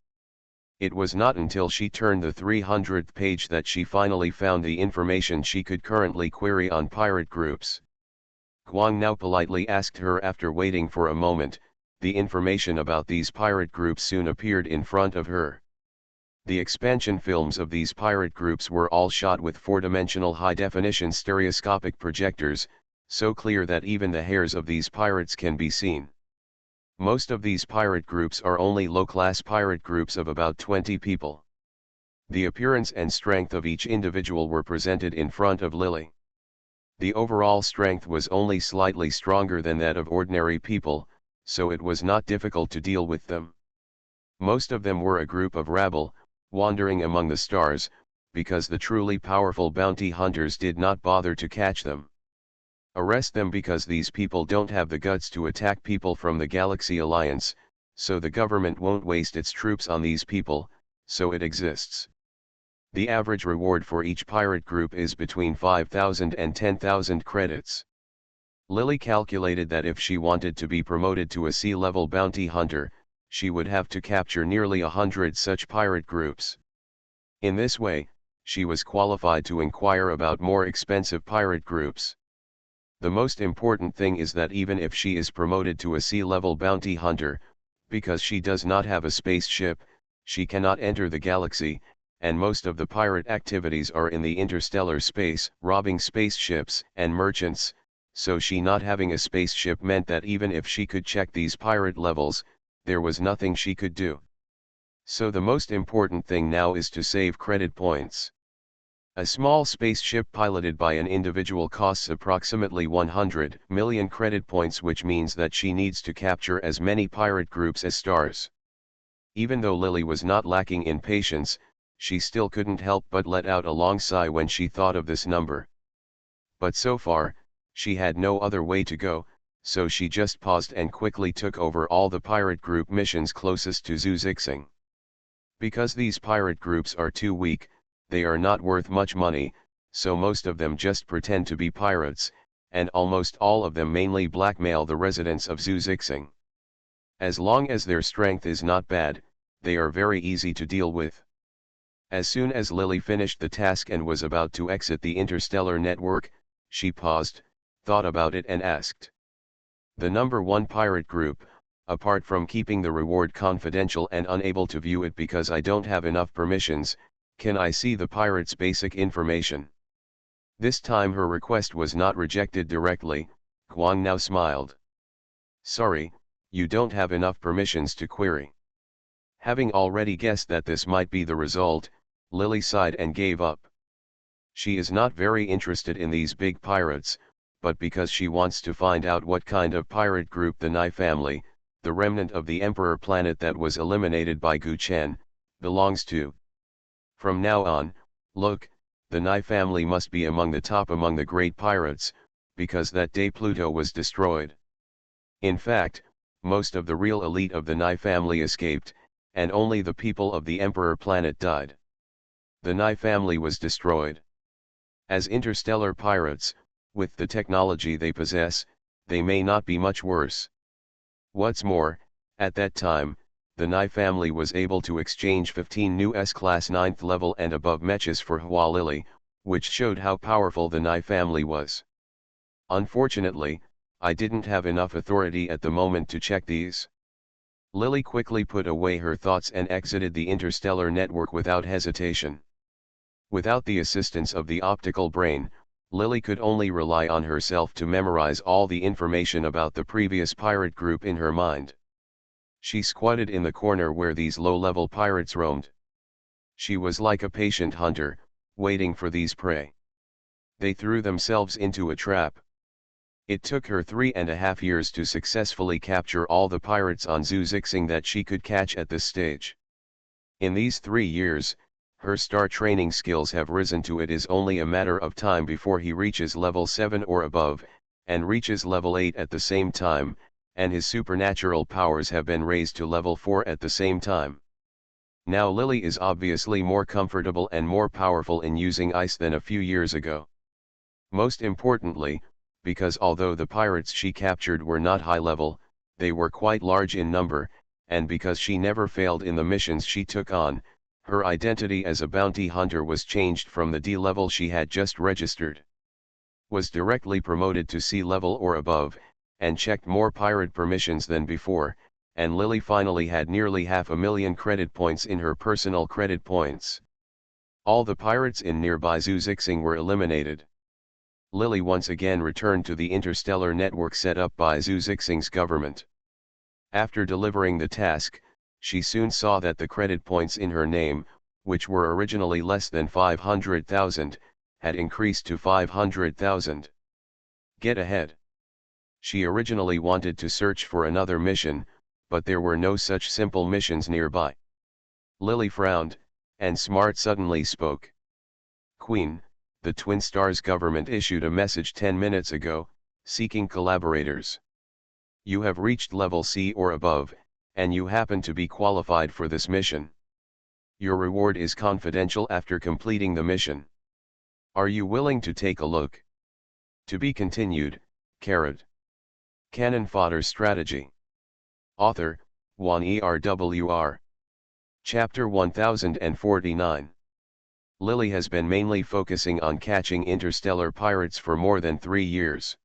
Speaker 1: It was not until she turned the 300th page that she finally found the information she could currently query on pirate groups. Guang now politely asked her. After waiting for a moment, the information about these pirate groups soon appeared in front of her. The expansion films of these pirate groups were all shot with 4-dimensional high-definition stereoscopic projectors, so clear that even the hairs of these pirates can be seen. Most of these pirate groups are only low-class pirate groups of about 20 people. The appearance and strength of each individual were presented in front of Lily. The overall strength was only slightly stronger than that of ordinary people, so it was not difficult to deal with them. Most of them were a group of rabble, wandering among the stars, because the truly powerful bounty hunters did not bother to catch them. Arrest them because these people don't have the guts to attack people from the Galaxy Alliance, so the government won't waste its troops on these people, so it exists. The average reward for each pirate group is between 5,000 and 10,000 credits. Lily calculated that if she wanted to be promoted to a sea-level bounty hunter, she would have to capture nearly 100 such pirate groups. In this way, she was qualified to inquire about more expensive pirate groups. The most important thing is that even if she is promoted to a sea-level bounty hunter, because she does not have a spaceship, she cannot enter the galaxy, and most of the pirate activities are in the interstellar space, robbing spaceships and merchants, so she not having a spaceship meant that even if she could check these pirate levels, there was nothing she could do. So the most important thing now is to save credit points. A small spaceship piloted by an individual costs approximately 100 million credit points, which means that she needs to capture as many pirate groups as stars. Even though Lily was not lacking in patience, she still couldn't help but let out a long sigh when she thought of this number. But so far, she had no other way to go, so she just paused and quickly took over all the pirate group missions closest to Zuzixing. Because these pirate groups are too weak, they are not worth much money, so most of them just pretend to be pirates, and almost all of them mainly blackmail the residents of Zuzixing. As long as their strength is not bad, they are very easy to deal with. As soon as Lily finished the task and was about to exit the interstellar network, she paused, thought about it and asked. The number 1 pirate group, apart from keeping the reward confidential and unable to view it because I don't have enough permissions, can I see the pirates' basic information? This time her request was not rejected directly. Huang now smiled. Sorry, you don't have enough permissions to query. Having already guessed that this might be the result, Lily sighed and gave up. She is not very interested in these big pirates, but because she wants to find out what kind of pirate group the Nai family, the remnant of the Emperor planet that was eliminated by Gu Chen, belongs to. From now on, look, the Nai family must be among the top among the great pirates, because that day Pluto was destroyed. In fact, most of the real elite of the Nai family escaped, and only the people of the Emperor planet died. The Nai family was destroyed. As interstellar pirates, with the technology they possess, they may not be much worse. What's more, at that time, the Nai family was able to exchange 15 new S-class 9th level and above mechas for Hua Lily, which showed how powerful the Nai family was. Unfortunately, I didn't have enough authority at the moment to check these. Lily quickly put away her thoughts and exited the interstellar network without hesitation. Without the assistance of the optical brain, Lily could only rely on herself to memorize all the information about the previous pirate group in her mind. She squatted in the corner where these low-level pirates roamed. She was like a patient hunter, waiting for these prey. They threw themselves into a trap. It took her 3.5 years to successfully capture all the pirates on Zuzixing that she could catch at this stage. In these 3 years, her star training skills have risen to it is only a matter of time before he reaches level 7 or above, and reaches level 8 at the same time, and his supernatural powers have been raised to level 4 at the same time. Now Lily is obviously more comfortable and more powerful in using ice than a few years ago. Most importantly, because although the pirates she captured were not high level, they were quite large in number, and because she never failed in the missions she took on, her identity as a bounty hunter was changed from the D level she had just registered. Was directly promoted to C level or above, and checked more pirate permissions than before, and Lily finally had nearly 500,000 credit points in her personal credit points. All the pirates in nearby Zuzixing were eliminated. Lily once again returned to the interstellar network set up by Zuzixing's government. After delivering the task, she soon saw that the credit points in her name, which were originally less than 500,000, had increased to 500,000. Get ahead. She originally wanted to search for another mission, but there were no such simple missions nearby. Lily frowned, and Smart suddenly spoke. Queen, the Twin Stars government issued a message 10 minutes ago, seeking collaborators. You have reached level C or above, and you happen to be qualified for this mission. Your reward is confidential after completing the mission. Are you willing to take a look? To be continued, Carrot. Cannon Fodder Strategy. Author, Juan ERWR. Chapter 1049. Lily has been mainly focusing on catching interstellar pirates for more than 3 years.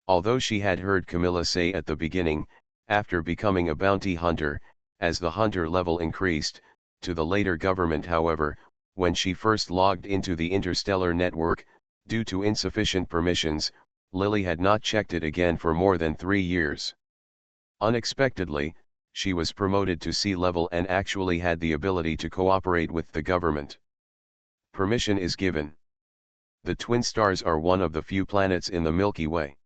Speaker 1: Although she had heard Camilla say at the beginning, after becoming a bounty hunter, as the hunter level increased, to the later government however, when she first logged into the interstellar network, due to insufficient permissions, Lily had not checked it again for more than 3 years. Unexpectedly, she was promoted to C level and actually had the ability to cooperate with the government. Permission is given. The twin stars are one of the few planets in the Milky Way.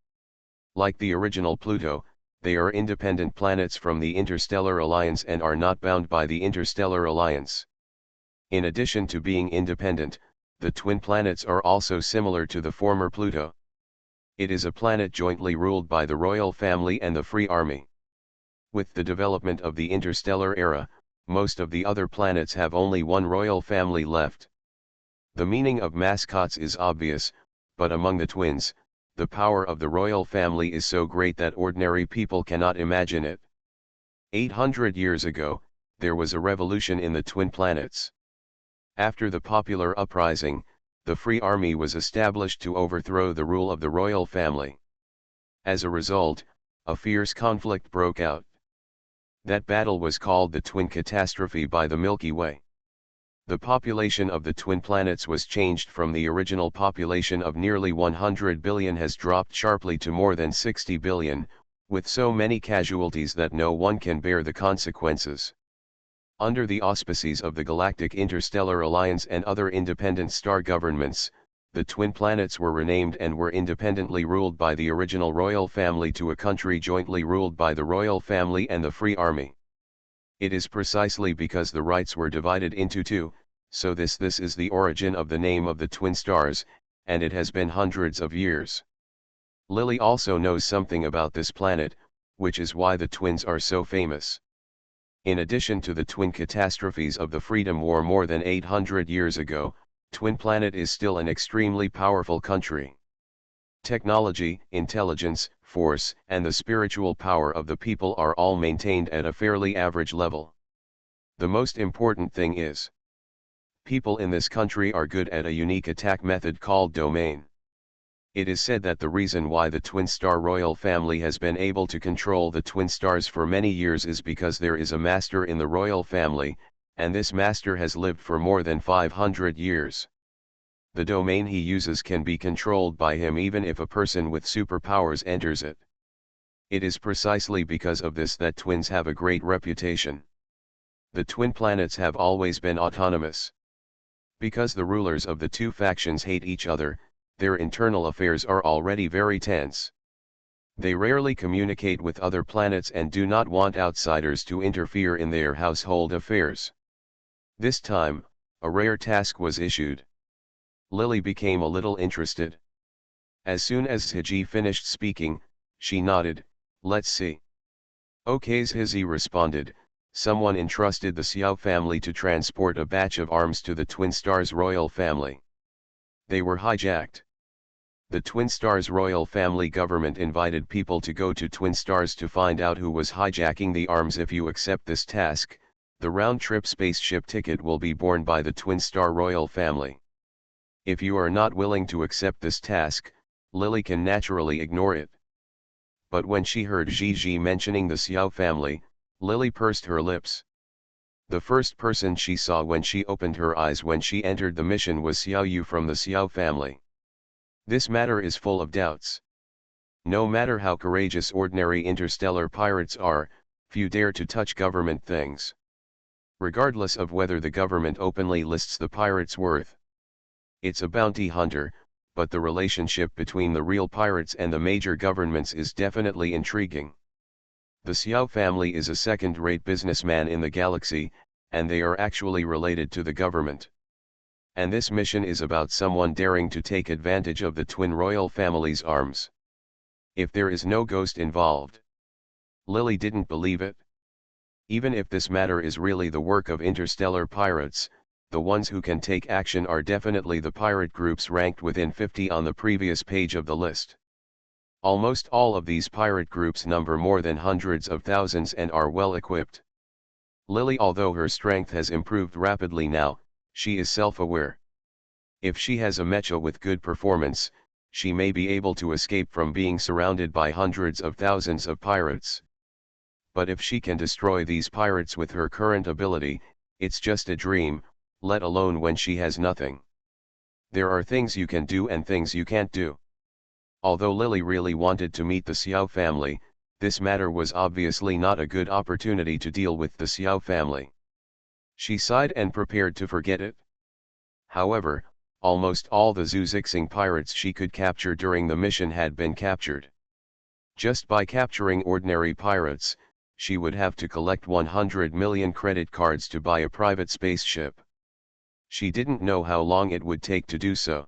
Speaker 1: Like the original Pluto, They are independent planets from the Interstellar Alliance and are not bound by the Interstellar Alliance. In addition to being independent, the twin planets are also similar to the former Pluto. It is a planet jointly ruled by the royal family and the Free Army. With the development of the interstellar era, most of the other planets have only one royal family left. The meaning of mascots is obvious, but among the twins, the power of the royal family is so great that ordinary people cannot imagine it. 800 years ago, there was a revolution in the twin planets. After the popular uprising, the Free Army was established to overthrow the rule of the royal family. As a result, a fierce conflict broke out. That battle was called the Twin Catastrophe by the Milky Way. The population of the twin planets was changed from the original population of nearly 100 billion has dropped sharply to more than 60 billion, with so many casualties that no one can bear the consequences. Under the auspices of the Galactic Interstellar Alliance and other independent star governments, the twin planets were renamed and were independently ruled by the original royal family to a country jointly ruled by the royal family and the Free Army. It is precisely because the rights were divided into two, so this is the origin of the name of the twin stars, and it has been hundreds of years. Lily also knows something about this planet, which is why the twins are so famous. In addition to the twin catastrophes of the Freedom War more than 800 years ago, Twin Planet is still an extremely powerful country. Technology, intelligence, force, and the spiritual power of the people are all maintained at a fairly average level. The most important thing is, people in this country are good at a unique attack method called domain. It is said that the reason why the twin star royal family has been able to control the twin stars for many years is because there is a master in the royal family, and this master has lived for more than 500 years. The domain he uses can be controlled by him even if a person with superpowers enters it. It is precisely because of this that twins have a great reputation. The twin planets have always been autonomous. Because the rulers of the two factions hate each other, their internal affairs are already very tense. They rarely communicate with other planets and do not want outsiders to interfere in their household affairs. This time, a rare task was issued. Lily became a little interested. As soon as Hiji finished speaking, she nodded, "Let's see." "Okay," Hiji responded. Someone entrusted the Xiao family to transport a batch of arms to the Twin Stars royal family. They were hijacked. The Twin Stars royal family government invited people to go to Twin Stars to find out who was hijacking the arms. If you accept this task, the round-trip spaceship ticket will be borne by the Twin Star royal family. If you are not willing to accept this task, Lily can naturally ignore it. But when she heard Gigi mentioning the Xiao family, Lily pursed her lips. The first person she saw when she opened her eyes when she entered the mission was Xiao Yu from the Xiao family. This matter is full of doubts. No matter how courageous ordinary interstellar pirates are, few dare to touch government things. Regardless of whether the government openly lists the pirate's worth. It's a bounty hunter, but the relationship between the real pirates and the major governments is definitely intriguing. The Xiao family is a second-rate businessman in the galaxy, and they are actually related to the government. And this mission is about someone daring to take advantage of the twin royal family's arms. If there is no ghost involved. Lily didn't believe it. Even if this matter is really the work of interstellar pirates, the ones who can take action are definitely the pirate groups ranked within 50 on the previous page of the list. Almost all of these pirate groups number more than hundreds of thousands and are well equipped. Lily, although her strength has improved rapidly now, she is self-aware. If she has a mecha with good performance, she may be able to escape from being surrounded by hundreds of thousands of pirates. But if she can destroy these pirates with her current ability, it's just a dream, let alone when she has nothing. There are things you can do and things you can't do. Although Lily really wanted to meet the Xiao family, this matter was obviously not a good opportunity to deal with the Xiao family. She sighed and prepared to forget it. However, almost all the Zuzixing pirates she could capture during the mission had been captured. Just by capturing ordinary pirates, she would have to collect 100 million credit cards to buy a private spaceship. She didn't know how long it would take to do so.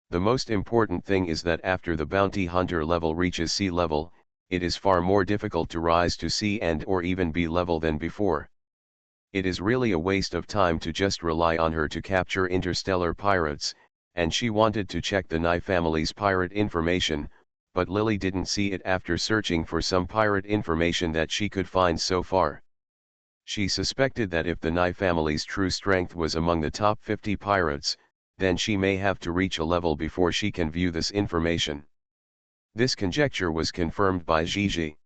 Speaker 1: The most important thing is that after the bounty hunter level reaches sea level, it is far more difficult to rise to sea and or even be level than before. It is really a waste of time to just rely on her to capture interstellar pirates, and she wanted to check the Nye family's pirate information, but Lily didn't see it after searching for some pirate information that she could find so far. She suspected that if the Nye family's true strength was among the top 50 pirates, then she may have to reach a level before she can view this information. This conjecture was confirmed by Gigi.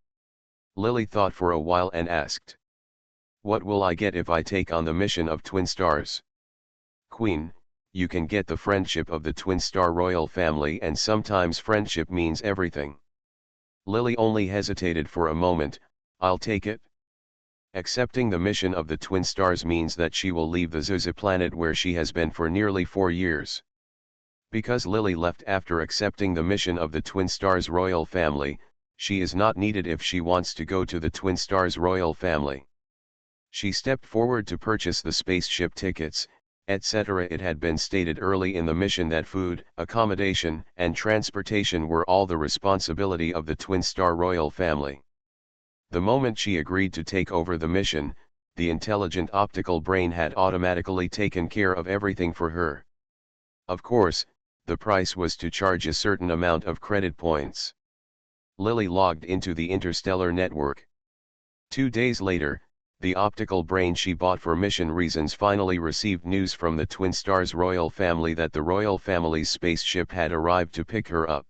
Speaker 1: Lily thought for a while and asked, "What will I get if I take on the mission of Twin Stars?" "Queen, you can get the friendship of the Twin Star royal family, and sometimes friendship means everything." Lily only hesitated for a moment. "I'll take it." Accepting the mission of the Twin Stars means that she will leave the Zuzu planet where she has been for nearly 4 years. Because Lily left after accepting the mission of the Twin Stars royal family, she is not needed if she wants to go to the Twin Stars royal family. She stepped forward to purchase the spaceship tickets, etc. It had been stated early in the mission that food, accommodation, and transportation were all the responsibility of the Twin Star royal family. The moment she agreed to take over the mission, the intelligent optical brain had automatically taken care of everything for her. Of course, the price was to charge a certain amount of credit points. Lily logged into the interstellar network. 2 days later, the optical brain she bought for mission reasons finally received news from the Twin Stars royal family that the royal family's spaceship had arrived to pick her up.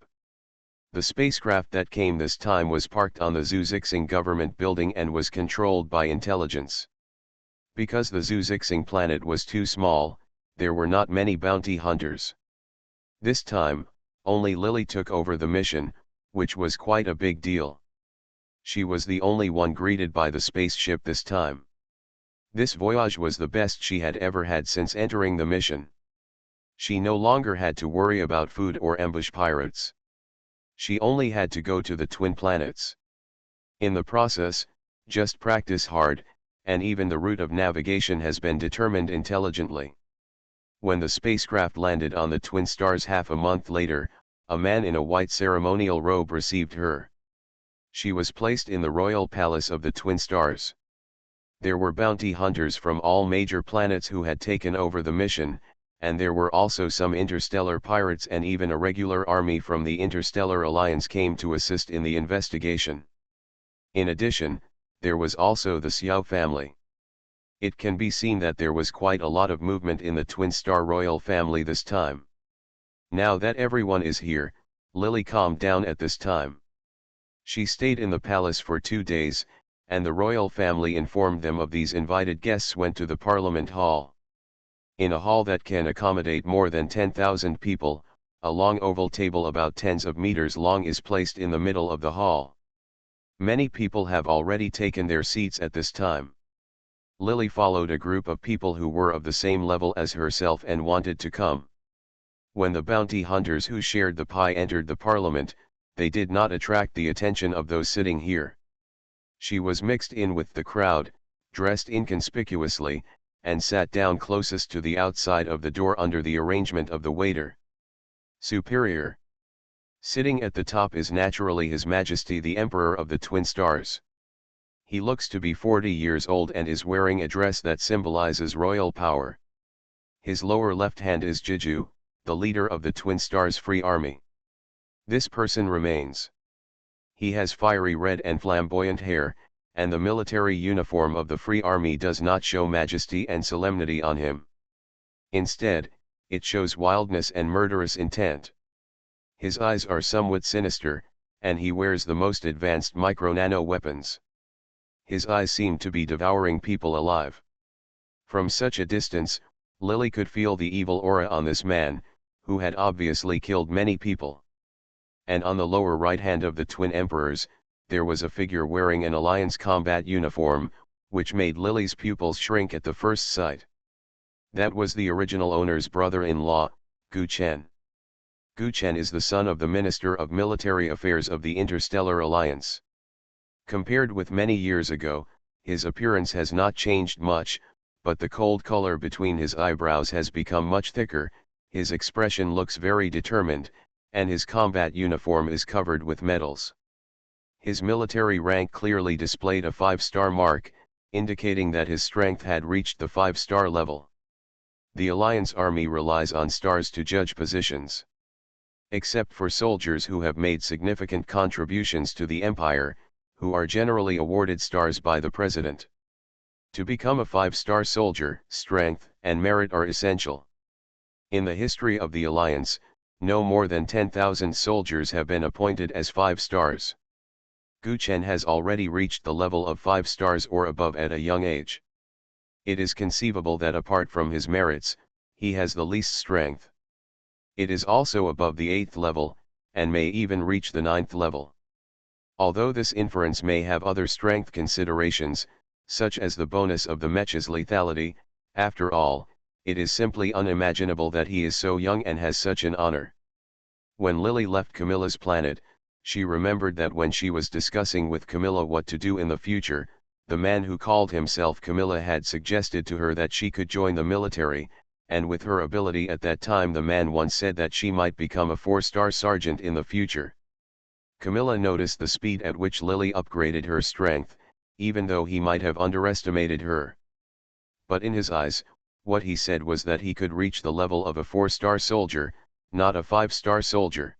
Speaker 1: The spacecraft that came this time was parked on the Zuzixing government building and was controlled by intelligence. Because the Zuzixing planet was too small, there were not many bounty hunters. This time, only Lily took over the mission, which was quite a big deal. She was the only one greeted by the spaceship this time. This voyage was the best she had ever had since entering the mission. She no longer had to worry about food or ambush pirates. She only had to go to the twin planets. In the process, just practice hard, and even the route of navigation has been determined intelligently. When the spacecraft landed on the Twin Stars half a month later, a man in a white ceremonial robe received her. She was placed in the royal palace of the Twin Stars. There were bounty hunters from all major planets who had taken over the mission, and there were also some interstellar pirates, and even a regular army from the Interstellar Alliance came to assist in the investigation. In addition, there was also the Xiao family. It can be seen that there was quite a lot of movement in the Twin Star royal family this time. Now that everyone is here, Lily calmed down at this time. She stayed in the palace for 2 days, and the royal family informed them of these invited guests went to the Parliament Hall. In a hall that can accommodate more than 10,000 people, a long oval table about tens of meters long is placed in the middle of the hall. Many people have already taken their seats at this time. Lily followed a group of people who were of the same level as herself and wanted to come. When the bounty hunters who shared the pie entered the Parliament, they did not attract the attention of those sitting here. She was mixed in with the crowd, dressed inconspicuously, and sat down closest to the outside of the door under the arrangement of the waiter. Superior. Sitting at the top is naturally His Majesty the Emperor of the Twin Stars. He looks to be 40 years old and is wearing a dress that symbolizes royal power. His lower left hand is Jiju, the leader of the Twin Stars Free Army. This person remains. He has fiery red and flamboyant hair, and the military uniform of the Free Army does not show majesty and solemnity on him. Instead, it shows wildness and murderous intent. His eyes are somewhat sinister, and he wears the most advanced micro-nano weapons. His eyes seem to be devouring people alive. From such a distance, Lily could feel the evil aura on this man, who had obviously killed many people. And on the lower right hand of the twin emperors, there was a figure wearing an alliance combat uniform, which made Lily's pupils shrink at the first sight. That was the original owner's brother-in-law, Gu Chen. Gu Chen is the son of the Minister of Military Affairs of the Interstellar Alliance. Compared with many years ago, his appearance has not changed much, but the cold color between his eyebrows has become much thicker, his expression looks very determined, and his combat uniform is covered with medals. His military rank clearly displayed a 5-star mark, indicating that his strength had reached the 5-star level. The Alliance Army relies on stars to judge positions. Except for soldiers who have made significant contributions to the Empire, who are generally awarded stars by the President. To become a 5-star soldier, strength and merit are essential. In the history of the Alliance, no more than 10,000 soldiers have been appointed as 5 stars. Gu Chen has already reached the level of 5 stars or above at a young age. It is conceivable that apart from his merits, he has the least strength. It is also above the 8th level, and may even reach the 9th level. Although this inference may have other strength considerations, such as the bonus of the mecha's lethality, after all, it is simply unimaginable that he is so young and has such an honor. When Lily left Camilla's planet, she remembered that when she was discussing with Camilla what to do in the future, the man who called himself Camilla had suggested to her that she could join the military, and with her ability at that time the man once said that she might become a 4-star sergeant in the future. Camilla noticed the speed at which Lily upgraded her strength, even though he might have underestimated her. But in his eyes, what he said was that he could reach the level of a 4-star soldier, not a 5-star soldier.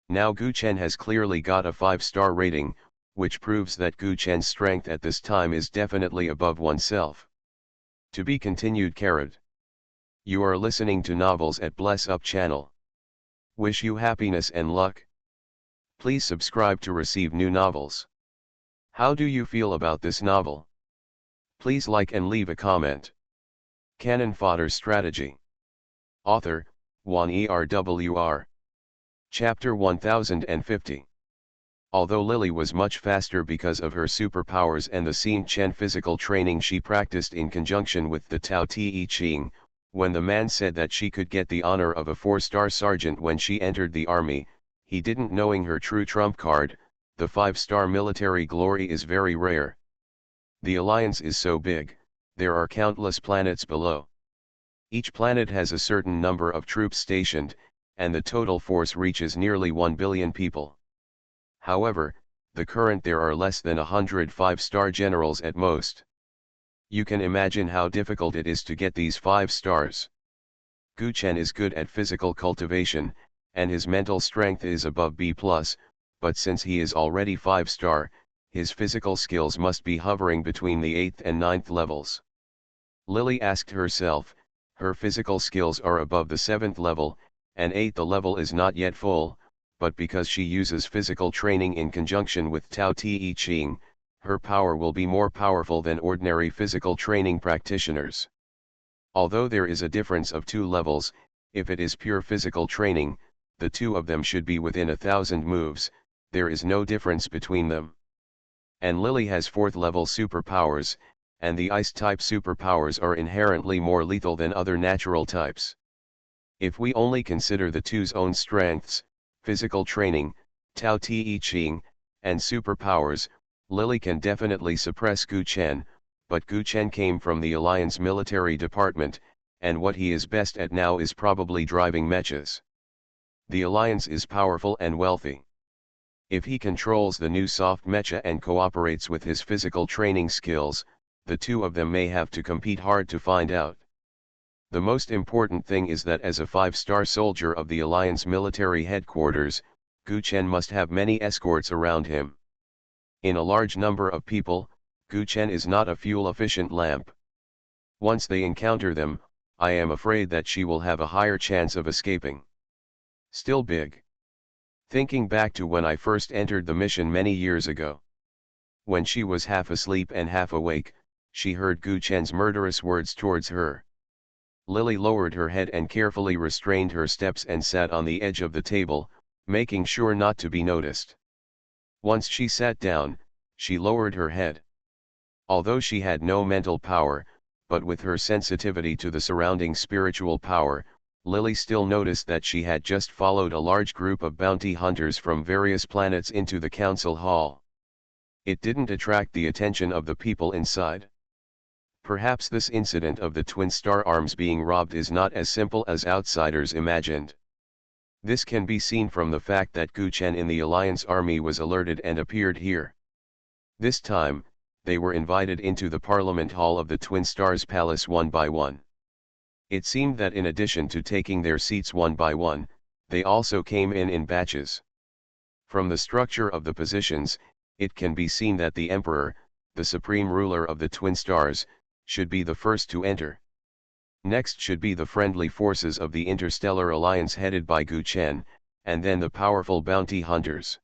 Speaker 1: Now Gu Chen has clearly got a 5-star rating, which proves that Gu Chen's strength at this time is definitely above oneself. To be continued. You are listening to novels at Bless Up channel. Wish you happiness and luck. Please subscribe to receive new novels. How do you feel about this novel? Please like and leave a comment. Cannon Fodder Strategy. Author, Juan ERWR. Chapter 1050. Although Lily was much faster because of her superpowers and the Xin Chen physical training she practiced in conjunction with the Tao Te Ching, when the man said that she could get the honor of a 4-star sergeant when she entered the army, he didn't knowing her true trump card, the 5-star military glory is very rare. The Alliance is so big, there are countless planets below. Each planet has a certain number of troops stationed, and the total force reaches nearly 1 billion people. However, there are less than 100 5-star generals at most. You can imagine how difficult it is to get these 5 stars. Gu Chen is good at physical cultivation, and his mental strength is above B+, but since he is already 5-star, his physical skills must be hovering between the 8th and 9th levels. Lily asked herself, her physical skills are above the 7th level, and 8th level is not yet full, but because she uses physical training in conjunction with Tao Te Ching, her power will be more powerful than ordinary physical training practitioners. Although there is a difference of 2 levels, if it is pure physical training, the two of them should be within 1,000 moves, there is no difference between them. And Lily has 4th level superpowers, and the ice-type superpowers are inherently more lethal than other natural types. If we only consider the two's own strengths, physical training, Tao Te Ching, and superpowers, Lily can definitely suppress Gu Chen, but Gu Chen came from the Alliance military department, and what he is best at now is probably driving mechas. The Alliance is powerful and wealthy. If he controls the new soft mecha and cooperates with his physical training skills, the two of them may have to compete hard to find out. The most important thing is that as a 5-star soldier of the Alliance military headquarters, Gu Chen must have many escorts around him. In a large number of people, Gu Chen is not a fuel-efficient lamp. Once they encounter them, I am afraid that she will have a higher chance of escaping. Still big. Thinking back to when I first entered the mission many years ago. When she was half asleep and half awake, she heard Gu Chen's murderous words towards her. Lily lowered her head and carefully restrained her steps and sat on the edge of the table, making sure not to be noticed. Once she sat down, she lowered her head. Although she had no mental power, but with her sensitivity to the surrounding spiritual power, Lily still noticed that she had just followed a large group of bounty hunters from various planets into the council hall. It didn't attract the attention of the people inside. Perhaps this incident of the twin star arms being robbed is not as simple as outsiders imagined. This can be seen from the fact that Gu Chen in the Alliance army was alerted and appeared here. This time, they were invited into the Parliament Hall of the Twin Stars Palace one by one. It seemed that in addition to taking their seats one by one, they also came in batches. From the structure of the positions, it can be seen that the Emperor, the supreme ruler of the Twin Stars, should be the first to enter. Next should be the friendly forces of the Interstellar Alliance headed by Gu Chen, and then the powerful bounty hunters.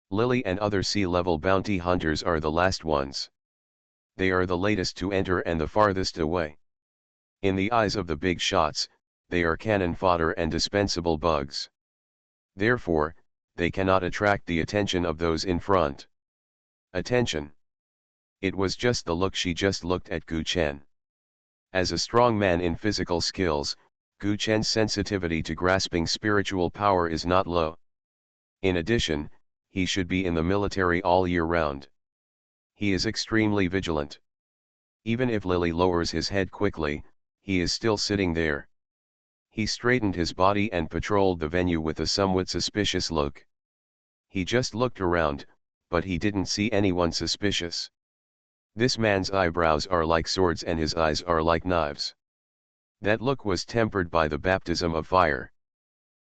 Speaker 1: Lily and other sea-level bounty hunters are the last ones. They are the latest to enter and the farthest away. In the eyes of the big shots, they are cannon fodder and dispensable bugs. Therefore, they cannot attract the attention of those in front. Attention! It was just the look she just looked at Gu Chen. As a strong man in physical skills, Gu Chen's sensitivity to grasping spiritual power is not low. In addition, he should be in the military all year round. He is extremely vigilant. Even if Lily lowers his head quickly, he is still sitting there. He straightened his body and patrolled the venue with a somewhat suspicious look. He just looked around, but he didn't see anyone suspicious. This man's eyebrows are like swords and his eyes are like knives. That look was tempered by the baptism of fire.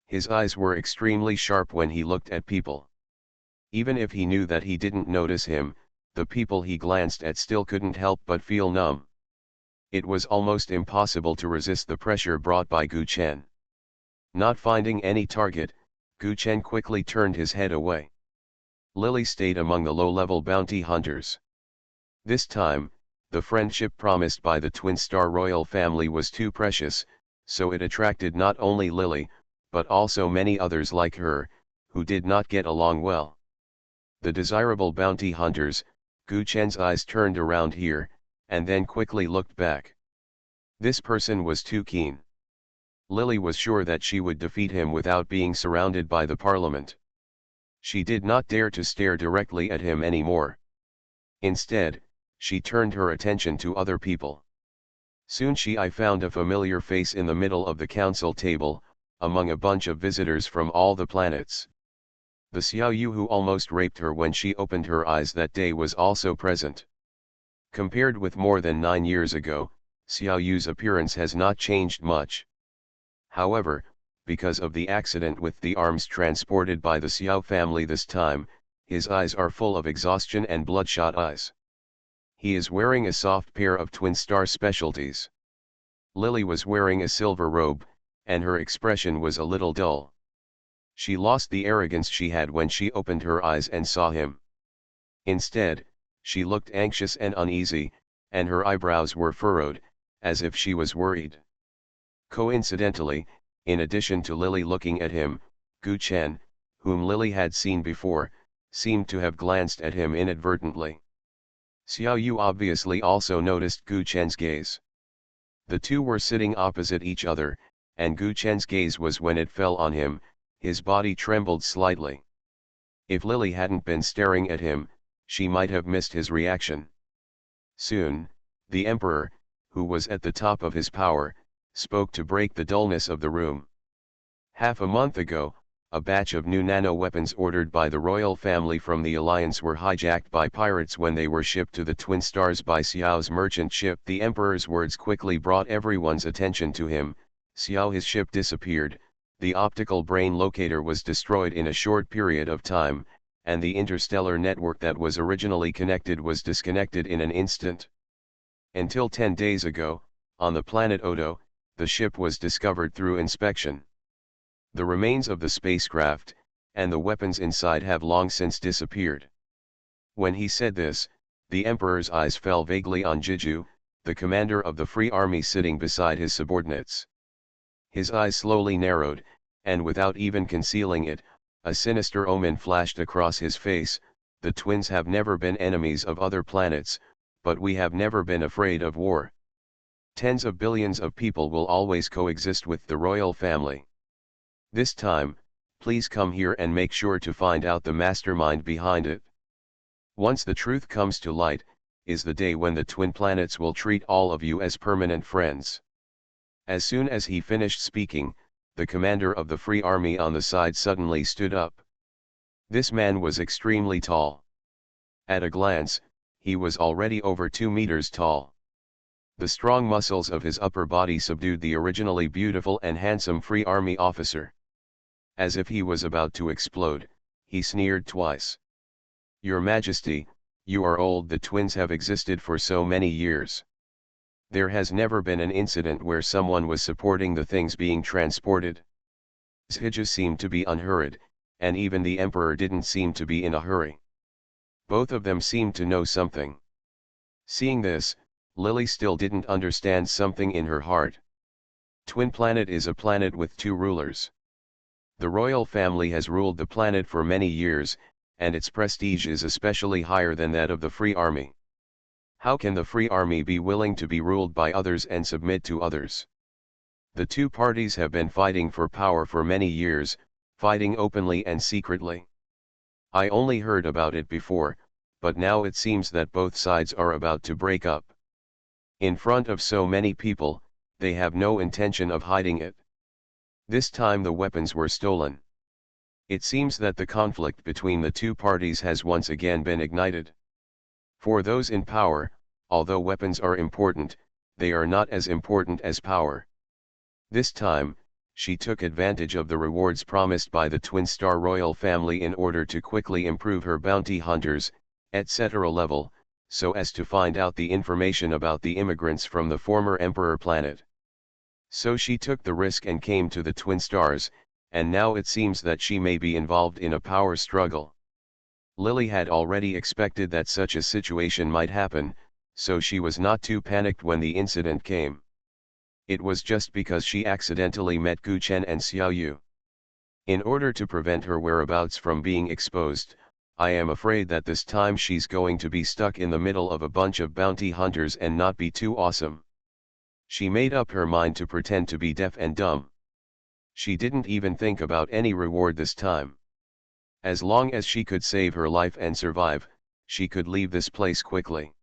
Speaker 1: His eyes were extremely sharp when he looked at people. Even if he knew that he didn't notice him, the people he glanced at still couldn't help but feel numb. It was almost impossible to resist the pressure brought by Gu Chen. Not finding any target, Gu Chen quickly turned his head away. Lily stayed among the low-level bounty hunters. This time, the friendship promised by the Twin Star royal family was too precious, so it attracted not only Lily, but also many others like her, who did not get along well. The desirable bounty hunters, Gu Chen's eyes turned around here, and then quickly looked back. This person was too keen. Lily was sure that she would defeat him without being surrounded by the parliament. She did not dare to stare directly at him anymore. Instead, she turned her attention to other people. Soon I found a familiar face in the middle of the council table, among a bunch of visitors from all the planets. The Xiao Yu who almost raped her when she opened her eyes that day was also present. Compared with more than 9 years ago, Xiao Yu's appearance has not changed much. However, because of the accident with the arms transported by the Xiao family this time, his eyes are full of exhaustion and bloodshot eyes. He is wearing a soft pair of twin star specialties. Lily was wearing a silver robe, and her expression was a little dull. She lost the arrogance she had when she opened her eyes and saw him. Instead, she looked anxious and uneasy, and her eyebrows were furrowed, as if she was worried. Coincidentally, in addition to Lily looking at him, Gu Chen, whom Lily had seen before, seemed to have glanced at him inadvertently. Xiao Yu obviously also noticed Gu Chen's gaze. The two were sitting opposite each other, and Gu Chen's gaze was when it fell on him, his body trembled slightly. If Lily hadn't been staring at him, she might have missed his reaction. Soon, the Emperor, who was at the top of his power, spoke to break the dullness of the room. Half a month ago, a batch of new nano-weapons ordered by the royal family from the Alliance were hijacked by pirates when they were shipped to the Twin Stars by Xiao's merchant ship. The Emperor's words quickly brought everyone's attention to him. Xiao, his ship disappeared, the optical brain locator was destroyed in a short period of time, and the interstellar network that was originally connected was disconnected in an instant. Until 10 days ago, on the planet Odo, the ship was discovered through inspection. The remains of the spacecraft, and the weapons inside have long since disappeared. When he said this, the Emperor's eyes fell vaguely on Jiju, the commander of the Free Army sitting beside his subordinates. His eyes slowly narrowed, and without even concealing it, a sinister omen flashed across his face. The twins have never been enemies of other planets, but we have never been afraid of war. Tens of billions of people will always coexist with the royal family. This time, please come here and make sure to find out the mastermind behind it. Once the truth comes to light, is the day when the twin planets will treat all of you as permanent friends. As soon as he finished speaking, the commander of the Free Army on the side suddenly stood up. This man was extremely tall. At a glance, he was already over 2 meters tall. The strong muscles of his upper body subdued the originally beautiful and handsome Free Army officer. As if he was about to explode, he sneered twice. "Your Majesty, you are old. The twins have existed for so many years. There has never been an incident where someone was supporting the things being transported." Zhija seemed to be unhurried, and even the Emperor didn't seem to be in a hurry. Both of them seemed to know something. Seeing this, Lily still didn't understand something in her heart. Twin Planet is a planet with 2 rulers. The royal family has ruled the planet for many years, and its prestige is especially higher than that of the Free Army. How can the Free Army be willing to be ruled by others and submit to others? The 2 parties have been fighting for power for many years, fighting openly and secretly. I only heard about it before, but now it seems that both sides are about to break up. In front of so many people, they have no intention of hiding it. This time the weapons were stolen. It seems that the conflict between the 2 parties has once again been ignited. For those in power, although weapons are important, they are not as important as power. This time, she took advantage of the rewards promised by the Twin Star royal family in order to quickly improve her bounty hunters, etc. level, so as to find out the information about the immigrants from the former Emperor planet. So she took the risk and came to the Twin Stars, and now it seems that she may be involved in a power struggle. Lily had already expected that such a situation might happen, so she was not too panicked when the incident came. It was just because she accidentally met Gu Chen and Xiao Yu. In order to prevent her whereabouts from being exposed, I am afraid that this time she's going to be stuck in the middle of a bunch of bounty hunters and not be too awesome. She made up her mind to pretend to be deaf and dumb. She didn't even think about any reward this time. As long as she could save her life and survive, she could leave this place quickly.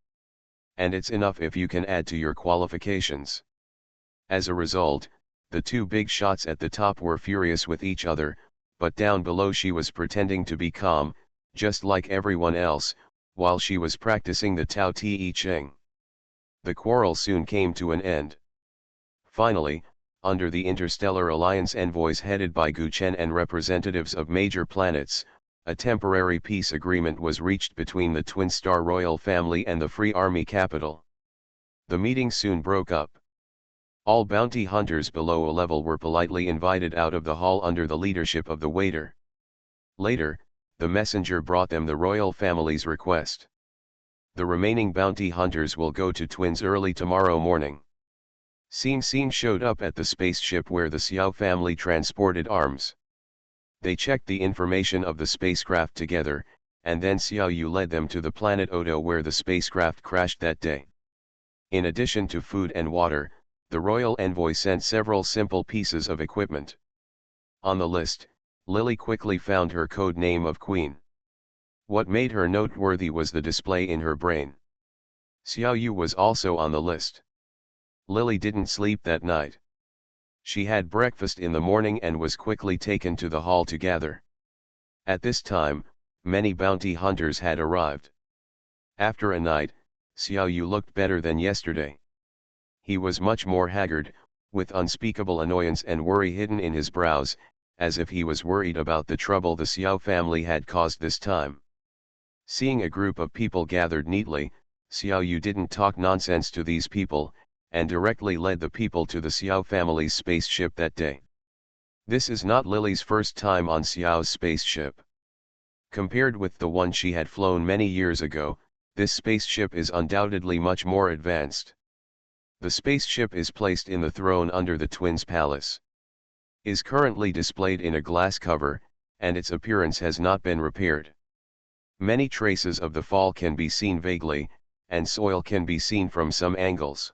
Speaker 1: And it's enough if you can add to your qualifications. As a result, the 2 big shots at the top were furious with each other, but down below she was pretending to be calm, just like everyone else, while she was practicing the Tao Te Ching. The quarrel soon came to an end. Finally, under the Interstellar Alliance envoys headed by Gu Chen and representatives of major planets, a temporary peace agreement was reached between the Twin Star royal family and the Free Army capital. The meeting soon broke up. All bounty hunters below a level were politely invited out of the hall under the leadership of the waiter. Later, the messenger brought them the royal family's request. The remaining bounty hunters will go to Twins early tomorrow morning. Xin showed up at the spaceship where the Xiao family transported arms. They checked the information of the spacecraft together, and then Xiao Yu led them to the planet Odo where the spacecraft crashed that day. In addition to food and water, the royal envoy sent several simple pieces of equipment. On the list, Lily quickly found her code name of Queen. What made her noteworthy was the display in her brain. Xiao Yu was also on the list. Lily didn't sleep that night. She had breakfast in the morning and was quickly taken to the hall to gather. At this time, many bounty hunters had arrived. After a night, Xiao Yu looked better than yesterday. He was much more haggard, with unspeakable annoyance and worry hidden in his brows, as if he was worried about the trouble the Xiao family had caused this time. Seeing a group of people gathered neatly, Xiao Yu didn't talk nonsense to these people, and directly led the people to the Xiao family's spaceship that day. This is not Lily's first time on Xiao's spaceship. Compared with the one she had flown many years ago, this spaceship is undoubtedly much more advanced. The spaceship is placed in the throne under the twins' palace. Is currently displayed in a glass cover, and its appearance has not been repaired. Many traces of the fall can be seen vaguely, and soil can be seen from some angles.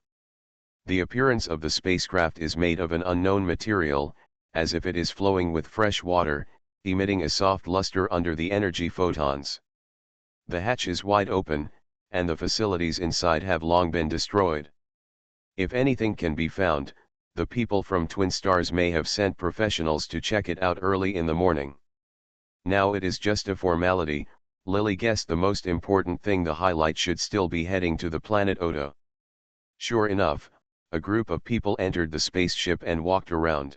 Speaker 1: The appearance of the spacecraft is made of an unknown material, as if it is flowing with fresh water, emitting a soft luster under the energy photons. The hatch is wide open, and the facilities inside have long been destroyed. If anything can be found, the people from Twin Stars may have sent professionals to check it out early in the morning. Now it is just a formality. Lily guessed the most important thing, the highlight should still be heading to the planet Odo. Sure enough, a group of people entered the spaceship and walked around.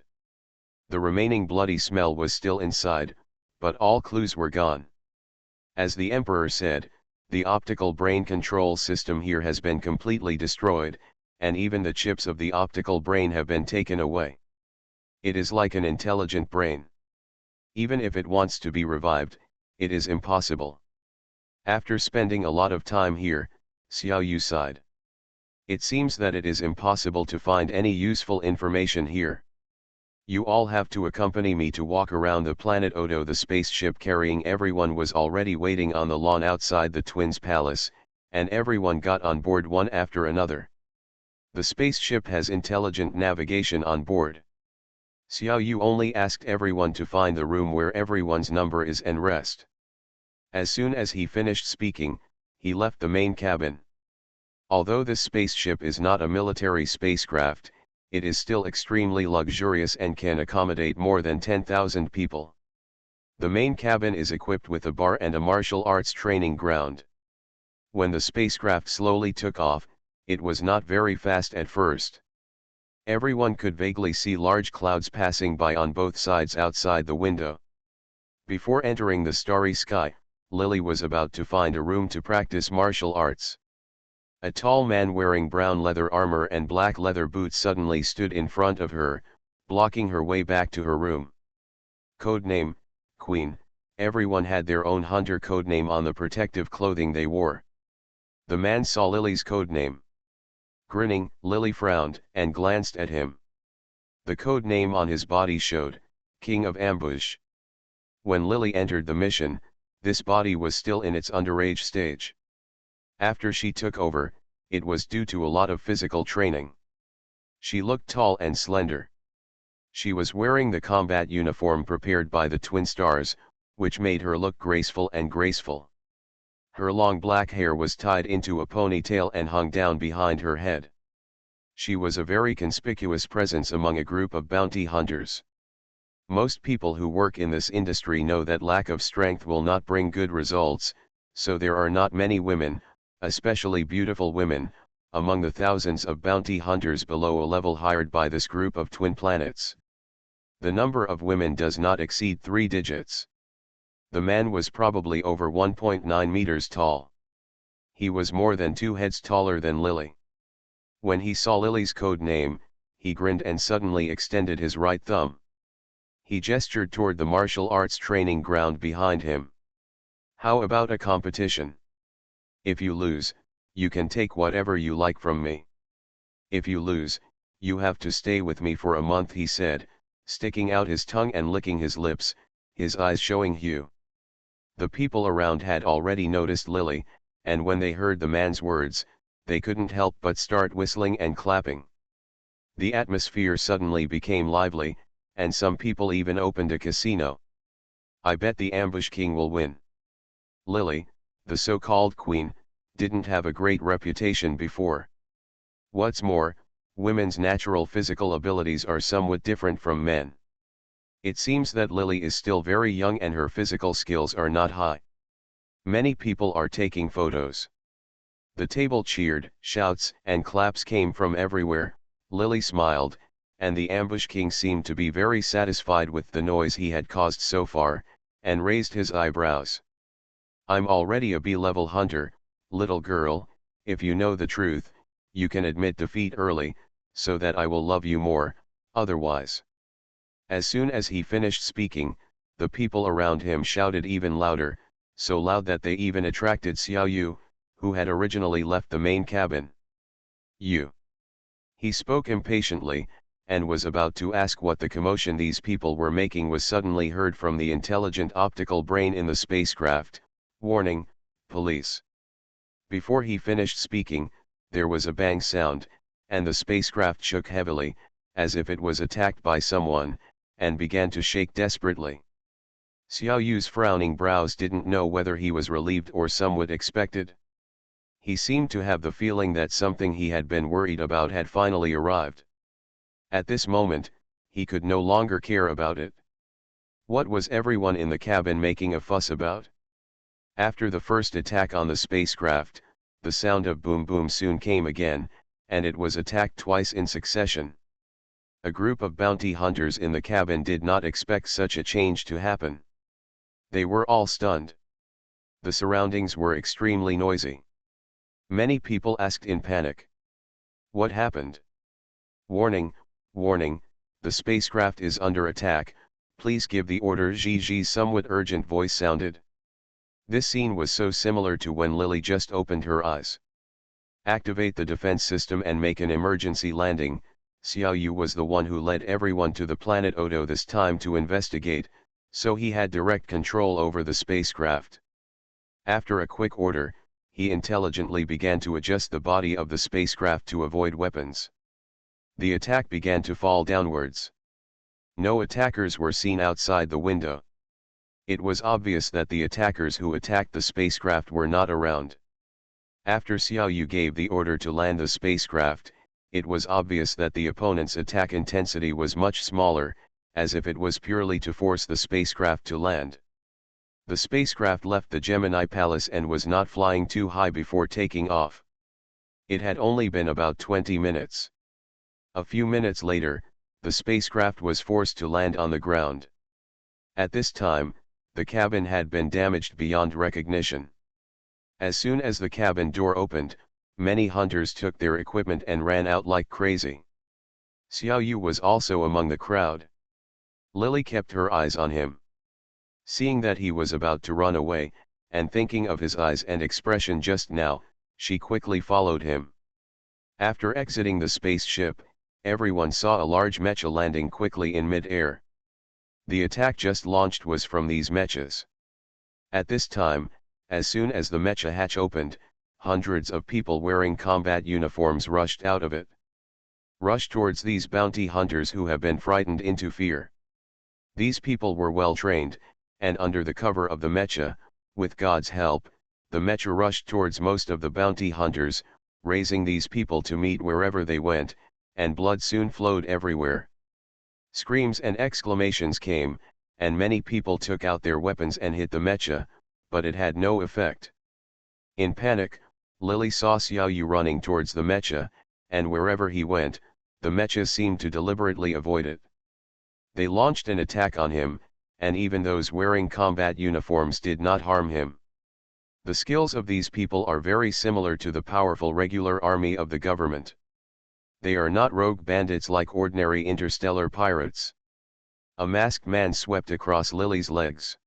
Speaker 1: The remaining bloody smell was still inside, but all clues were gone. As the Emperor said, the optical brain control system here has been completely destroyed, and even the chips of the optical brain have been taken away. It is like an intelligent brain. Even if it wants to be revived, it is impossible. After spending a lot of time here, Xiaoyu sighed. It seems that it is impossible to find any useful information here. You all have to accompany me to walk around the planet Odo. The spaceship carrying everyone was already waiting on the lawn outside the twins' palace, and everyone got on board one after another. The spaceship has intelligent navigation on board. Xiaoyu only asked everyone to find the room where everyone's number is and rest. As soon as he finished speaking, he left the main cabin. Although this spaceship is not a military spacecraft, it is still extremely luxurious and can accommodate more than 10,000 people. The main cabin is equipped with a bar and a martial arts training ground. When the spacecraft slowly took off, it was not very fast at first. Everyone could vaguely see large clouds passing by on both sides outside the window. Before entering the starry sky, Lily was about to find a room to practice martial arts. A tall man wearing brown leather armor and black leather boots suddenly stood in front of her, blocking her way back to her room. Codename, Queen. Everyone had their own hunter codename on the protective clothing they wore. The man saw Lily's codename. Grinning, Lily frowned and glanced at him. The codename on his body showed, King of Ambush. When Lily entered the mission, this body was still in its underage stage. After she took over, it was due to a lot of physical training. She looked tall and slender. She was wearing the combat uniform prepared by the Twin Stars, which made her look graceful and graceful. Her long black hair was tied into a ponytail and hung down behind her head. She was a very conspicuous presence among a group of bounty hunters. Most people who work in this industry know that lack of strength will not bring good results, so there are not many women, especially beautiful women, among the thousands of bounty hunters below a level hired by this group of twin planets. The number of women does not exceed 3 digits. The man was probably over 1.9 meters tall. He was more than 2 heads taller than Lily. When he saw Lily's code name, he grinned and suddenly extended his right thumb. He gestured toward the martial arts training ground behind him. How about a competition? If you lose, you can take whatever you like from me. If you lose, you have to stay with me for a month, he said, sticking out his tongue and licking his lips, his eyes showing hue. The people around had already noticed Lily, and when they heard the man's words, they couldn't help but start whistling and clapping. The atmosphere suddenly became lively, and some people even opened a casino. I bet the Ambush King will win. Lily, the so-called queen, didn't have a great reputation before. What's more, women's natural physical abilities are somewhat different from men. It seems that Lily is still very young and her physical skills are not high. Many people are taking photos. The table cheered, shouts and claps came from everywhere. Lily smiled, and the Ambush King seemed to be very satisfied with the noise he had caused so far, and raised his eyebrows. I'm already a B-level hunter, little girl. If you know the truth, you can admit defeat early, so that I will love you more, otherwise. As soon as he finished speaking, the people around him shouted even louder, so loud that they even attracted Xiaoyu, who had originally left the main cabin. You. He spoke impatiently, and was about to ask what the commotion these people were making was suddenly heard from the intelligent optical brain in the spacecraft, warning, police. Before he finished speaking, there was a bang sound, and the spacecraft shook heavily, as if it was attacked by someone, and began to shake desperately. Xiao Yu's frowning brows didn't know whether he was relieved or somewhat expected. He seemed to have the feeling that something he had been worried about had finally arrived. At this moment, he could no longer care about it. What was everyone in the cabin making a fuss about? After the first attack on the spacecraft, the sound of boom boom soon came again, and it was attacked twice in succession. A group of bounty hunters in the cabin did not expect such a change to happen. They were all stunned. The surroundings were extremely noisy. Many people asked in panic. What happened? Warning, warning, the spacecraft is under attack, please give the order. Gigi's somewhat urgent voice sounded. This scene was so similar to when Lily just opened her eyes. Activate the defense system and make an emergency landing. Xiao Yu was the one who led everyone to the planet Odo this time to investigate, so he had direct control over the spacecraft. After a quick order, he intelligently began to adjust the body of the spacecraft to avoid weapons. The attack began to fall downwards. No attackers were seen outside the window. It was obvious that the attackers who attacked the spacecraft were not around. After Xiao Yu gave the order to land the spacecraft, it was obvious that the opponent's attack intensity was much smaller, as if it was purely to force the spacecraft to land. The spacecraft left the Gemini Palace and was not flying too high before taking off. It had only been about 20 minutes. A few minutes later, the spacecraft was forced to land on the ground. At this time, the cabin had been damaged beyond recognition. As soon as the cabin door opened, many hunters took their equipment and ran out like crazy. Xiao Yu was also among the crowd. Lily kept her eyes on him. Seeing that he was about to run away, and thinking of his eyes and expression just now, she quickly followed him. After exiting the spaceship, everyone saw a large mecha landing quickly in mid-air. The attack just launched was from these mechas. At this time, as soon as the mecha hatch opened, hundreds of people wearing combat uniforms rushed out of it. Rushed towards these bounty hunters who have been frightened into fear. These people were well trained, and under the cover of the mecha, with God's help, the mecha rushed towards most of the bounty hunters, raising these people to meet wherever they went, and blood soon flowed everywhere. Screams and exclamations came, and many people took out their weapons and hit the mecha, but it had no effect. In panic, Lily saw Xiao Yu running towards the mecha, and wherever he went, the mecha seemed to deliberately avoid it. They launched an attack on him, and even those wearing combat uniforms did not harm him. The skills of these people are very similar to the powerful regular army of the government. They are not rogue bandits like ordinary interstellar pirates. A masked man swept across Lily's legs.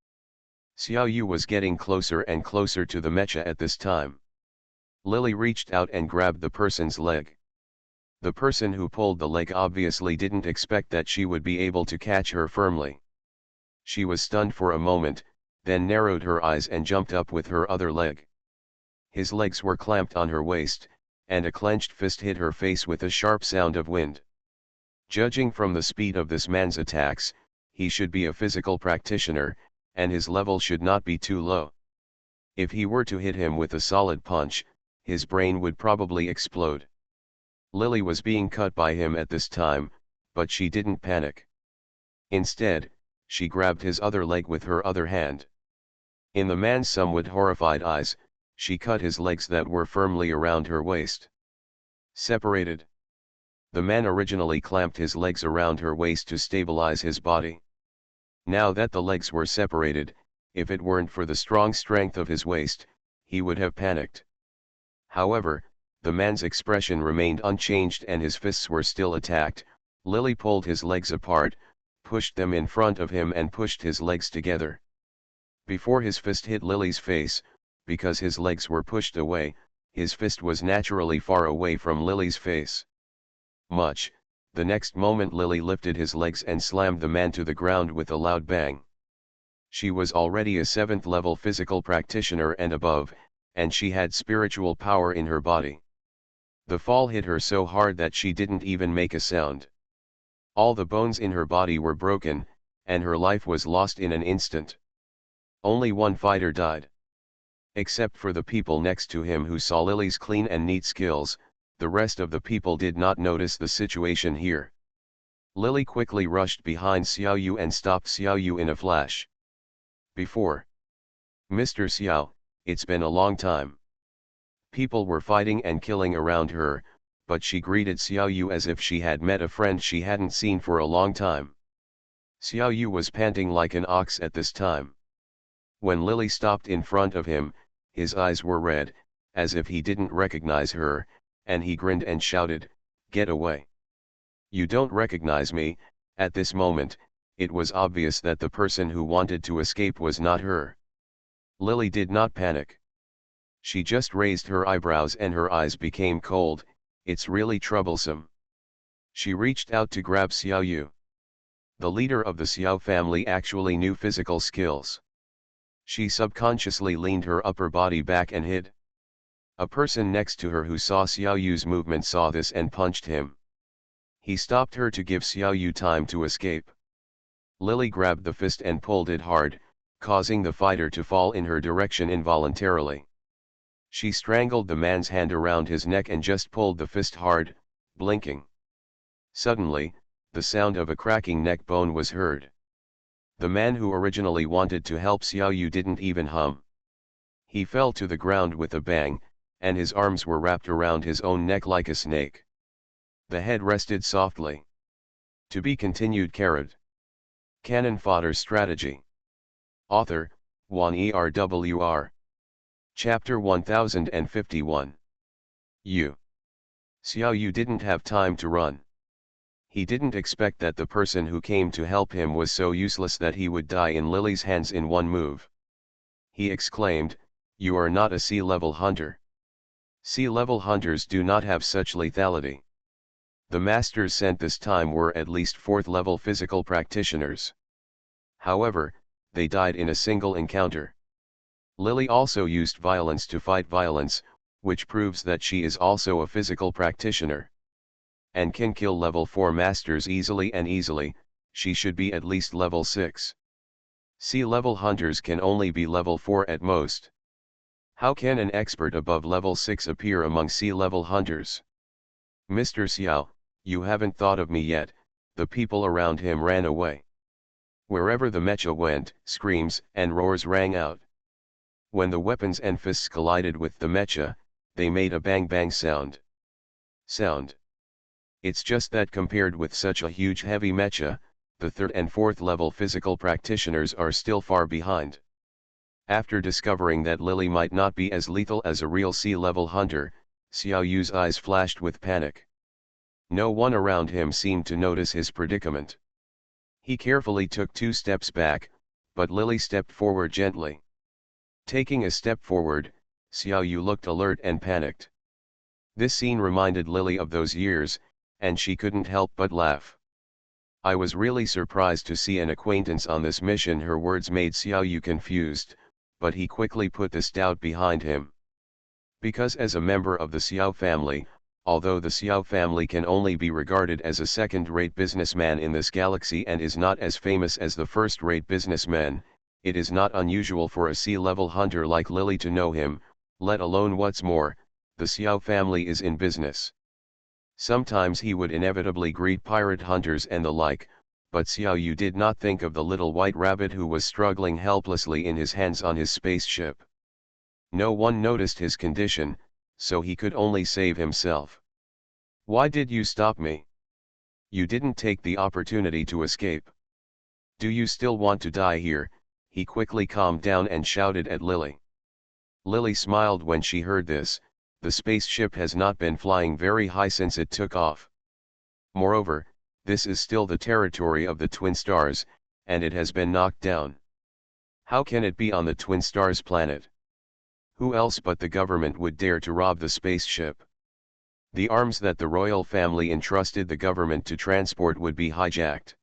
Speaker 1: Xiao Yu was getting closer and closer to the mecha at this time. Lily reached out and grabbed the person's leg. The person who pulled the leg obviously didn't expect that she would be able to catch her firmly. She was stunned for a moment, then narrowed her eyes and jumped up with her other leg. His legs were clamped on her waist, and a clenched fist hit her face with a sharp sound of wind. Judging from the speed of this man's attacks, he should be a physical practitioner, and his level should not be too low. If he were to hit him with a solid punch, his brain would probably explode. Lily was being cut by him at this time, but she didn't panic. Instead, she grabbed his other leg with her other hand. In the man's somewhat horrified eyes, she cut his legs that were firmly around her waist. Separated. The man originally clamped his legs around her waist to stabilize his body. Now that the legs were separated, if it weren't for the strong strength of his waist, he would have panicked. However, the man's expression remained unchanged and his fists were still attacked. Lily pulled his legs apart, pushed them in front of him and pushed his legs together. Before his fist hit Lily's face, because his legs were pushed away, his fist was naturally far away from Lily's face. The next moment Lily lifted his legs and slammed the man to the ground with a loud bang. She was already a 7th level physical practitioner and above, and she had spiritual power in her body. The fall hit her so hard that she didn't even make a sound. All the bones in her body were broken, and her life was lost in an instant. Only one fighter died. Except for the people next to him who saw Lily's clean and neat skills, the rest of the people did not notice the situation here. Lily quickly rushed behind Xiao Yu and stopped Xiao Yu in a flash. Before. Mr. Xiao, it's been a long time. People were fighting and killing around her, but she greeted Xiao Yu as if she had met a friend she hadn't seen for a long time. Xiao Yu was panting like an ox at this time. When Lily stopped in front of him, his eyes were red, as if he didn't recognize her, and he grinned and shouted, "Get away. You don't recognize me." At this moment, it was obvious that the person who wanted to escape was not her. Lily did not panic. She just raised her eyebrows and her eyes became cold. "It's really troublesome." She reached out to grab Xiao Yu. The leader of the Xiao family actually knew physical skills. She subconsciously leaned her upper body back and hid. A person next to her who saw Xiao Yu's movement saw this and punched him. He stopped her to give Xiao Yu time to escape. Lily grabbed the fist and pulled it hard, causing the fighter to fall in her direction involuntarily. She strangled the man's hand around his neck and just pulled the fist hard, blinking. Suddenly, the sound of a cracking neck bone was heard. The man who originally wanted to help Xiao Yu didn't even hum. He fell to the ground with a bang, and his arms were wrapped around his own neck like a snake. The head rested softly. To be continued. Cannon Fodder Strategy. Author, Juan ERWR. Chapter 1051. Xiao Yu didn't have time to run. He didn't expect that the person who came to help him was so useless that he would die in Lily's hands in one move. He exclaimed, "You are not a sea-level hunter. Sea-level hunters do not have such lethality. The masters sent this time were at least 4th-level physical practitioners. However, they died in a single encounter. Lily also used violence to fight violence, which proves that she is also a physical practitioner. And can kill level 4 masters easily and easily. She should be at least level 6. Sea-level hunters can only be level 4 at most. How can an expert above level 6 appear among sea-level hunters? Mr. Xiao, you haven't thought of me yet." The people around him ran away. Wherever the mecha went, screams and roars rang out. When the weapons and fists collided with the mecha, they made a bang-bang sound. It's just that compared with such a huge heavy mecha, the 3rd and 4th level physical practitioners are still far behind. After discovering that Lily might not be as lethal as a real sea-level hunter, Xiao Yu's eyes flashed with panic. No one around him seemed to notice his predicament. He carefully took 2 steps back, but Lily stepped forward gently. Taking a step forward, Xiao Yu looked alert and panicked. This scene reminded Lily of those years, and she couldn't help but laugh. "I was really surprised to see an acquaintance on this mission." Her words made Xiao Yu confused, but he quickly put this doubt behind him. Because as a member of the Xiao family, although the Xiao family can only be regarded as a second-rate businessman in this galaxy and is not as famous as the first-rate businessman, it is not unusual for a sea-level hunter like Lily to know him, let alone what's more, the Xiao family is in business. Sometimes he would inevitably greet pirate hunters and the like, but Xiao Yu did not think of the little white rabbit who was struggling helplessly in his hands on his spaceship. No one noticed his condition, so he could only save himself. "Why did you stop me? You didn't take the opportunity to escape. Do you still want to die here?" He quickly calmed down and shouted at Lily. Lily smiled when she heard this. The spaceship has not been flying very high since it took off. Moreover, this is still the territory of the Twin Stars, and it has been knocked down. How can it be on the Twin Stars planet? Who else but the government would dare to rob the spaceship? The arms that the royal family entrusted the government to transport would be hijacked.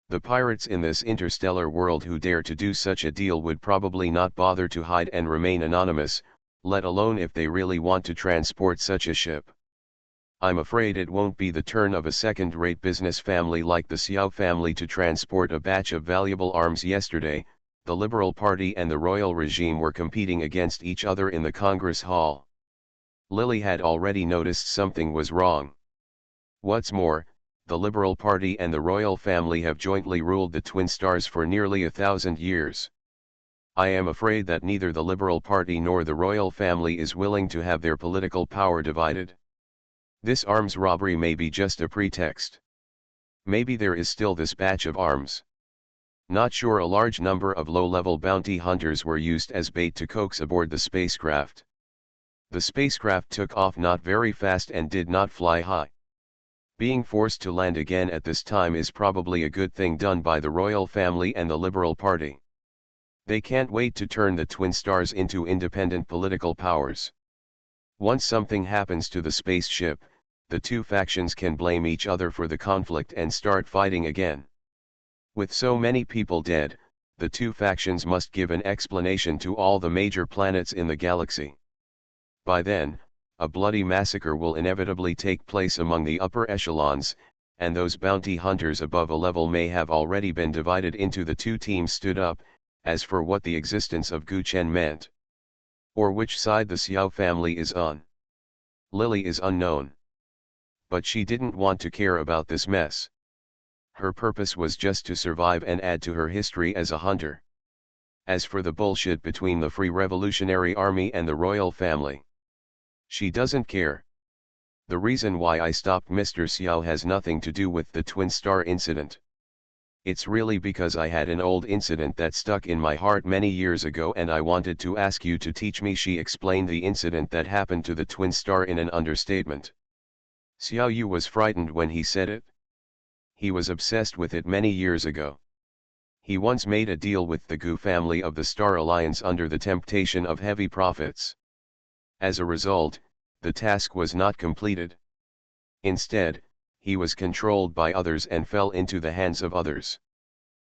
Speaker 1: The pirates in this interstellar world who dare to do such a deal would probably not bother to hide and remain anonymous, let alone if they really want to transport such a ship. I'm afraid it won't be the turn of a second-rate business family like the Xiao family to transport a batch of valuable arms. Yesterday, the Liberal Party and the royal regime were competing against each other in the Congress Hall. Lily had already noticed something was wrong. What's more, the Liberal Party and the royal family have jointly ruled the Twin Stars for nearly 1,000 years. I am afraid that neither the Liberal Party nor the royal family is willing to have their political power divided. This arms robbery may be just a pretext. Maybe there is still this batch of arms. Not sure. A large number of low-level bounty hunters were used as bait to coax aboard the spacecraft. The spacecraft took off not very fast and did not fly high. Being forced to land again at this time is probably a good thing done by the royal family and the Liberal Party. They can't wait to turn the Twin Stars into independent political powers. Once something happens to the spaceship, the two factions can blame each other for the conflict and start fighting again. With so many people dead, the two factions must give an explanation to all the major planets in the galaxy. By then, a bloody massacre will inevitably take place among the upper echelons, and those bounty hunters above a level may have already been divided into the two teams stood up. As for what the existence of Gu Chen meant, or which side the Xiao family is on, Lily is unknown. But she didn't want to care about this mess. Her purpose was just to survive and add to her history as a hunter. As for the bullshit between the Free Revolutionary Army and the royal family, she doesn't care. The reason why I stopped Mr. Xiao has nothing to do with the Twin Star incident. It's really because I had an old incident that stuck in my heart many years ago and I wanted to ask you to teach me. She explained the incident that happened to the Twin Star in an understatement. Xiao Yu was frightened when he said it. He was obsessed with it many years ago. He once made a deal with the Gu family of the Star Alliance under the temptation of heavy profits. As a result, the task was not completed. Instead, he was controlled by others and fell into the hands of others.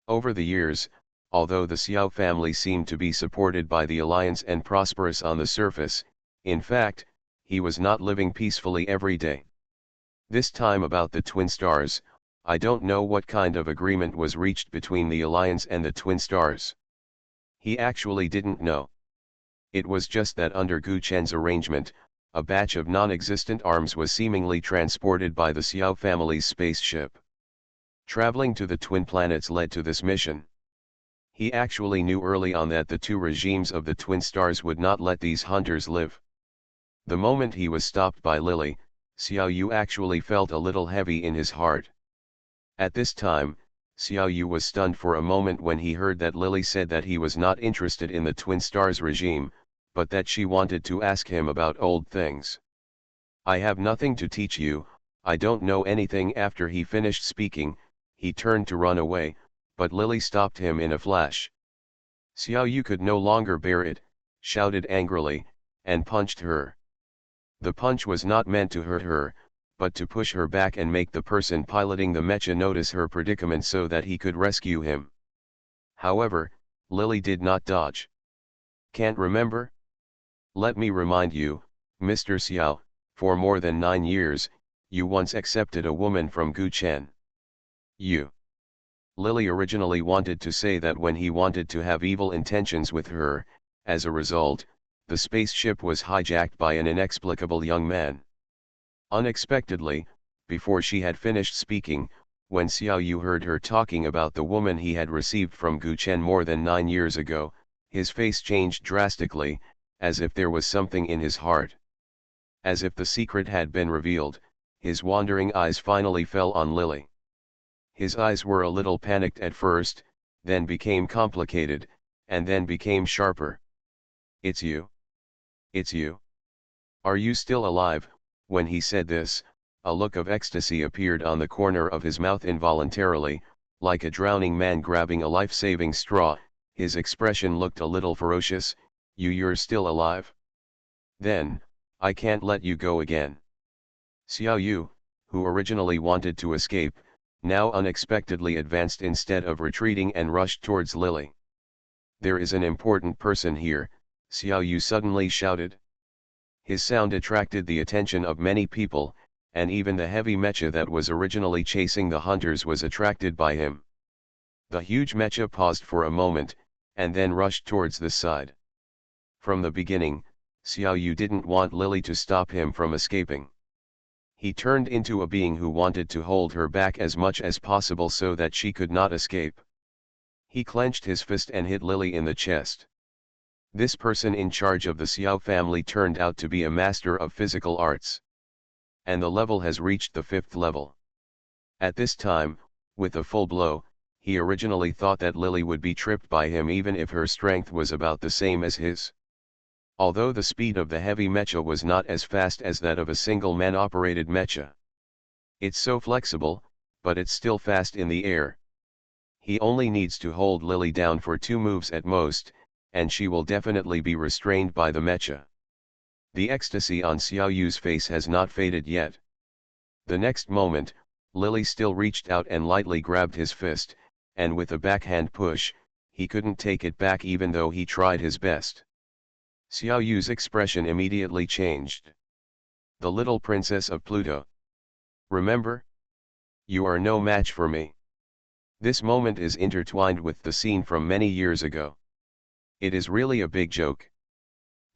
Speaker 1: Over the years, although the Xiao family seemed to be supported by the alliance and prosperous on the surface, in fact, he was not living peacefully every day. This time about the Twin Stars, I don't know what kind of agreement was reached between the alliance and the Twin Stars. He actually didn't know. It was just that under Gu Chen's arrangement, a batch of non-existent arms was seemingly transported by the Xiao family's spaceship. Traveling to the twin planets led to this mission. He actually knew early on that the two regimes of the Twin Stars would not let these hunters live. The moment he was stopped by Lily, Xiao Yu actually felt a little heavy in his heart. At this time, Xiao Yu was stunned for a moment when he heard that Lily said that he was not interested in the Twin Stars regime, but that she wanted to ask him about old things. I have nothing to teach you, I don't know anything. After he finished speaking, he turned to run away, but Lily stopped him in a flash. Xiao Yu could no longer bear it, shouted angrily, and punched her. The punch was not meant to hurt her, but to push her back and make the person piloting the mecha notice her predicament so that he could rescue him. However, Lily did not dodge. Can't remember? Let me remind you, Mr. Xiao, for more than 9 years, you once accepted a woman from Gu Chen. You. Lily originally wanted to say that when he wanted to have evil intentions with her, as a result, the spaceship was hijacked by an inexplicable young man. Unexpectedly, before she had finished speaking, when Xiao Yu heard her talking about the woman he had received from Gu Chen more than 9 years ago, his face changed drastically, as if there was something in his heart. As if the secret had been revealed, his wandering eyes finally fell on Lily. His eyes were a little panicked at first, then became complicated, and then became sharper. It's you? It's you? Are you still alive? When he said this, a look of ecstasy appeared on the corner of his mouth involuntarily, like a drowning man grabbing a life-saving straw. His expression looked a little ferocious. You're still alive? Then, I can't let you go again. Xiao Yu, who originally wanted to escape, now unexpectedly advanced instead of retreating and rushed towards Lily. There is an important person here, Xiao Yu suddenly shouted. His sound attracted the attention of many people, and even the heavy mecha that was originally chasing the hunters was attracted by him. The huge mecha paused for a moment, and then rushed towards the side. From the beginning, Xiao Yu didn't want Lily to stop him from escaping. He turned into a being who wanted to hold her back as much as possible so that she could not escape. He clenched his fist and hit Lily in the chest. This person in charge of the Xiao family turned out to be a master of physical arts. And the level has reached the 5th level. At this time, with a full blow, he originally thought that Lily would be tripped by him even if her strength was about the same as his. Although the speed of the heavy mecha was not as fast as that of a single man-operated mecha. It's so flexible, but it's still fast in the air. He only needs to hold Lily down for 2 moves at most, and she will definitely be restrained by the mecha. The ecstasy on Xiao Yu's face has not faded yet. The next moment, Lily still reached out and lightly grabbed his fist, and with a backhand push, he couldn't take it back even though he tried his best. Xiao Yu's expression immediately changed. The little princess of Pluto. Remember? You are no match for me. This moment is intertwined with the scene from many years ago. It is really a big joke.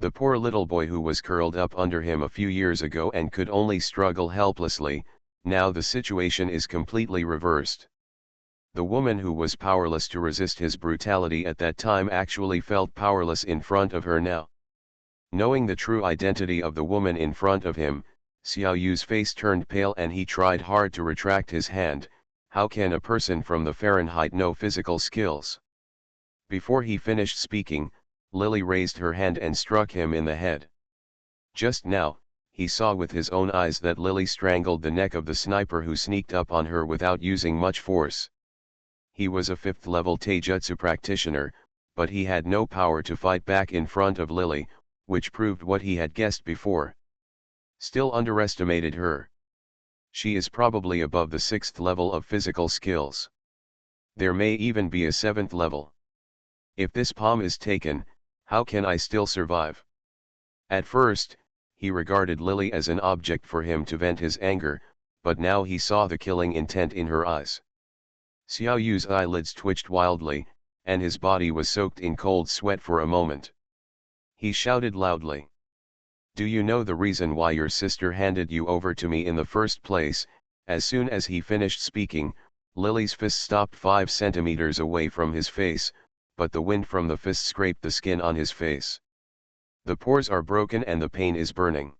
Speaker 1: The poor little boy who was curled up under him a few years ago and could only struggle helplessly, now the situation is completely reversed. The woman who was powerless to resist his brutality at that time actually felt powerless in front of her now. Knowing the true identity of the woman in front of him, Xiao Yu's face turned pale and he tried hard to retract his hand. How can a person from the Fahrenheit know physical skills? Before he finished speaking, Lily raised her hand and struck him in the head. Just now, he saw with his own eyes that Lily strangled the neck of the sniper who sneaked up on her without using much force. He was a 5th level taijutsu practitioner, but he had no power to fight back in front of Lily, which proved what he had guessed before. Still underestimated her. She is probably above the 6th level of physical skills. There may even be a 7th level. If this palm is taken, how can I still survive? At first, he regarded Lily as an object for him to vent his anger, but now he saw the killing intent in her eyes. Xiao Yu's eyelids twitched wildly, and his body was soaked in cold sweat for a moment. He shouted loudly. Do you know the reason why your sister handed you over to me in the first place? As soon as he finished speaking, Lily's fist stopped 5 centimeters away from his face, but the wind from the fist scraped the skin on his face. The pores are broken and the pain is burning.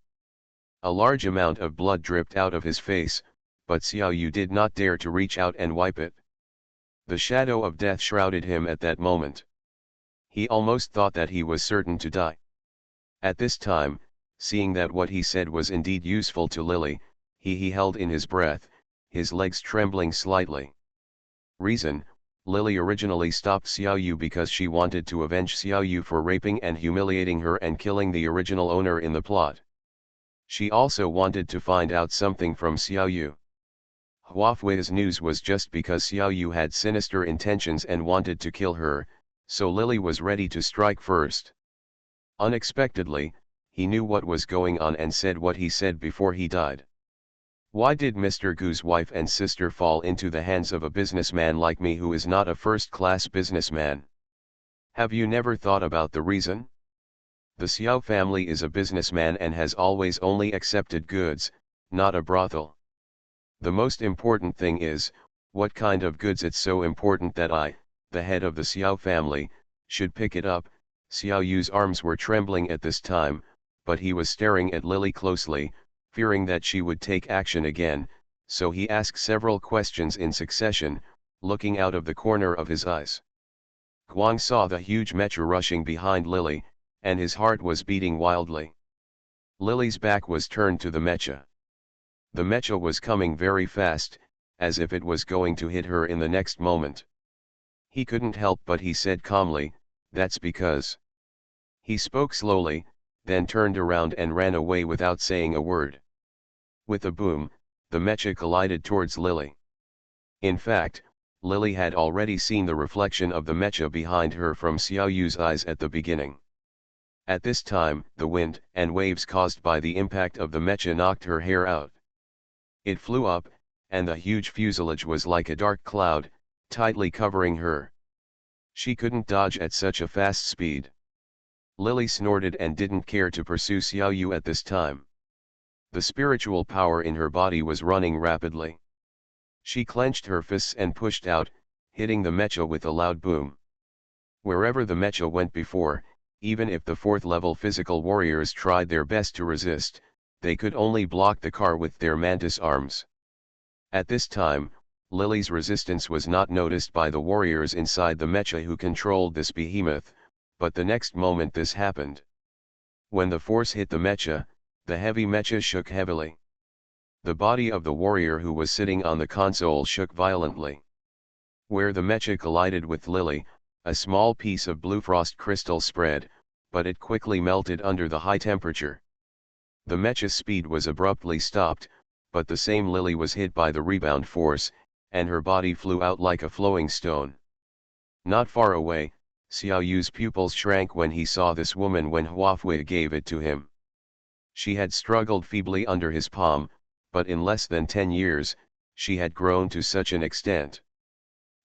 Speaker 1: A large amount of blood dripped out of his face, but Xiao Yu did not dare to reach out and wipe it. The shadow of death shrouded him at that moment. He almost thought that he was certain to die. At this time, seeing that what he said was indeed useful to Lily, he held in his breath, his legs trembling slightly. Reason: Lily originally stopped Xiao Yu because she wanted to avenge Xiao Yu for raping and humiliating her and killing the original owner in the plot. She also wanted to find out something from Xiao Yu. Huafui's news was just because Xiao Yu had sinister intentions and wanted to kill her, so Lily was ready to strike first. Unexpectedly, he knew what was going on and said what he said before he died. Why did Mr. Gu's wife and sister fall into the hands of a businessman like me who is not a first-class businessman? Have you never thought about the reason? The Xiao family is a businessman and has always only accepted goods, not a brothel. The most important thing is, what kind of goods. It's so important that I, the head of the Xiao family, should pick it up. Xiao Yu's arms were trembling at this time, but he was staring at Lily closely, fearing that she would take action again, so he asked several questions in succession, looking out of the corner of his eyes. Guang saw the huge mecha rushing behind Lily, and his heart was beating wildly. Lily's back was turned to the mecha. The mecha was coming very fast, as if it was going to hit her in the next moment. He couldn't help but he said calmly, "That's because." He spoke slowly, then turned around and ran away without saying a word. With a boom, the mecha collided towards Lily. In fact, Lily had already seen the reflection of the mecha behind her from Xiao Yu's eyes at the beginning. At this time, the wind and waves caused by the impact of the mecha knocked her hair out. It flew up, and the huge fuselage was like a dark cloud, tightly covering her. She couldn't dodge at such a fast speed. Lily snorted and didn't care to pursue Xiaoyu at this time. The spiritual power in her body was running rapidly. She clenched her fists and pushed out, hitting the mecha with a loud boom. Wherever the mecha went before, even if the 4th level physical warriors tried their best to resist, they could only block the car with their mantis arms. At this time, Lily's resistance was not noticed by the warriors inside the mecha who controlled this behemoth, but the next moment this happened. When the force hit the mecha, the heavy mecha shook heavily. The body of the warrior who was sitting on the console shook violently. Where the mecha collided with Lily, a small piece of blue frost crystal spread, but it quickly melted under the high temperature. The mecha's speed was abruptly stopped, but the same Lily was hit by the rebound force, and her body flew out like a flowing stone. Not far away, Xiaoyu's pupils shrank when he saw this woman when Huafui gave it to him. She had struggled feebly under his palm, but in less than 10 years, she had grown to such an extent.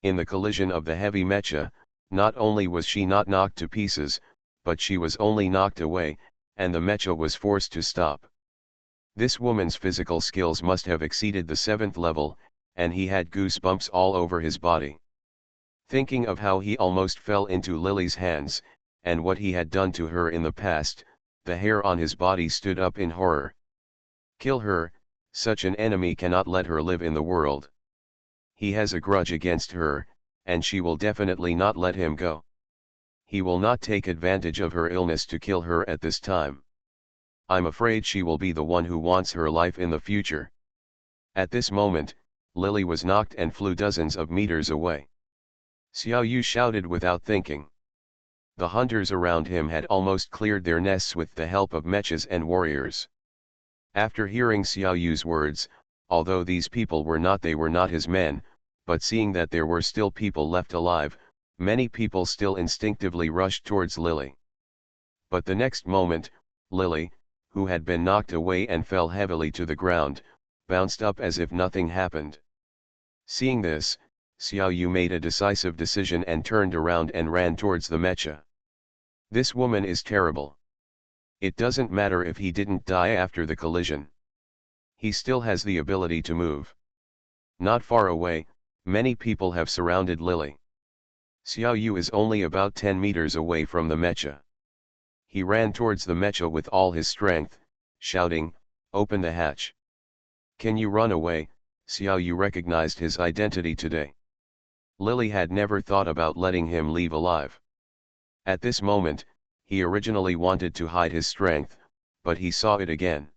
Speaker 1: In the collision of the heavy mecha, not only was she not knocked to pieces, but she was only knocked away, and the mecha was forced to stop. This woman's physical skills must have exceeded the 7th level, and he had goosebumps all over his body. Thinking of how he almost fell into Lily's hands, and what he had done to her in the past, the hair on his body stood up in horror. Kill her, such an enemy cannot let her live in the world. He has a grudge against her, and she will definitely not let him go. He will not take advantage of her illness to kill her at this time. I'm afraid she will be the one who wants her life in the future. At this moment, Lily was knocked and flew dozens of meters away. Xiaoyu shouted without thinking. The hunters around him had almost cleared their nests with the help of mechas and warriors. After hearing Xiaoyu's words, although these people were not his men, but seeing that there were still people left alive, many people still instinctively rushed towards Lily. But the next moment, Lily, who had been knocked away and fell heavily to the ground, bounced up as if nothing happened. Seeing this, Xiaoyu made a decisive decision and turned around and ran towards the mecha. This woman is terrible. It doesn't matter if he didn't die after the collision. He still has the ability to move. Not far away, many people have surrounded Lily. Xiaoyu is only about 10 meters away from the mecha. He ran towards the mecha with all his strength, shouting, "Open the hatch." "Can you run away?" Xiaoyu recognized his identity today. Lily had never thought about letting him leave alive. At this moment, he originally wanted to hide his strength, but he saw it again.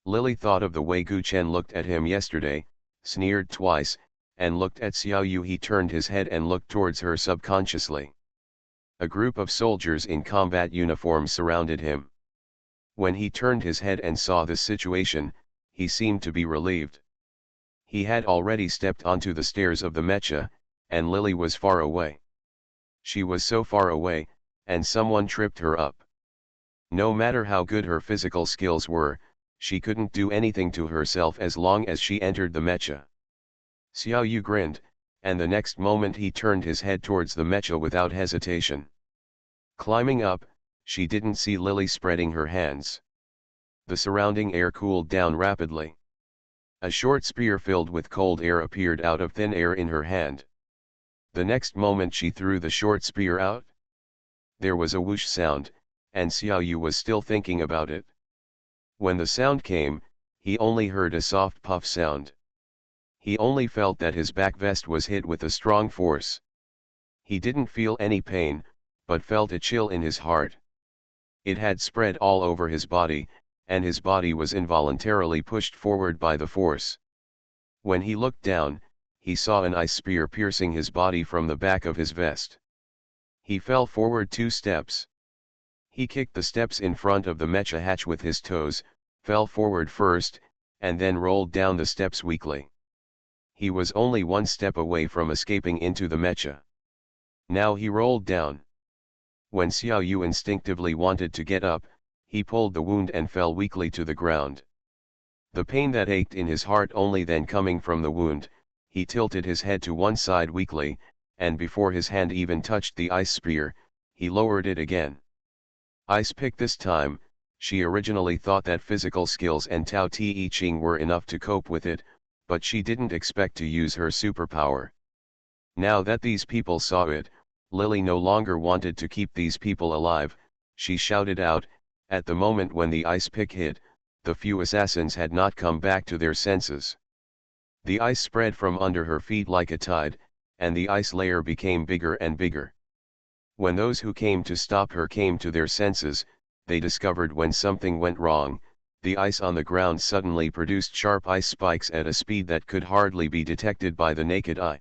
Speaker 1: Lily thought of the way Gu Chen looked at him yesterday, sneered twice, and looked at Xiaoyu. He turned his head and looked towards her subconsciously. A group of soldiers in combat uniforms surrounded him. When he turned his head and saw this situation, he seemed to be relieved. He had already stepped onto the stairs of the mecha, and Lily was far away. She was so far away, and someone tripped her up. No matter how good her physical skills were, she couldn't do anything to herself as long as she entered the mecha. Xiaoyu grinned, and the next moment he turned his head towards the mecha without hesitation. Climbing up, she didn't see Lily spreading her hands. The surrounding air cooled down rapidly. A short spear filled with cold air appeared out of thin air in her hand. The next moment she threw the short spear out. There was a whoosh sound, and Xiaoyu was still thinking about it. When the sound came, he only heard a soft puff sound. He only felt that his back vest was hit with a strong force. He didn't feel any pain, but felt a chill in his heart. It had spread all over his body, and his body was involuntarily pushed forward by the force. When he looked down, he saw an ice spear piercing his body from the back of his vest. He fell forward 2 steps. He kicked the steps in front of the mecha hatch with his toes, fell forward first, and then rolled down the steps weakly. He was only 1 step away from escaping into the mecha. Now he rolled down. When Xiaoyu instinctively wanted to get up, he pulled the wound and fell weakly to the ground. The pain that ached in his heart only then coming from the wound, he tilted his head to one side weakly, and before his hand even touched the ice spear, he lowered it again. Ice pick this time. She originally thought that physical skills and Tao Te Ching were enough to cope with it, but she didn't expect to use her superpower. Now that these people saw it, Lily no longer wanted to keep these people alive. She shouted out. At the moment when the ice pick hit, the few assassins had not come back to their senses. The ice spread from under her feet like a tide, and the ice layer became bigger and bigger. When those who came to stop her came to their senses, they discovered when something went wrong. The ice on the ground suddenly produced sharp ice spikes at a speed that could hardly be detected by the naked eye.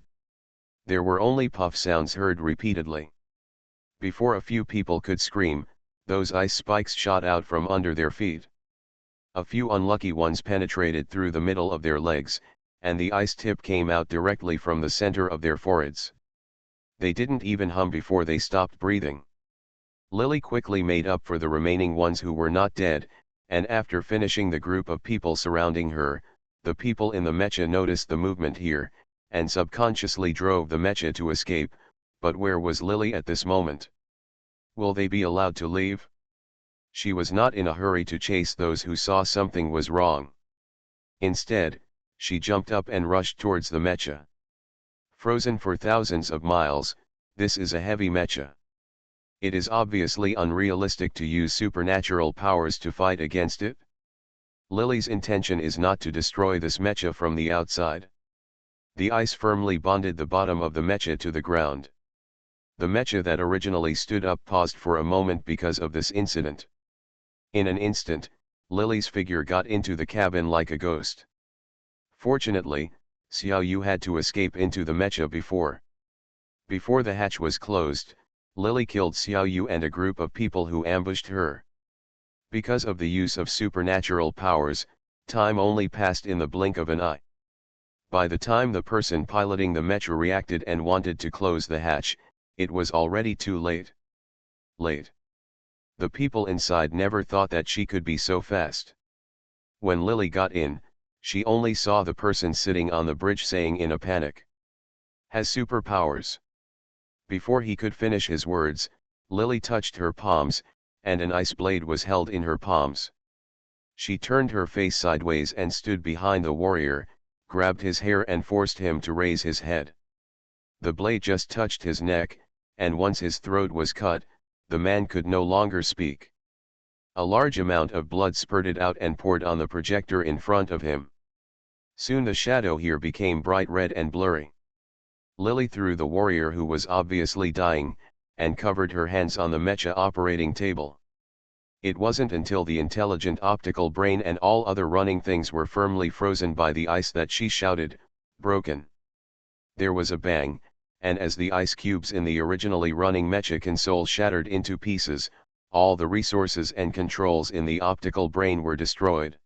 Speaker 1: There were only puff sounds heard repeatedly. Before a few people could scream, those ice spikes shot out from under their feet. A few unlucky ones penetrated through the middle of their legs, and the ice tip came out directly from the center of their foreheads. They didn't even hum before they stopped breathing. Lily quickly made up for the remaining ones who were not dead, and after finishing the group of people surrounding her, the people in the mecha noticed the movement here, and subconsciously drove the mecha to escape. But where was Lily at this moment? Will they be allowed to leave? She was not in a hurry to chase those who saw something was wrong. Instead, she jumped up and rushed towards the mecha. Frozen for thousands of miles, this is a heavy mecha. It is obviously unrealistic to use supernatural powers to fight against it. Lily's intention is not to destroy this mecha from the outside. The ice firmly bonded the bottom of the mecha to the ground. The mecha that originally stood up paused for a moment because of this incident. In an instant, Lily's figure got into the cabin like a ghost. Fortunately, Xiao Yu had to escape into the mecha before the hatch was closed. Lily killed Xiao Yu and a group of people who ambushed her. Because of the use of supernatural powers, time only passed in the blink of an eye. By the time the person piloting the mecha reacted and wanted to close the hatch, it was already too late. The people inside never thought that she could be so fast. When Lily got in, she only saw the person sitting on the bridge saying in a panic, "Has superpowers." Before he could finish his words, Lily touched her palms, and an ice blade was held in her palms. She turned her face sideways and stood behind the warrior, grabbed his hair and forced him to raise his head. The blade just touched his neck, and once his throat was cut, the man could no longer speak. A large amount of blood spurted out and poured on the projector in front of him. Soon the shadow here became bright red and blurry. Lily threw the warrior, who was obviously dying, and covered her hands on the mecha operating table. It wasn't until the intelligent optical brain and all other running things were firmly frozen by the ice that she shouted, "Broken." There was a bang, and as the ice cubes in the originally running mecha console shattered into pieces, all the resources and controls in the optical brain were destroyed.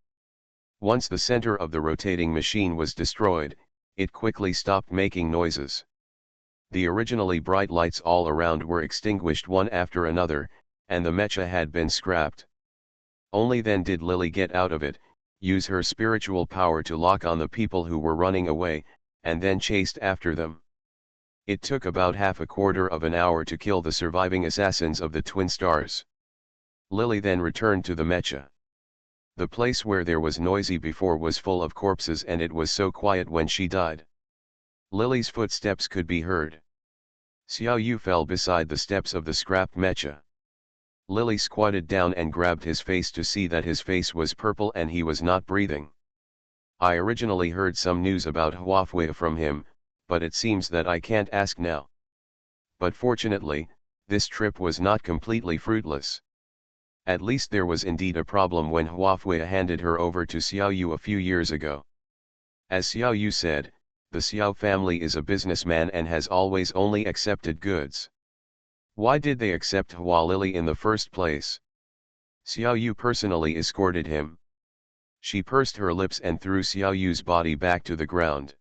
Speaker 1: Once the center of the rotating machine was destroyed, it quickly stopped making noises. The originally bright lights all around were extinguished one after another, and the mecha had been scrapped. Only then did Lily get out of it, use her spiritual power to lock on the people who were running away, and then chased after them. It took about half a quarter of an hour to kill the surviving assassins of the Twin Stars. Lily then returned to the mecha. The place where there was noisy before was full of corpses, and it was so quiet when she died. Lily's footsteps could be heard. Xiao Yu fell beside the steps of the scrapped mecha. Lily squatted down and grabbed his face to see that his face was purple and he was not breathing. I originally heard some news about Huafei from him, but it seems that I can't ask now. But fortunately, this trip was not completely fruitless. At least there was indeed a problem when Huafei handed her over to Xiao Yu a few years ago. As Xiao Yu said, the Xiao family is a businessman and has always only accepted goods. Why did they accept Hua Lily in the first place? Xiao Yu personally escorted him. She pursed her lips and threw Xiao Yu's body back to the ground.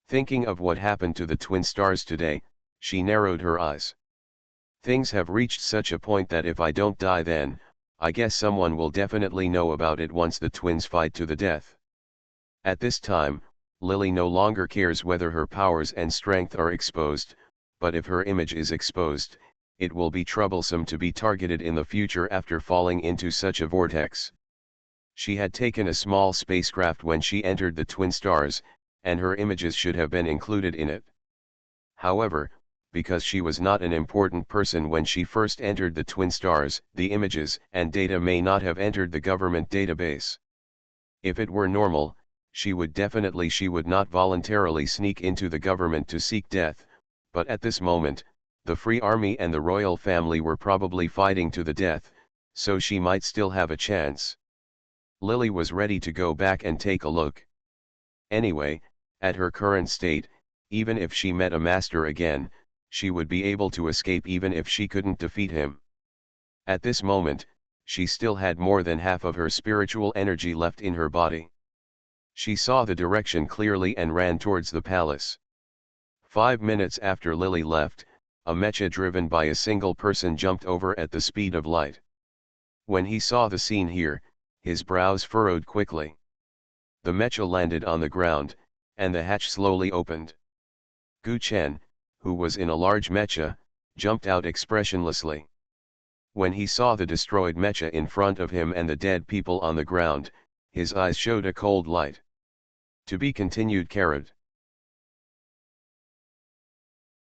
Speaker 1: Thinking of what happened to the Twin Stars today, she narrowed her eyes. Things have reached such a point that if I don't die then, I guess someone will definitely know about it once the twins fight to the death. At this time, Lily no longer cares whether her powers and strength are exposed, but if her image is exposed, it will be troublesome to be targeted in the future after falling into such a vortex. She had taken a small spacecraft when she entered the twin stars, and her images should have been included in it. However, because she was not an important person when she first entered the twin stars, the images and data may not have entered the government database. If it were normal, she would not voluntarily sneak into the government to seek death, but at this moment, the Free Army and the royal family were probably fighting to the death, so she might still have a chance. Lily was ready to go back and take a look. Anyway, at her current state, even if she met a master again, she would be able to escape even if she couldn't defeat him. At this moment, she still had more than half of her spiritual energy left in her body. She saw the direction clearly and ran towards the palace. 5 minutes after Lily left, a mecha driven by a single person jumped over at the speed of light. When he saw the scene here, his brows furrowed quickly. The mecha landed on the ground, and the hatch slowly opened. Gu Chen, who was in a large mecha, jumped out expressionlessly. When he saw the destroyed mecha in front of him and the dead people on the ground, his eyes showed a cold light. To be continued. Carrot.